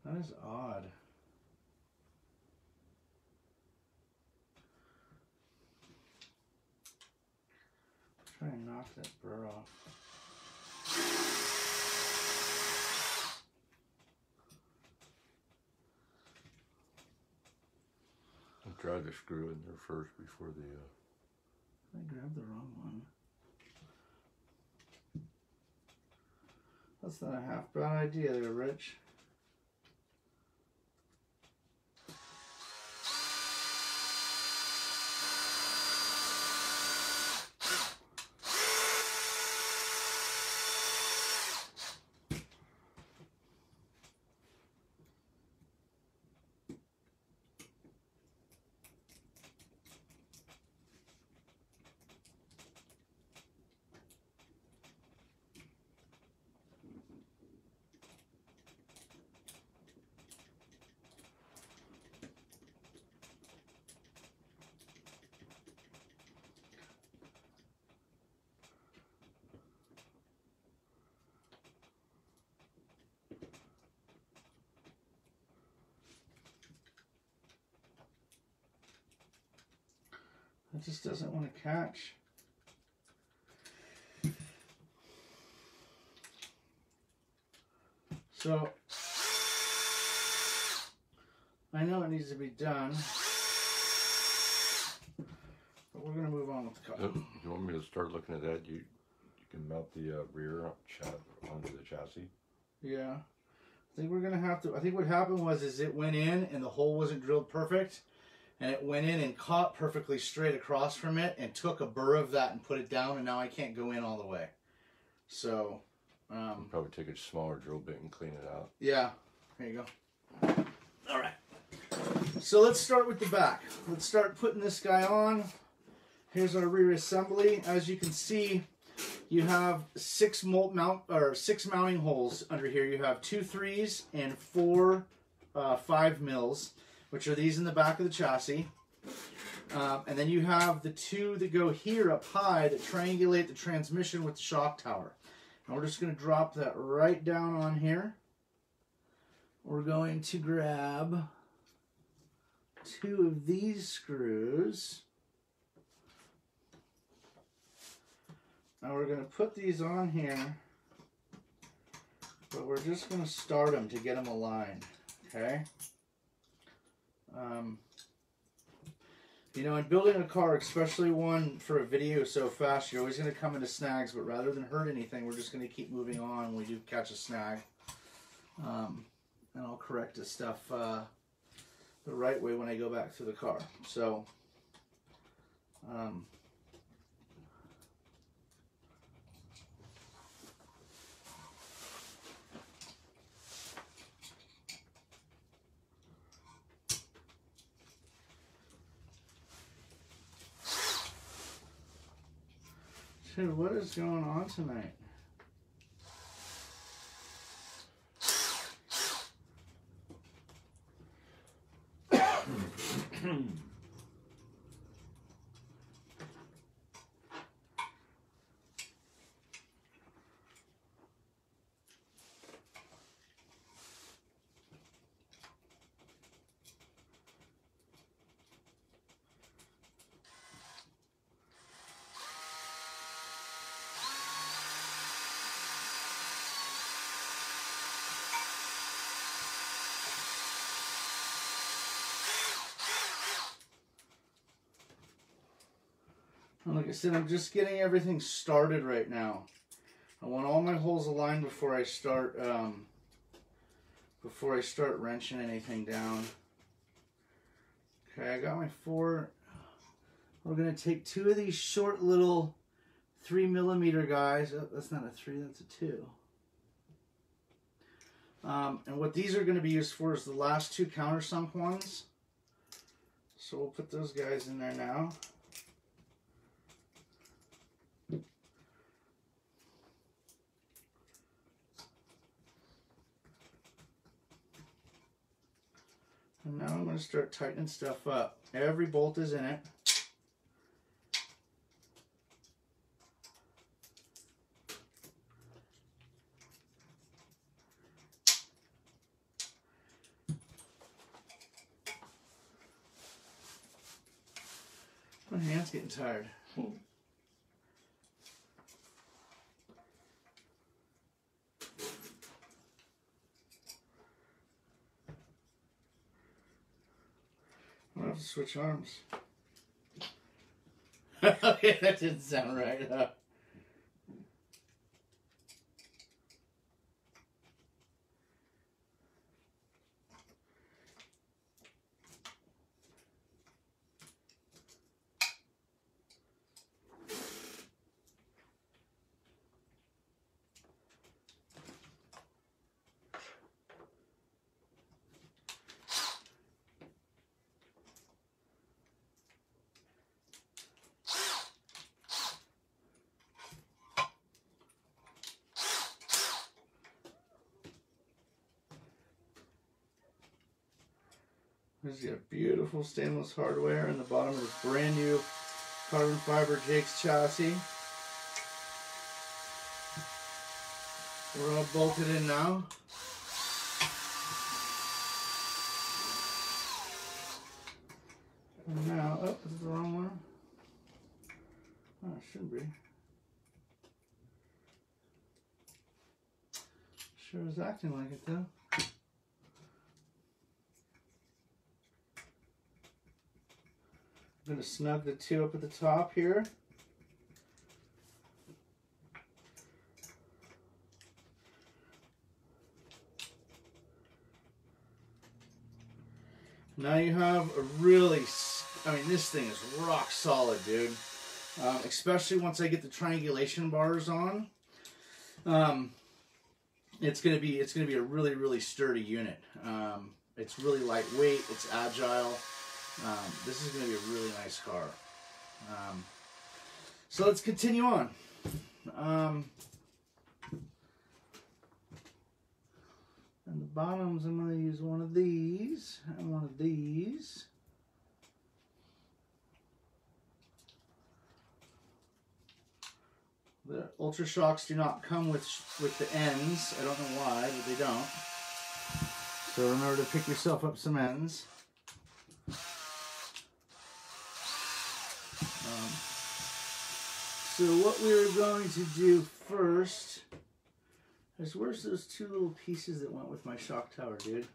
Speaker 1: That is odd. Try and knock that burr off.
Speaker 4: I'll try the screw in there first before the
Speaker 1: I grabbed the wrong one. That's not a half bad idea there, Rich. It just doesn't want to catch. So, I know it needs to be done, but we're going to move on with the car.
Speaker 4: You want me to start looking at that? You can mount the rear onto the chassis.
Speaker 1: Yeah. I think we're going to have to, I think what happened was it went in and the hole wasn't drilled perfect. And it went in and caught perfectly straight across from it and took a burr of that and put it down, and now I can't go in all the way. So,
Speaker 4: probably take a smaller drill bit and clean it out.
Speaker 1: Yeah, there you go. All right. So let's start with the back. Let's start putting this guy on. Here's our rear assembly. As you can see, you have six mounting holes under here. You have 2 3s and 4 5 mils. Which are these in the back of the chassis. And then you have the 2 that go here up high that triangulate the transmission with the shock tower. And we're just going to drop that right down on here. We're going to grab 2 of these screws. Now we're going to put these on here, but we're just going to start them to get them aligned, okay? You know, in building a car, especially one for a video so fast, you're always going to come into snags, but rather than hurt anything, we're just going to keep moving on when we do catch a snag. And I'll correct this stuff the right way when I go back to the car. So, dude, what is going on tonight? Like I said, I'm just getting everything started right now. I want all my holes aligned before I start wrenching anything down. Okay, I got my 4. We're gonna take 2 of these short little 3mm guys. Oh, that's not a 3, that's a 2. And what these are going to be used for is the last 2 countersunk ones. So we'll put those guys in there now. And now I'm going to start tightening stuff up. Every bolt is in it. My hand's getting tired. I'm gonna have to switch arms. Okay, that didn't sound right. There's got beautiful stainless hardware in the bottom of this brand new carbon fiber Jake's chassis. We're all bolted in now. And now, oh, this is the wrong one. Oh, it should be. Sure is acting like it though. I'm going to snug the two up at the top here. Now you have a really, I mean, this thing is rock solid, dude. Especially once I get the triangulation bars on. It's gonna be a really, really sturdy unit. It's really lightweight. It's agile. This is going to be a really nice car. So let's continue on. And the bottoms, I'm going to use one of these and one of these. The Ultra Shocks do not come with the ends. I don't know why, but they don't. So remember to pick yourself up some ends. So what we're going to do first is, where's those two little pieces that went with my shock tower, dude?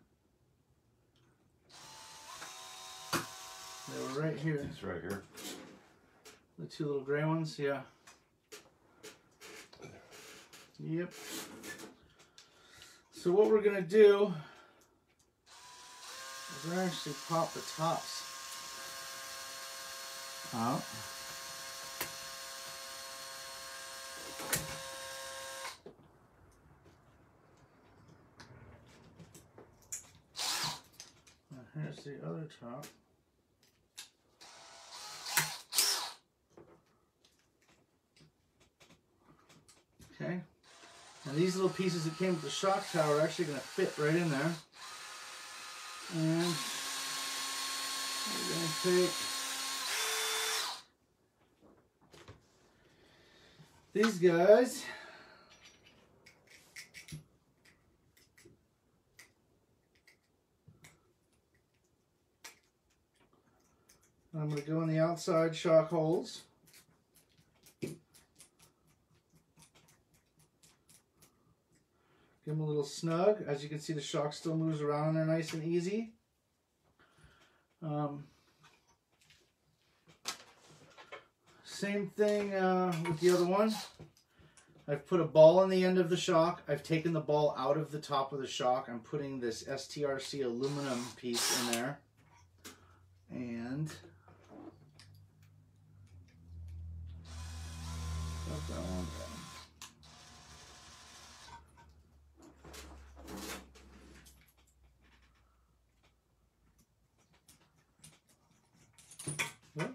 Speaker 1: They were right here.
Speaker 4: It's right here.
Speaker 1: The two little gray ones, yeah. Yep. So what we're going to do is we're actually pop the tops out. Here's the other top. Okay. And these little pieces that came with the shock tower are actually going to fit right in there. And we're going to take these guys. I'm going to go in the outside shock holes. Give them a little snug. As you can see, the shock still moves around in there nice and easy. Same thing with the other one. I've put a ball on the end of the shock. I've taken the ball out of the top of the shock. I'm putting this STRC aluminum piece in there. And that one down. What?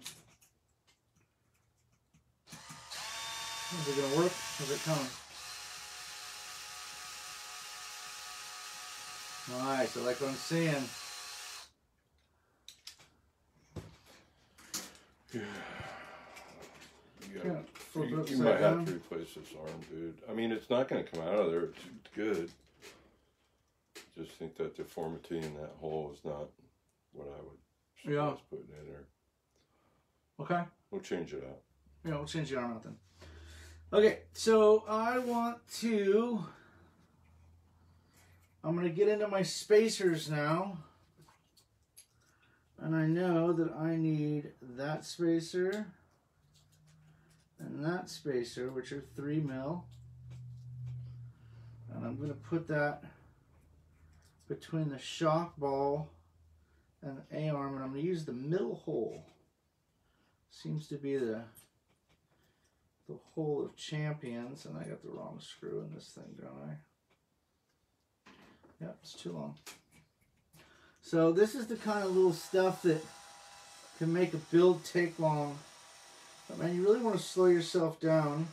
Speaker 1: Is it going to work? Is it coming? Nice, I like what I'm seeing.
Speaker 4: You might have to replace this arm, dude. I mean, it's not going to come out of there. It's good. Just think that deformity in that hole is not what I would suggest putting in there.
Speaker 1: Okay.
Speaker 4: We'll change it out.
Speaker 1: Yeah, we'll change the arm out then. Okay, so I'm going to get into my spacers now. And I know that I need that spacer and that spacer, which are 3 mil. And I'm going to put that between the shock ball and the A-arm, and I'm going to use the middle hole. Seems to be the hole of champions, and I got the wrong screw in this thing, don't I? Yep, it's too long. So this is the kind of little stuff that can make a build take long. But man, you really want to slow yourself down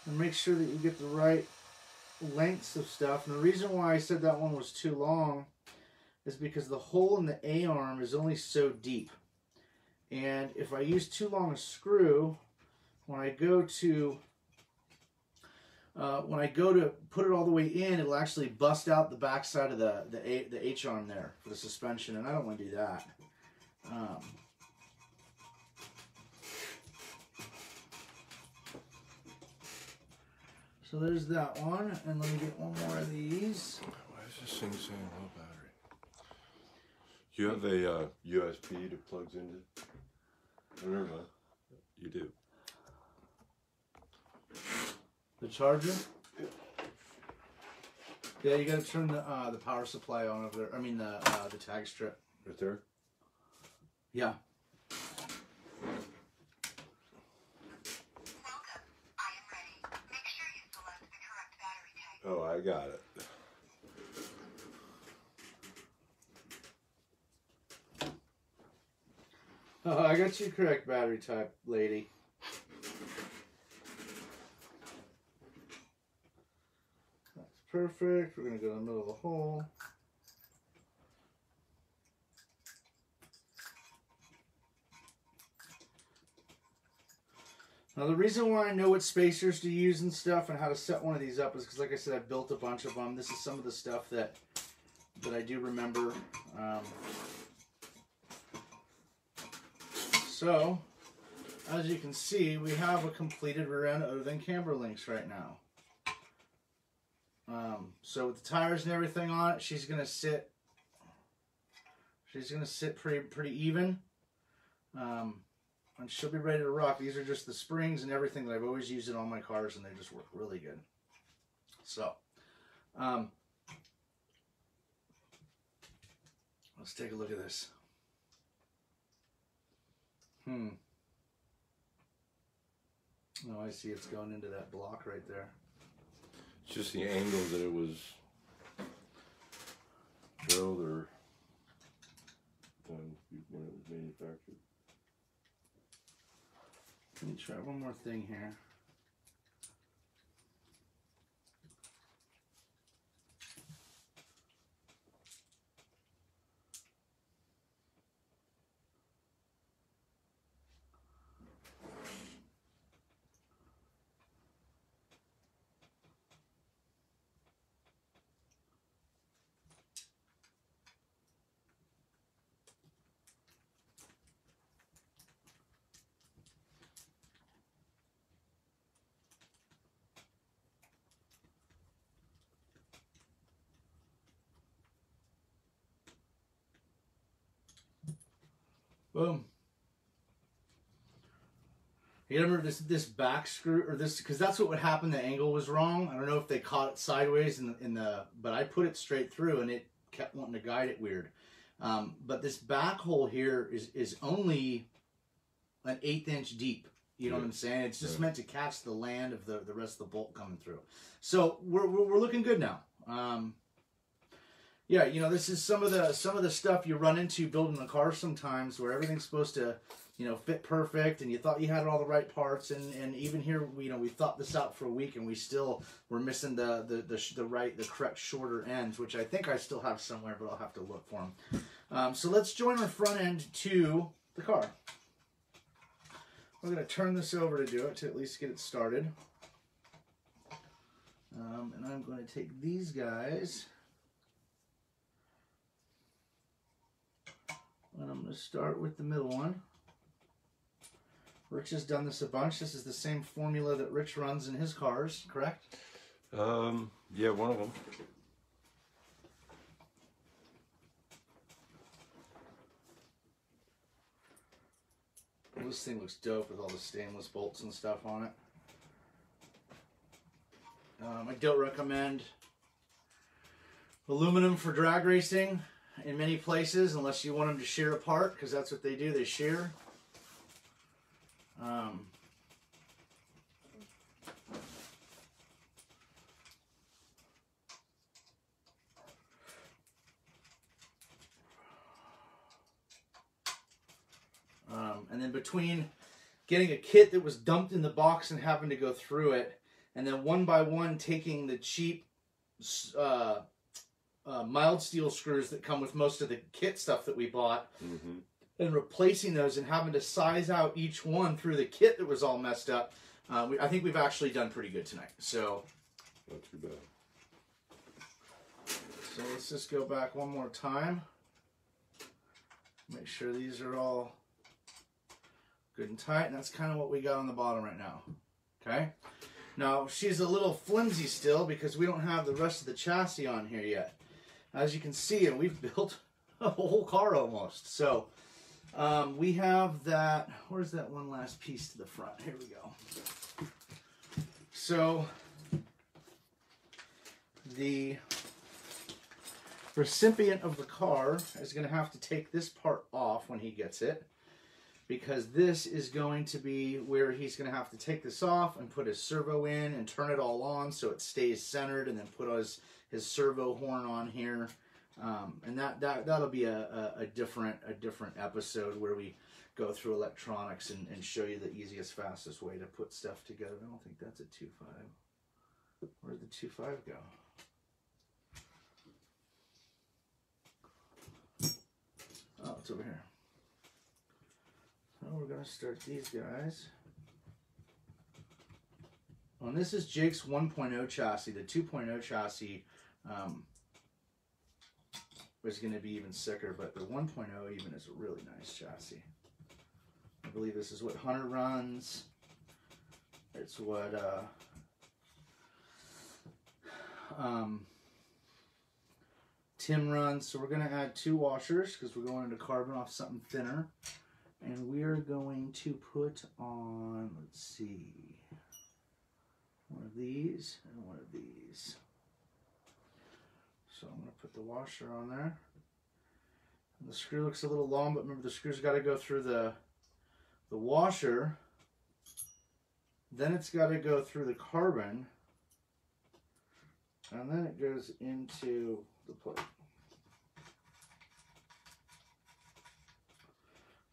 Speaker 1: and make sure that you get the right lengths of stuff. And the reason why I said that one was too long is because the hole in the A-arm is only so deep. And if I use too long a screw, when I go to put it all the way in, it'll actually bust out the backside of the H-arm there for the suspension, and I don't want to do that. So there's that one, and let me get one more of these.
Speaker 4: Why is this thing saying low battery? You have a USB that plugs into? Oh, never mind. You do.
Speaker 1: The charger? Yeah, you gotta turn the power supply on over there. I mean the tag strip.
Speaker 4: Right there?
Speaker 1: Yeah.
Speaker 5: Welcome. I am ready. Make sure you select the correct battery type.
Speaker 4: Oh, I got it.
Speaker 1: Oh, I got you correct battery type, lady. That's perfect. We're gonna go in the middle of the hole. Now the reason why I know what spacers to use and stuff and how to set one of these up is because, like I said, I've built a bunch of them. This is some of the stuff that I do remember. So, as you can see, we have a completed rear end other than camber links right now. So with the tires and everything on it, she's gonna sit pretty even. And she'll be ready to rock. These are just the springs and everything that I've always used in all my cars, and they just work really good. So, let's take a look at this. Oh, I see it's going into that block right there.
Speaker 4: It's just the angle that it was built or done when it was manufactured.
Speaker 1: Let me try one more thing here. Boom. You remember this back screw, or this, because that's what would happen. The angle was wrong. I don't know if they caught it sideways but I put it straight through and it kept wanting to guide it weird. But this back hole here is only an 1/8 inch deep. You know what I'm saying? It's just meant to catch the land of the rest of the bolt coming through. So we're looking good now. Yeah, you know, this is some of the stuff you run into building a car sometimes, where everything's supposed to, you know, fit perfect, and you thought you had all the right parts, and even here, we thought this out for a week, and we still were missing the correct shorter ends, which I think I still have somewhere, but I'll have to look for them. So let's join our front end to the car. We're going to turn this over to do it, to at least get it started. And I'm going to take these guys, and I'm going to start with the middle one. Rich has done this a bunch. This is the same formula that Rich runs in his cars, correct?
Speaker 4: Yeah, one of them.
Speaker 1: This thing looks dope with all the stainless bolts and stuff on it. I don't recommend aluminum for drag racing in many places unless you want them to shear apart, because that's what they do, they shear. And then between getting a kit that was dumped in the box and having to go through it, and then one by one taking the cheap mild steel screws that come with most of the kit stuff that we bought, and replacing those and having to size out each one through the kit that was all messed up, I think we've actually done pretty good tonight. So,
Speaker 4: not too bad.
Speaker 1: So let's just go back one more time. Make sure these are all good and tight, and that's kind of what we got on the bottom right now. Okay, now she's a little flimsy still because we don't have the rest of the chassis on here yet. As you can see, and we've built a whole car almost. So we have that. Where's that one last piece to the front? Here we go. So the recipient of the car is going to have to take this part off when he gets it, because this is going to be where he's going to have to take this off and put his servo in and turn it all on so it stays centered, and then put his servo horn on here. And that'll be a different episode where we go through electronics and show you the easiest, fastest way to put stuff together. I don't think that's a 2.5. Where'd the 2.5 go? Oh, it's over here. So we're going to start these guys. Well, and this is Jake's 1.0 chassis. The 2.0 chassis is going to be even sicker, but the 1.0 even is a really nice chassis. I believe this is what Hunter runs. It's what Tim runs. So we're going to add 2 washers because we're going into carbon off something thinner. And we are going to put on, let's see, one of these and one of these. So I'm going to put the washer on there. And the screw looks a little long, but remember the screw's got to go through the washer. Then it's got to go through the carbon. And then it goes into the plate.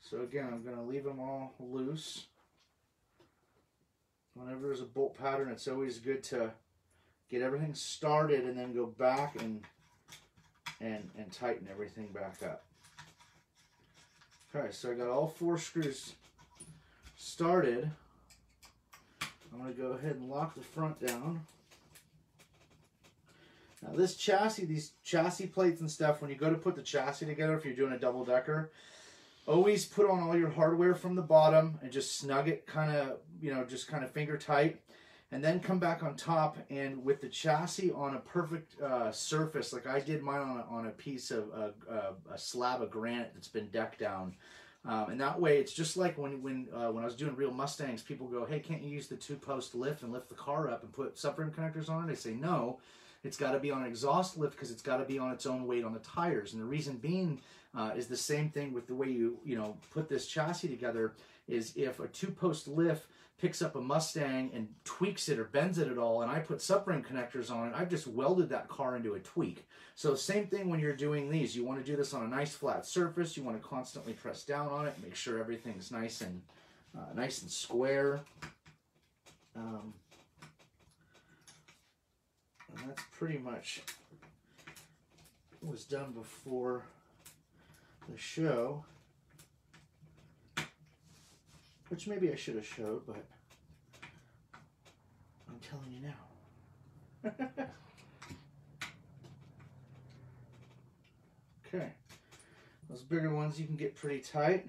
Speaker 1: So again, I'm going to leave them all loose. Whenever there's a bolt pattern, it's always good to get everything started and then go back and tighten everything back up. Okay, so I got all 4 screws started. I'm going to go ahead and lock the front down. Now this chassis, these chassis plates and stuff, when you go to put the chassis together, if you're doing a double decker, always put on all your hardware from the bottom and just snug it kind of, just kind of finger tight. And then come back on top, and with the chassis on a perfect surface, like I did mine on a piece of a slab of granite that's been decked down. And that way, it's just like when I was doing real Mustangs, people go, "Hey, can't you use the 2-post lift and lift the car up and put subframe connectors on it?" I say, no, it's got to be on an exhaust lift because it's got to be on its own weight on the tires. And the reason being is the same thing with the way you put this chassis together. Is if a 2-post lift picks up a Mustang and tweaks it or bends it at all, and I put subframe connectors on it, I've just welded that car into a tweak. So same thing when you're doing these. You want to do this on a nice flat surface. You want to constantly press down on it, make sure everything's nice and square. And that's pretty much what was done before the show. Which maybe I should have showed, but I'm telling you now. Okay. Those bigger ones you can get pretty tight.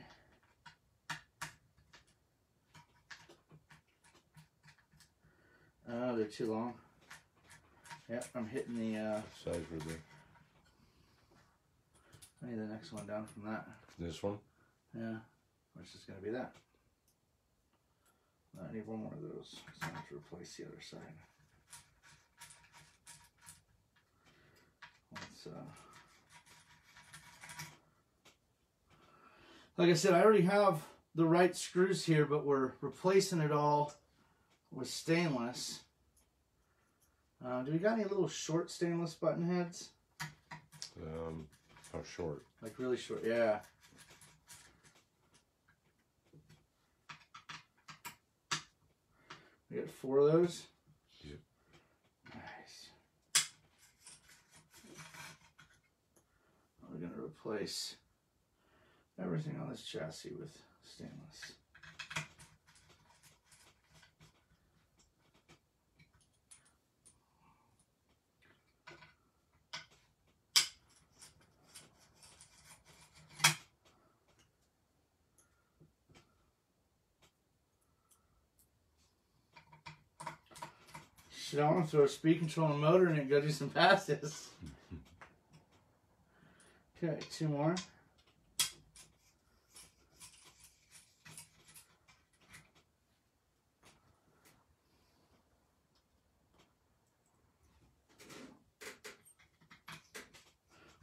Speaker 1: Oh, they're too long. Yep, I'm hitting the
Speaker 4: size were they?
Speaker 1: I need the next one down from that.
Speaker 4: This one?
Speaker 1: Yeah. Which is going to be that. I need one more of those. So I have to replace the other side. Let's, like I said, I already have the right screws here, but we're replacing it all with stainless. Do we got any little short stainless button heads?
Speaker 4: How short?
Speaker 1: Like really short, yeah. We got 4 of those.
Speaker 4: Yep.
Speaker 1: Nice. We're gonna replace everything on this chassis with stainless. Shit, I want to throw a speed control and motor in it and go do some passes. Okay, 2 more.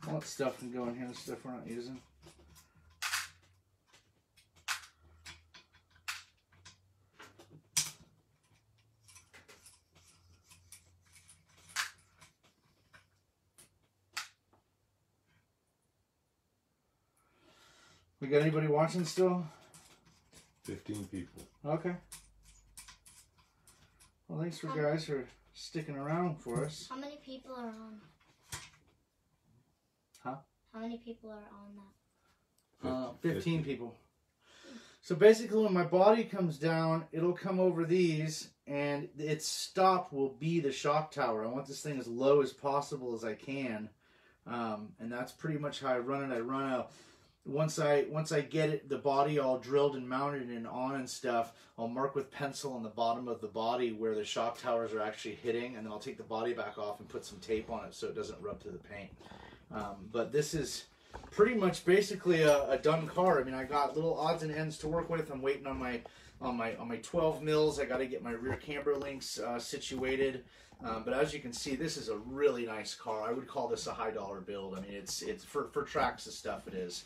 Speaker 1: All that stuff can go in here, the stuff we're not using. We got anybody watching still?
Speaker 4: 15 people.
Speaker 1: Okay. Well, thanks for guys for sticking around for us.
Speaker 3: How many people are on?
Speaker 1: Huh?
Speaker 3: How many people are on that?
Speaker 1: 15 people. So basically when my body comes down, it'll come over these and its stop will be the shock tower. I want this thing as low as possible as I can. And that's pretty much how I run it. I run out. Once I get it, the body all drilled and mounted and on and stuff, I'll mark with pencil on the bottom of the body where the shock towers are actually hitting, and then I'll take the body back off and put some tape on it so it doesn't rub through the paint. But this is pretty much basically a done car. I mean, I got little odds and ends to work with. I'm waiting on my 12 mils. I got to get my rear camber links situated. But as you can see, this is a really nice car. I would call this a high dollar build. I mean, it's for Traxxas stuff. It is.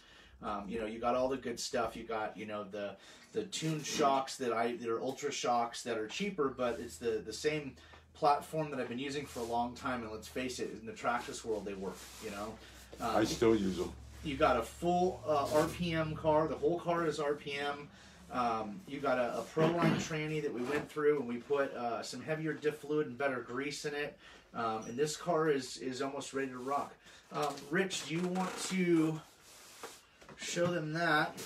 Speaker 1: You know, you got all the good stuff. You got, you know, the tuned shocks that are ultra shocks that are cheaper, but it's the same platform that I've been using for a long time. And let's face it, in the Traxxas world, they work. You know,
Speaker 4: I still use them.
Speaker 1: You got a full RPM car. The whole car is RPM. You got a Proline tranny that we went through, and we put some heavier diff fluid and better grease in it. And this car is almost ready to rock. Rich, do you want to show them that?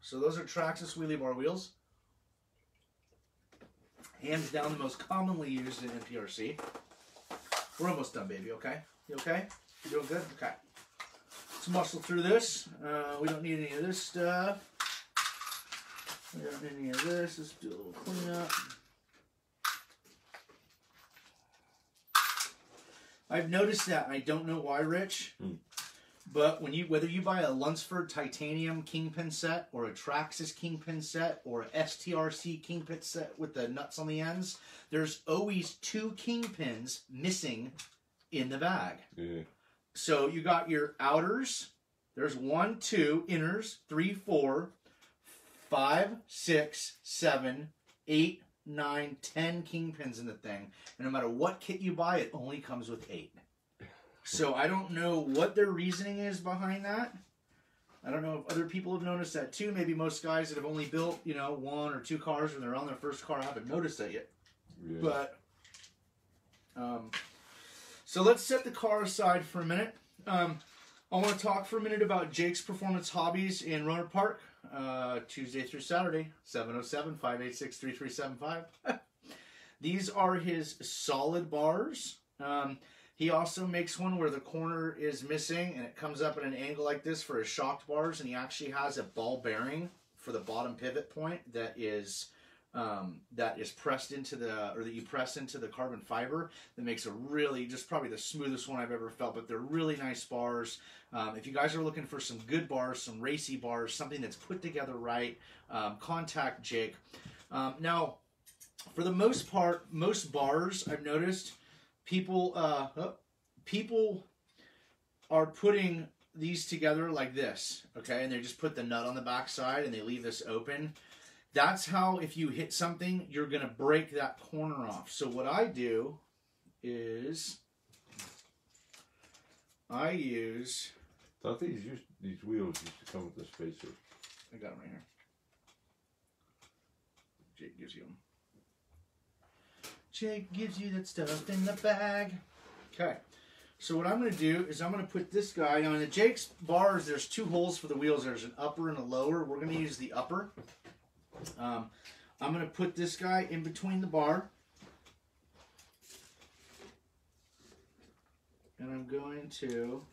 Speaker 1: So those are Traxxas wheelie bar wheels. Hands down the most commonly used in NPRC. We're almost done, baby, okay? You okay? You doing good? Okay. Let's muscle through this. We don't need any of this stuff. We don't need any of this. Let's do a little cleanup. I've noticed that, and I don't know why, Rich, but whether you buy a Lunsford titanium kingpin set or a Traxxas kingpin set or a STRC kingpin set with the nuts on the ends, there's always 2 kingpins missing in the bag.
Speaker 4: Yeah.
Speaker 1: So you got your outers. There's 1, 2 inners, 3, 4, 5, 6, 7, 8, 9, 10 kingpins in the thing, and no matter what kit you buy, it only comes with 8. So I don't know what their reasoning is behind that. I don't know if other people have noticed that too. Maybe most guys that have only built, you know, 1 or 2 cars when they're on their first car haven't noticed that yet.
Speaker 4: Yeah.
Speaker 1: But so let's set the car aside for a minute. I want to talk for a minute about Jake's Performance Hobbies in Roanoke Park. Tuesday through Saturday, 707-586-3375. These are his solid bars. He also makes one where the corner is missing and it comes up at an angle like this for his shocked bars, and he actually has a ball bearing for the bottom pivot point that is that is pressed into the, or that you press into the carbon fiber, that makes a really, just probably the smoothest one I've ever felt, but they're really nice bars. If you guys are looking for some good bars, some racy bars, something that's put together right, contact Jake. Now, for the most part, most bars, I've noticed, people are putting these together like this, okay? And they just put the nut on the back side and they leave this open. That's how, if you hit something, you're going to break that corner off. So what I do is I use...
Speaker 4: I thought these wheels used to come with the spacers.
Speaker 1: I got them right here. Jake gives you them. Jake gives you that stuff in the bag. Okay. So what I'm going to do is I'm going to put this guy, now in the Jake's bars, there's two holes for the wheels. There's an upper and a lower. We're going to use the upper. I'm going to put this guy in between the bar. And I'm going to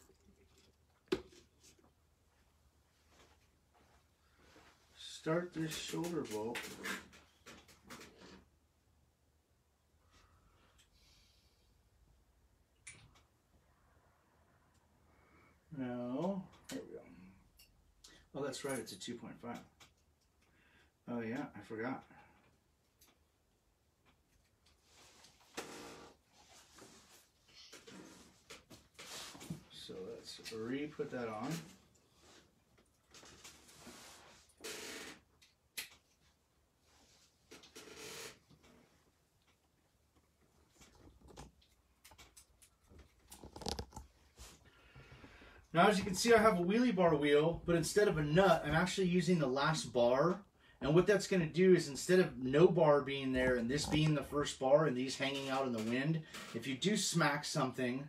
Speaker 1: start this shoulder bolt. No, there we go. Oh, that's right, it's a 2.5. Oh yeah, I forgot. So let's re-put that on. Now, as you can see, I have a wheelie bar wheel, but instead of a nut, I'm actually using the last bar. And what that's going to do is, instead of no bar being there and this being the first bar and these hanging out in the wind, if you do smack something,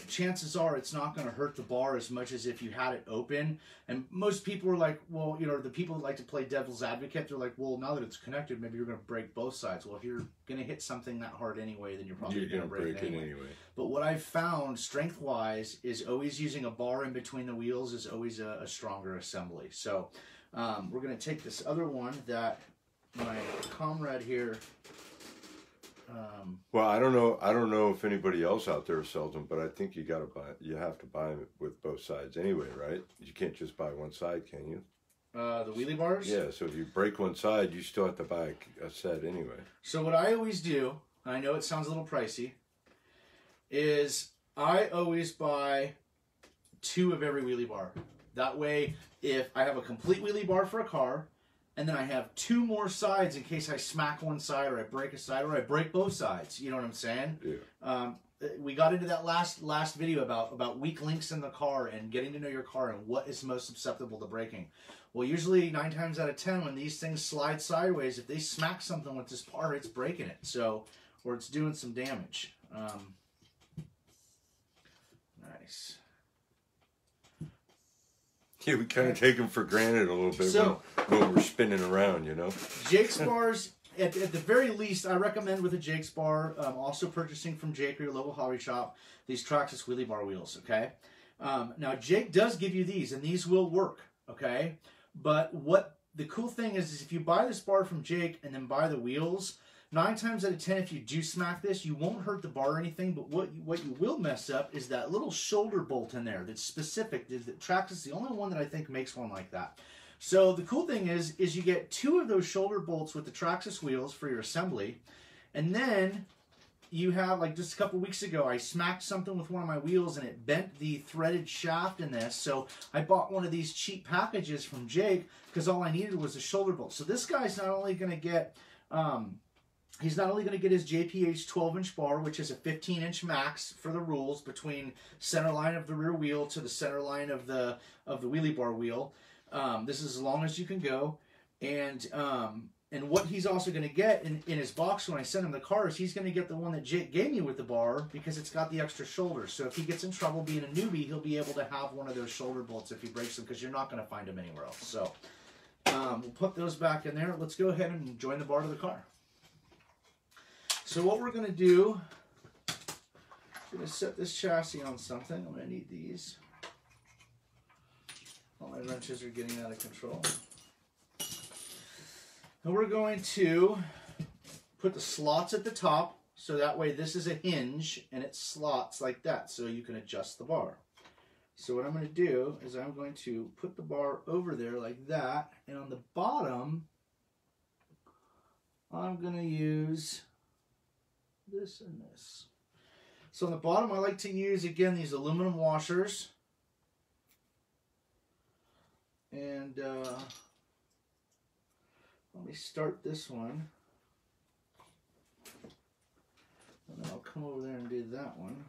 Speaker 1: chances are it's not going to hurt the bar as much as if you had it open. And most people are like, well, you know, the people that like to play devil's advocate, they're like, well, now that it's connected, maybe you're going to break both sides. Well, if you're going to hit something that hard anyway, then you're probably going to break it anyway. But what I've found, strength-wise, is always using a bar in between the wheels is always a stronger assembly. So we're going to take this other one that my comrade here...
Speaker 4: well, I don't know if anybody else out there sells them, but I think you have to buy them with both sides anyway, right? You can't just buy one side, can you?
Speaker 1: The wheelie bars?
Speaker 4: Yeah, so if you break one side, you still have to buy a set anyway.
Speaker 1: So what I always do, and I know it sounds a little pricey, is I always buy 2 of every wheelie bar. That way, if I have a complete wheelie bar for a car, and then I have 2 more sides in case I smack one side or I break a side or I break both sides. You know what I'm saying?
Speaker 4: Yeah.
Speaker 1: We got into that last video about weak links in the car and getting to know your car and what is most susceptible to breaking. Well, usually 9 times out of 10, when these things slide sideways, if they smack something with this bar, it's breaking it. So, or it's doing some damage. Nice.
Speaker 4: Yeah, we kind of take them for granted a little bit when we're spinning around, you know?
Speaker 1: Jake's bars, at the very least, I recommend with a Jake's bar, also purchasing from Jake or your local hobby shop, these Traxxas wheelie bar wheels, okay? Now, Jake does give you these, and these will work, okay? But what the cool thing is if you buy this bar from Jake and then buy the wheels, 9 times out of 10, if you do smack this, you won't hurt the bar or anything, but what you will mess up is that little shoulder bolt in there that's specific. Traxxas is the only one that I think makes one like that. So the cool thing is you get 2 of those shoulder bolts with the Traxxas wheels for your assembly, and then you have, like just a couple weeks ago, I smacked something with one of my wheels and it bent the threaded shaft in this, so I bought one of these cheap packages from Jake because all I needed was a shoulder bolt. So this guy's not only going to get... he's not only going to get his JPH 12-inch bar, which is a 15-inch max for the rules between center line of the rear wheel to the center line of the wheelie bar wheel. This is as long as you can go. And what he's also going to get in his box when I send him the car is he's going to get the one that Jake gave me with the bar because it's got the extra shoulder. So if he gets in trouble being a newbie, he'll be able to have one of those shoulder bolts if he breaks them because you're not going to find them anywhere else. So we'll put those back in there. Let's go ahead and join the bar to the car. So what we're going to do, I'm going to set this chassis on something. I'm going to need these. All my wrenches are getting out of control. And we're going to put the slots at the top, so that way this is a hinge and it slots like that, so you can adjust the bar. So what I'm going to do is I'm going to put the bar over there like that, and on the bottom, I'm going to use this and this. So on the bottom, I like to use, again, these aluminum washers. And let me start this one. And then I'll come over there and do that one.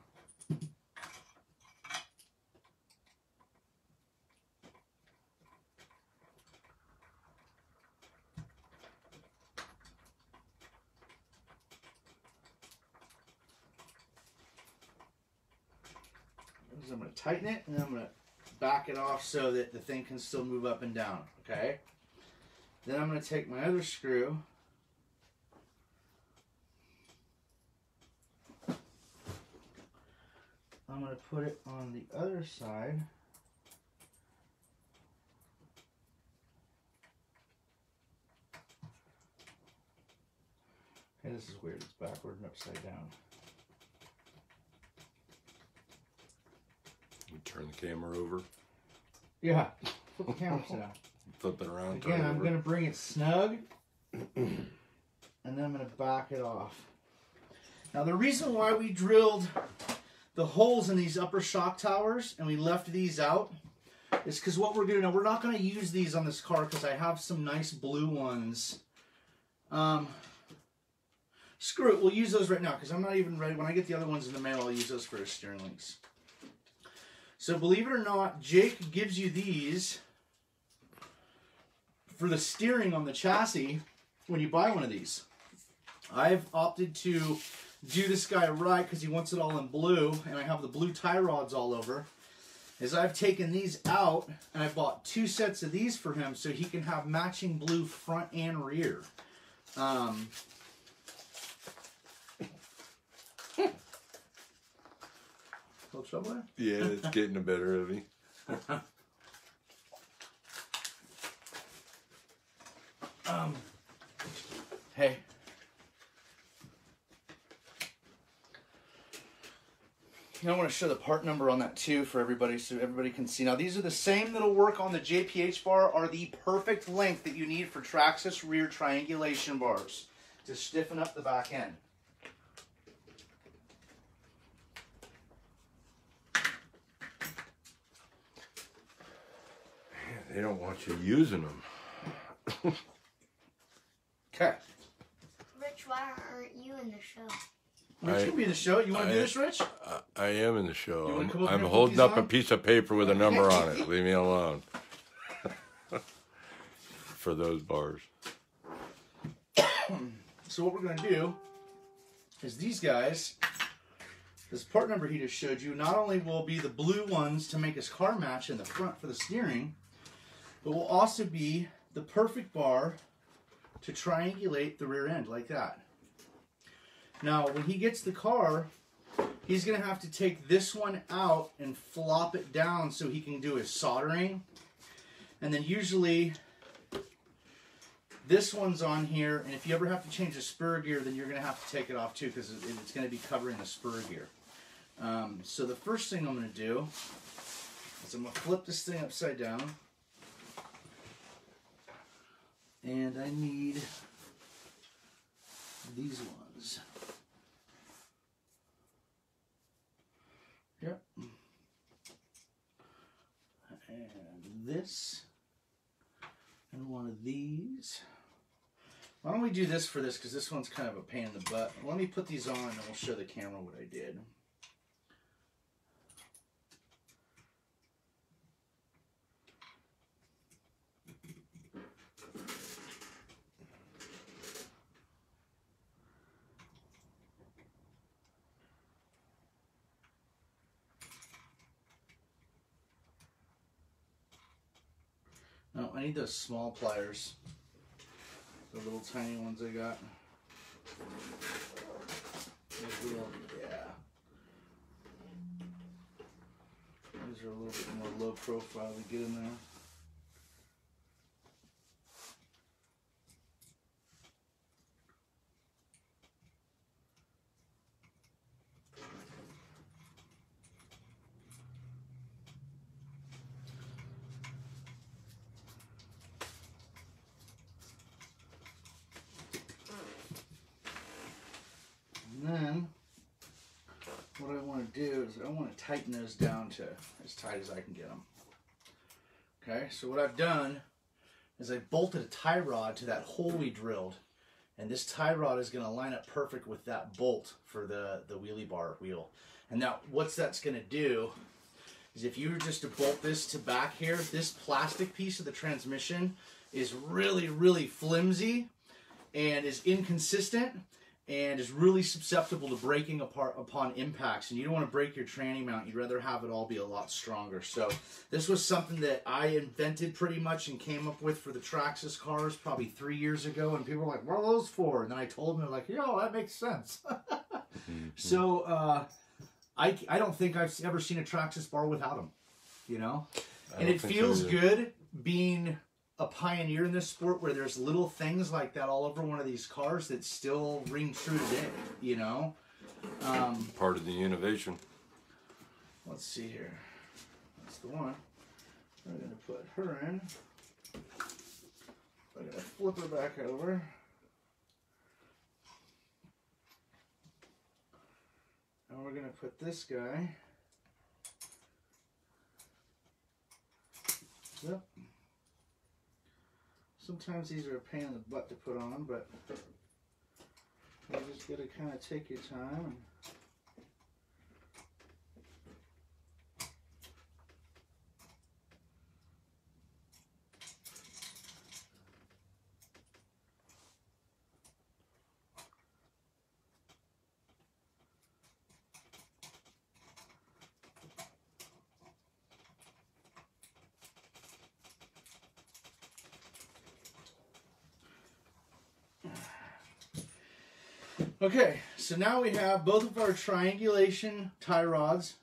Speaker 1: I'm going to tighten it, and then I'm going to back it off so that the thing can still move up and down, okay? Then I'm going to take my other screw, I'm going to put it on the other side. Okay, this is weird, it's backward and upside down.
Speaker 4: You turn the camera over.
Speaker 1: Yeah, flip the camera down.
Speaker 4: Flip it around.
Speaker 1: Again, I'm going to bring it snug, and then I'm going to back it off. Now, the reason why we drilled the holes in these upper shock towers and we left these out is because what we're going to do, now we're not going to use these on this car because I have some nice blue ones. Screw it, we'll use those right now because I'm not even ready. When I get the other ones in the mail, I'll use those for steering links. So believe it or not, Jake gives you these for the steering on the chassis when you buy one of these. I've opted to do this guy right because he wants it all in blue, and I have the blue tie rods all over. Is I've taken these out and I bought 2 sets of these for him so he can have matching blue front and rear. Trouble there?
Speaker 4: Yeah, it's getting the better of me.
Speaker 1: Hey. I want to show the part number on that too for everybody so everybody can see. Now these are the same that'll work on the JPH bar, are the perfect length that you need for Traxxas rear triangulation bars to stiffen up the back end.
Speaker 4: They don't want you using them.
Speaker 1: Okay.
Speaker 3: Rich, why aren't you in the show?
Speaker 1: Rich can be in the show. You want to do this, Rich?
Speaker 4: I am in the show. I'm
Speaker 1: and
Speaker 4: holding
Speaker 1: put
Speaker 4: up
Speaker 1: these
Speaker 4: a
Speaker 1: on?
Speaker 4: piece of paper with a number on it. Leave me alone. For those bars.
Speaker 1: So what we're going to do is these guys, this part number he just showed you, not only will be the blue ones to make his car match in the front for the steering, but will also be the perfect bar to triangulate the rear end like that. Now, when he gets the car, he's going to have to take this one out and flop it down so he can do his soldering. And then usually this one's on here, and if you ever have to change the spur gear, then you're going to have to take it off too because it's going to be covering the spur gear. So the first thing I'm going to do is I'm going to flip this thing upside down. And I need these ones. Yep. And this. And one of these. Why don't we do this for this, because this one's kind of a pain in the butt. Let me put these on and then we'll show the camera what I did. No, I need those small pliers. The little tiny ones I got. Those little, yeah. These are a little bit more low profile to get in there. is I want to tighten those down to as tight as I can get them. Okay, so what I've done is I bolted a tie rod to that hole we drilled. And this tie rod is going to line up perfect with that bolt for the wheelie bar wheel. And now what that's going to do is if you were just to bolt this to back here, this plastic piece of the transmission is really, really flimsy and is inconsistent and is really susceptible to breaking apart upon impacts. And you don't want to break your tranny mount. You'd rather have it all be a lot stronger. So this was something that I invented pretty much and came up with for the Traxxas cars probably 3 years ago. And people were like, what are those for? And then I told them, they're like, yo, that makes sense. So I don't think I've ever seen a Traxxas bar without them, you know? And it feels good being a pioneer in this sport where there's little things like that all over one of these cars that still ring true today, you know?
Speaker 4: Part of the innovation.
Speaker 1: Let's see here. That's the one. We're going to put her in. We're going to flip her back over. And we're going to put this guy. Yep. Sometimes these are a pain in the butt to put on, but you just got to kind of take your time. And okay, so now we have both of our triangulation tie rods.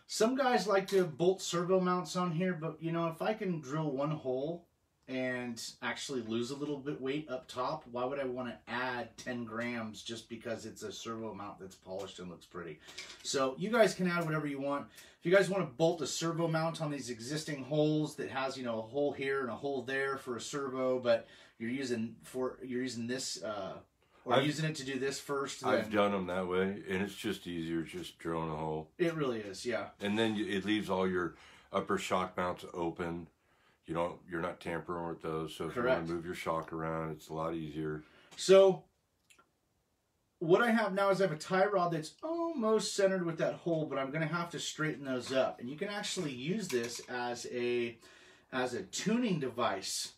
Speaker 1: Some guys like to bolt servo mounts on here, but you know, if I can drill one hole and actually lose a little bit weight up top, why would I want to add 10 grams just because it's a servo mount that's polished and looks pretty? So you guys can add whatever you want. If you guys want to bolt a servo mount on these existing holes that has, you know, a hole here and a hole there for a servo, but you're using this or using it to do this first.
Speaker 4: I've done them that way, and it's just easier just drilling a hole.
Speaker 1: It really is, yeah.
Speaker 4: And then it leaves all your upper shock mounts open. You're not tampering with those, so if you want to move your shock around, it's a lot easier. So what I have now is I have a tie rod that's almost centered with that hole, but I'm going to have to straighten those up. And you can actually use this as a tuning device.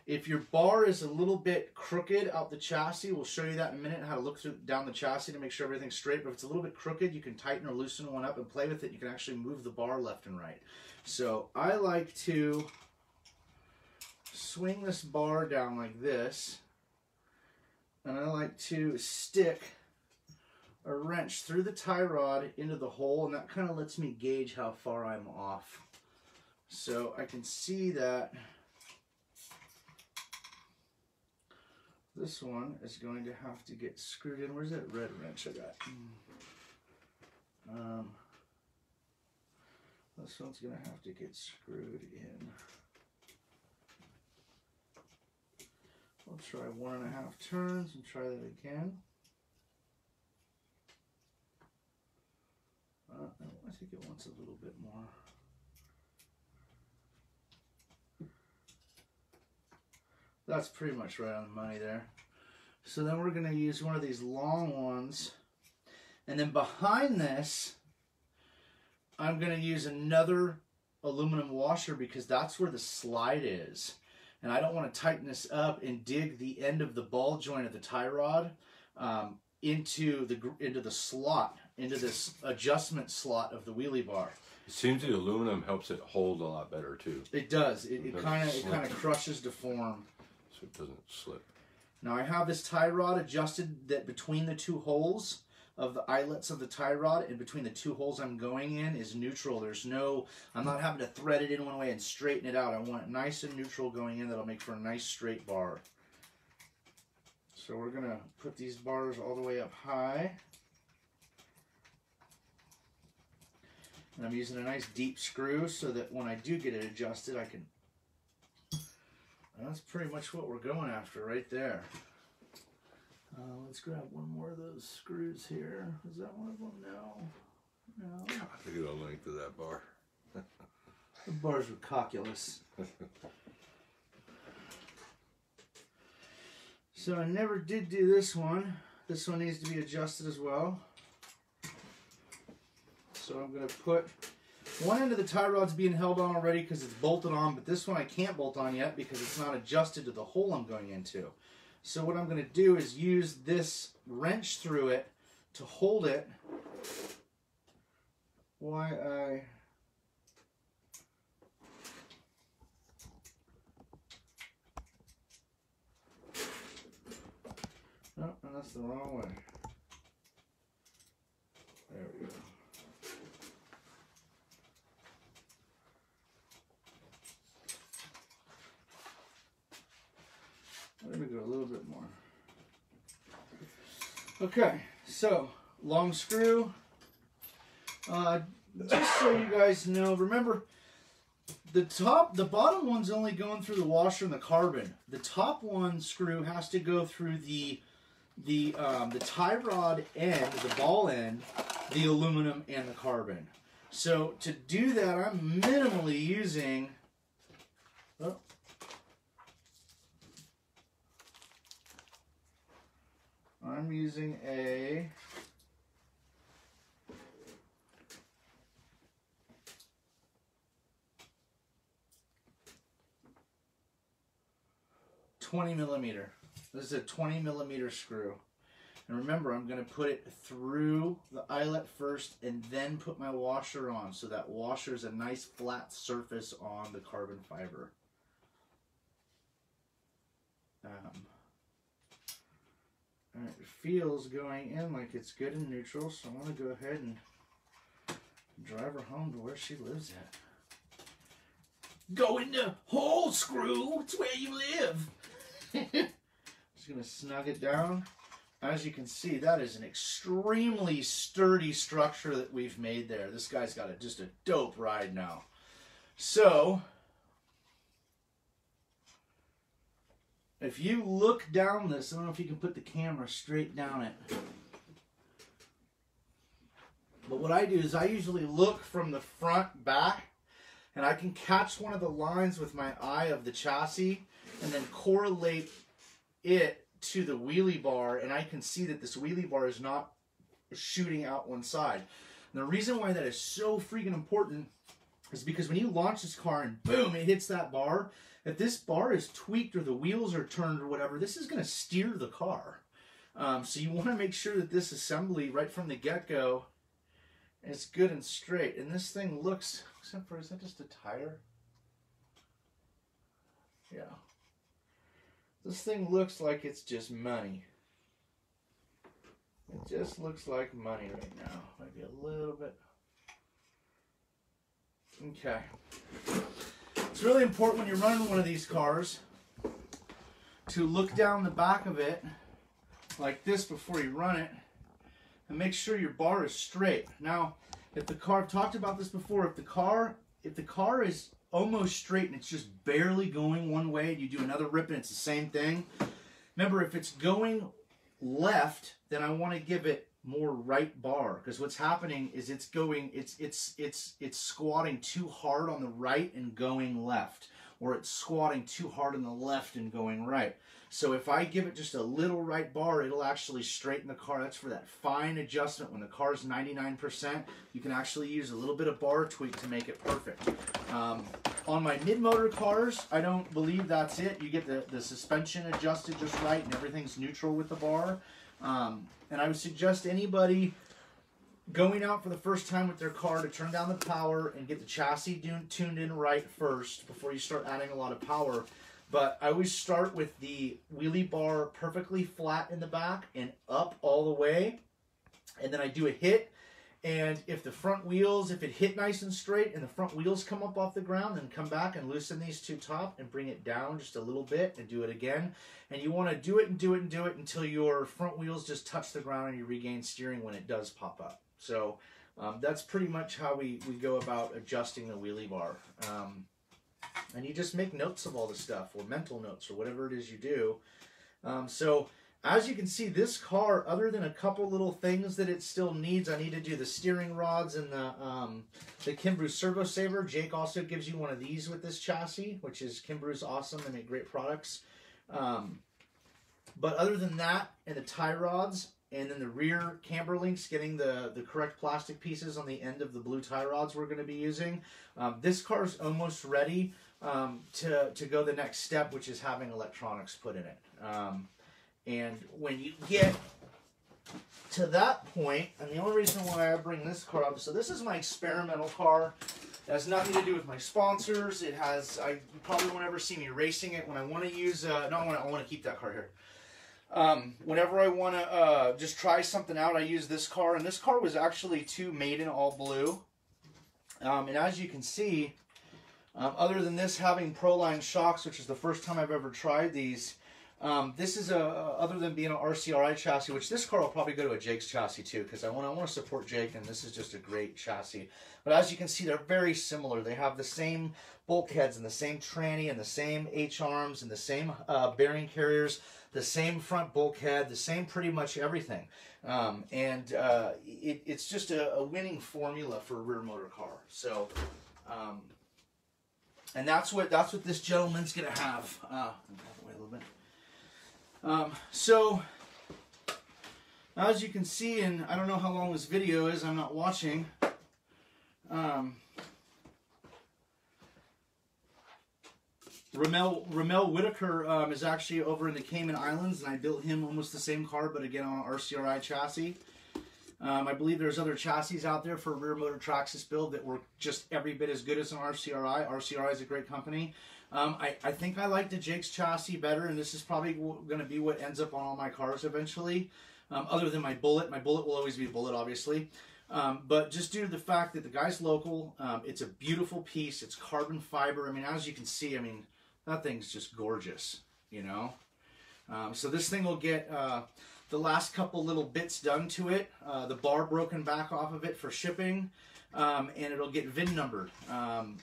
Speaker 4: If your bar is a little bit crooked out the chassis, we'll show you that in a minute, how to look down the chassis to make sure everything's straight. But if it's a little bit crooked, you can tighten or loosen one up and play with it. You can actually move the bar left and right. So I like to swing this bar down like this, and I like to stick a wrench through the tie rod into the hole, and that kind of lets me gauge how far I'm off. So I can see that this one is going to have to get screwed in. Where's that red wrench I got? This one's going to have to get screwed in. I'll try 1.5 turns and try that again. I think it wants a little bit more. That's pretty much right on the money there. So then we're going to use one of these long ones. And then behind this, I'm going to use another aluminum washer because that's where the slide is. And I don't want to tighten this up and dig the end of the ball joint of the tie rod into the slot, into this adjustment slot of the wheelie bar. It seems the aluminum helps it hold a lot better too.
Speaker 1: It does. It kind of crushes to form.
Speaker 4: So it doesn't slip.
Speaker 1: Now I have this tie rod adjusted that between the two holes of the eyelets of the tie rod and between the two holes I'm going in is neutral. I'm not having to thread it in one way and straighten it out. I want it nice and neutral going in. That'll make for a nice straight bar. So we're going to put these bars all the way up high. And I'm using a nice deep screw so that when I do get it adjusted, I can... That's pretty much what we're going after right there. Let's grab one more of those screws here. Is that one of them? No. No.
Speaker 4: Look at the length of that bar.
Speaker 1: The bars were cockulous. So I never did do this one. This one needs to be adjusted as well. So I'm going to put one end of the tie rod's being held on already because it's bolted on, but this one I can't bolt on yet because it's not adjusted to the hole I'm going into. So what I'm going to do is use this wrench through it to hold it while I oh, and that's the wrong way. There we go. Let me go a little bit more. Okay, so long screw. Just so you guys know, remember the bottom one's only going through the washer and the carbon. The top one screw has to go through the tie rod end, the ball end, the aluminum, and the carbon. So to do that, I'm minimally using. Oh, I'm using a 20 millimeter. This is a 20 millimeter screw. And remember, I'm going to put it through the eyelet first and then put my washer on. So that washer is a nice flat surface on the carbon fiber. And it feels going in like it's good and neutral. So I'm going to go ahead and drive her home to where she lives at. Go in the hole, screw. It's where you live. Just going to snug it down. As you can see, that is an extremely sturdy structure that we've made there. This guy's got just a dope ride now. So, if you look down this, I don't know if you can put the camera straight down it. But what I do is I usually look from the front back, and I can catch one of the lines with my eye of the chassis and then correlate it to the wheelie bar, and I can see that this wheelie bar is not shooting out one side. And the reason why that is so freaking important is because when you launch this car and boom, it hits that bar, if this bar is tweaked or the wheels are turned or whatever, this is going to steer the car. So you want to make sure that this assembly right from the get-go is good and straight. And this thing looks, except for, is that just a tire? Yeah. This thing looks like it's just money. It just looks like money right now. Maybe a little bit. Okay. It's really important when you're running one of these cars to look down the back of it like this before you run it and make sure your bar is straight. Now, if the car, I've talked about this before, if the car is almost straight and it's just barely going one way and you do another rip and it's the same thing. Remember, if it's going left, then I want to give it more right bar, because what's happening is it's squatting too hard on the right and going left, or it's squatting too hard on the left and going right. So if I give it just a little right bar, it'll actually straighten the car. That's for that fine adjustment. When the car's 99%, you can actually use a little bit of bar tweak to make it perfect. On my mid-motor cars, I don't believe that's it. You get the suspension adjusted just right and everything's neutral with the bar. And I would suggest anybody going out for the first time with their car to turn down the power and get the chassis tuned in right first before you start adding a lot of power. But I always start with the wheelie bar perfectly flat in the back and up all the way. And then I do a hit. And if the front wheels, if it hit nice and straight and the front wheels come up off the ground, then come back and loosen these two top and bring it down just a little bit and do it again. And you want to do it and do it and do it until your front wheels just touch the ground and you regain steering when it does pop up. So that's pretty much how we go about adjusting the wheelie bar. And you just make notes of all the stuff, or mental notes, or whatever it is you do. So as you can see, this car, other than a couple little things that it still needs, I need to do the steering rods and the Kimbrew Servo Saver. Jake also gives you one of these with this chassis, which is Kimbrew's awesome. They make great products. But other than that, and the tie rods, and then the rear camber links, getting the correct plastic pieces on the end of the blue tie rods we're going to be using. This car is almost ready to go the next step, which is having electronics put in it. And when you get to that point, and the only reason why I bring this car up, so this is my experimental car. It has nothing to do with my sponsors. It has, you probably won't ever see me racing it. When I want to use, no, I want to keep that car here. Whenever I want to just try something out, I use this car. And this car was actually made in all blue. And as you can see, other than this having Proline shocks, which is the first time I've ever tried these, this is other than being an RCRI chassis, which this car will probably go to a Jake's chassis too, because I want to support Jake, and this is just a great chassis. But as you can see, they're very similar. They have the same bulkheads and the same tranny and the same H-arms and the same bearing carriers, the same front bulkhead, the same pretty much everything. It's just a winning formula for a rear motor car. So, and that's what this gentleman's gonna have. Wait a little bit. So, as you can see, and I don't know how long this video is, I'm not watching. Ramel Whitaker is actually over in the Cayman Islands, and I built him almost the same car, but again on an RCRI chassis. I believe there's other chassis out there for rear motor Traxxas build that work just every bit as good as an RCRI. RCRI is a great company. I think I like the Jake's chassis better, and this is probably going to be what ends up on all my cars eventually. Other than my Bullet. My Bullet will always be Bullet, obviously. But just due to the fact that the guy's local, it's a beautiful piece. It's carbon fiber. I mean, as you can see, I mean, that thing's just gorgeous, you know. So this thing will get the last couple little bits done to it, the bar broken back off of it for shipping, and it'll get VIN numbered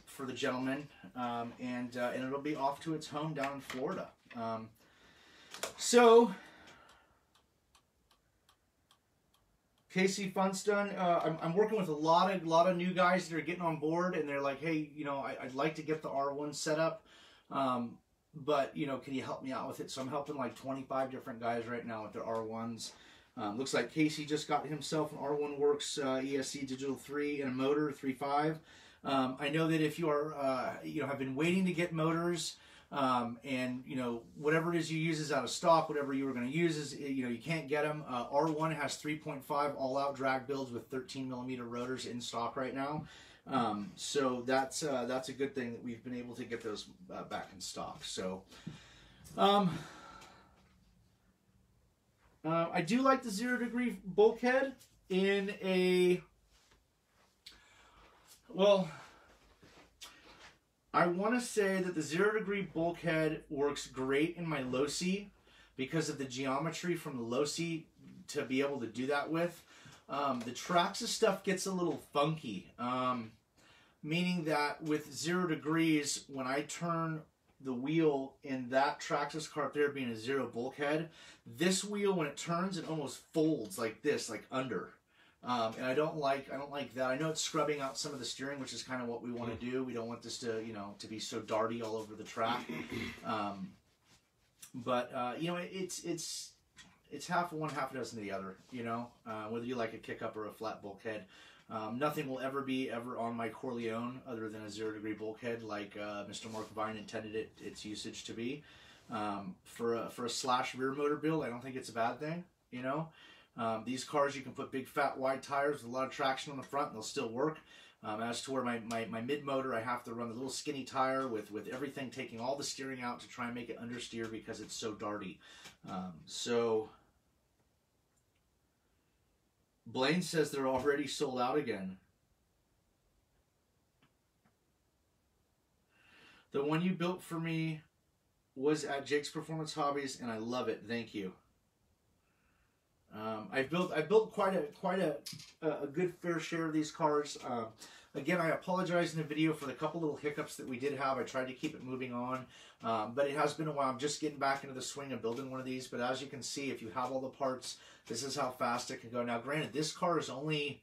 Speaker 1: for the gentleman, and it'll be off to its home down in Florida. So, Casey Funstun, I'm working with a lot of new guys that are getting on board, and they're like, hey, you know, I'd like to get the R1 set up. But, you know, can you help me out with it? So I'm helping like 25 different guys right now with their R1s. Looks like Casey just got himself an R1 Works ESC Digital 3 and a motor, 3.5. I know that if you are, you know, have been waiting to get motors, and, you know, whatever it is you use is out of stock, whatever you were going to use is, you know, you can't get them. R1 has 3.5 all-out drag builds with 13mm rotors in stock right now. So that's a good thing that we've been able to get those back in stock. So, I do like the 0 degree bulkhead in a, well, I want to say that the 0 degree bulkhead works great in my Losi because of the geometry from the Losi to be able to do that with. The Traxxas stuff gets a little funky. Meaning that with 0 degrees, when I turn the wheel in that Traxxas car up there being a 0 bulkhead, this wheel, when it turns, it almost folds like this, like under. And I don't like that. I know it's scrubbing out some of the steering, which is kind of what we want to do. We don't want this to, you know, to be so darty all over the track. You know, it's half of one, half a dozen of the other, you know, whether you like a kick up or a flat bulkhead. Nothing will ever be on my Corleone other than a 0 degree bulkhead like Mr. Mark Vine intended its usage to be. For a slash rear motor build, I don't think it's a bad thing, you know. These cars, you can put big fat wide tires with a lot of traction on the front and they'll still work. As to where my mid motor, I have to run a little skinny tire with everything, taking all the steering out to try and make it understeer because it's so darty. So Blaine says they're already sold out again. The one you built for me was at Jake's Performance Hobbies, and I love it. Thank you. I built quite a good fair share of these cars. Again, I apologize in the video for the couple little hiccups that we did have. I tried to keep it moving on, but it has been a while. I'm just getting back into the swing of building one of these. But as you can see, if you have all the parts, this is how fast it can go. Now, granted, this car is only,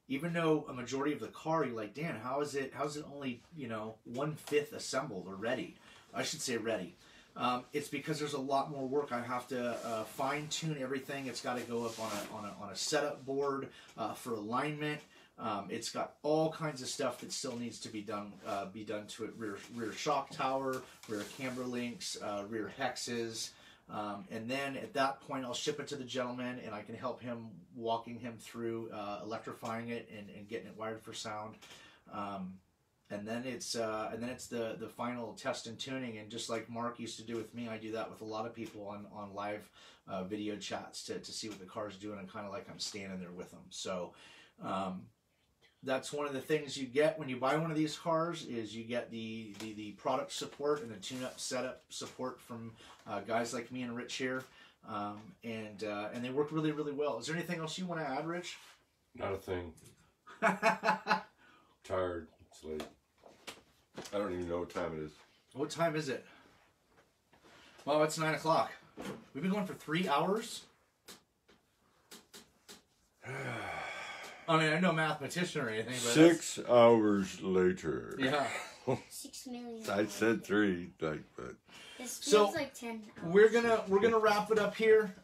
Speaker 1: even though a majority of the car, you're like, Dan, how is it only 1/5 assembled or ready? I should say ready. It's because there's a lot more work. I have to fine tune everything. It's got to go up on a setup board for alignment. It's got all kinds of stuff that still needs to be done to it. Rear shock tower, rear camber links, rear hexes, and then at that point I'll ship it to the gentleman and I can help him walking him through electrifying it and getting it wired for sound. And then it's the final test and tuning, and just like Mark used to do with me, I do that with a lot of people on live video chats to see what the car's doing, and kind of like I'm standing there with them. So that's one of the things you get when you buy one of these cars, is you get the product support and the tune-up setup support from guys like me and Rich here, and they work really, really well. Is there anything else you want to add, Rich?
Speaker 4: Not a thing. Tired. It's late. I don't even know what time it is.
Speaker 1: What time is it? Well, it's 9 o'clock. We've been going for 3 hours. I mean, I'm no mathematician or anything, but
Speaker 4: 6 hours later.
Speaker 1: Yeah.
Speaker 3: 6 million.
Speaker 4: I said 3, but
Speaker 3: This
Speaker 1: So,
Speaker 3: feels like 10 hours.
Speaker 1: we're gonna wrap it up here.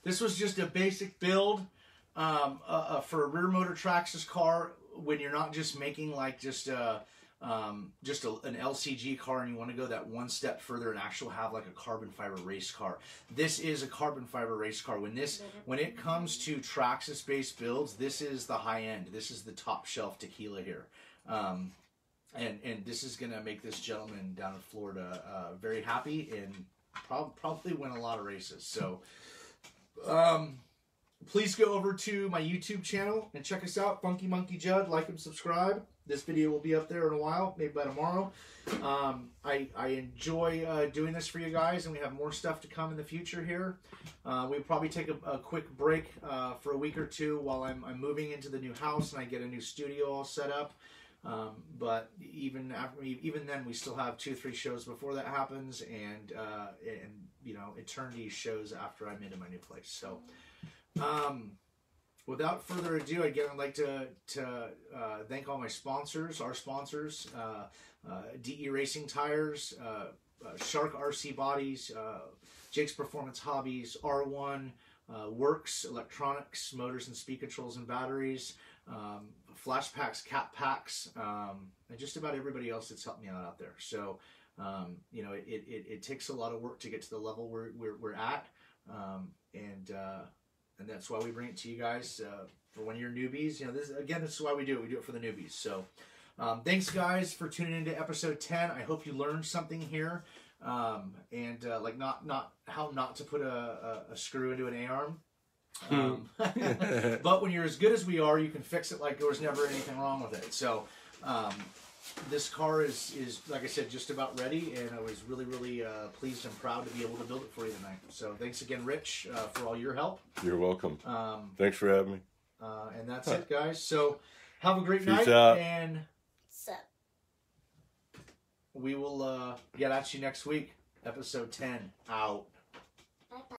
Speaker 1: This was just a basic build for a rear motor Traxxas car, when you're not just making like just an LCG car and you want to go that one step further and actually have like a carbon fiber race car. This is a carbon fiber race car. When it comes to Traxxas based builds, this is the high end. This is the top shelf tequila here. And this is gonna make this gentleman down in Florida very happy and probably win a lot of races. So please go over to my YouTube channel and check us out, Funky Monkey Judd. Like and subscribe. This video will be up there in a while, maybe by tomorrow. I enjoy doing this for you guys, and we have more stuff to come in the future here. We'll probably take a quick break for a week or two while I'm moving into the new house and I get a new studio all set up. But even then, we still have 2-3 shows before that happens, and eternity shows after I'm into my new place. So. Without further ado, again, I'd like to thank all my sponsors, our sponsors, DE Racing Tires, Shark RC Bodies, Jake's Performance Hobbies, R1, Works Electronics, Motors and Speed Controls and Batteries, Flashpacks, Cap Packs, and just about everybody else that's helped me out there. So, it takes a lot of work to get to the level we're at, and that's why we bring it to you guys for when you're newbies. This is why we do it. We do it for the newbies. So thanks, guys, for tuning into episode 10. I hope you learned something here, like not how not to put a screw into an A-arm. But when you're as good as we are, you can fix it like there was never anything wrong with it. So this car is, like I said, just about ready, and I was really, really pleased and proud to be able to build it for you tonight. So thanks again, Rich, for all your help.
Speaker 4: You're welcome. Thanks for having me.
Speaker 1: And that's it, guys. So have a great
Speaker 4: Peace
Speaker 1: night,
Speaker 4: out.
Speaker 1: and we will get at you next week. Episode 10 out.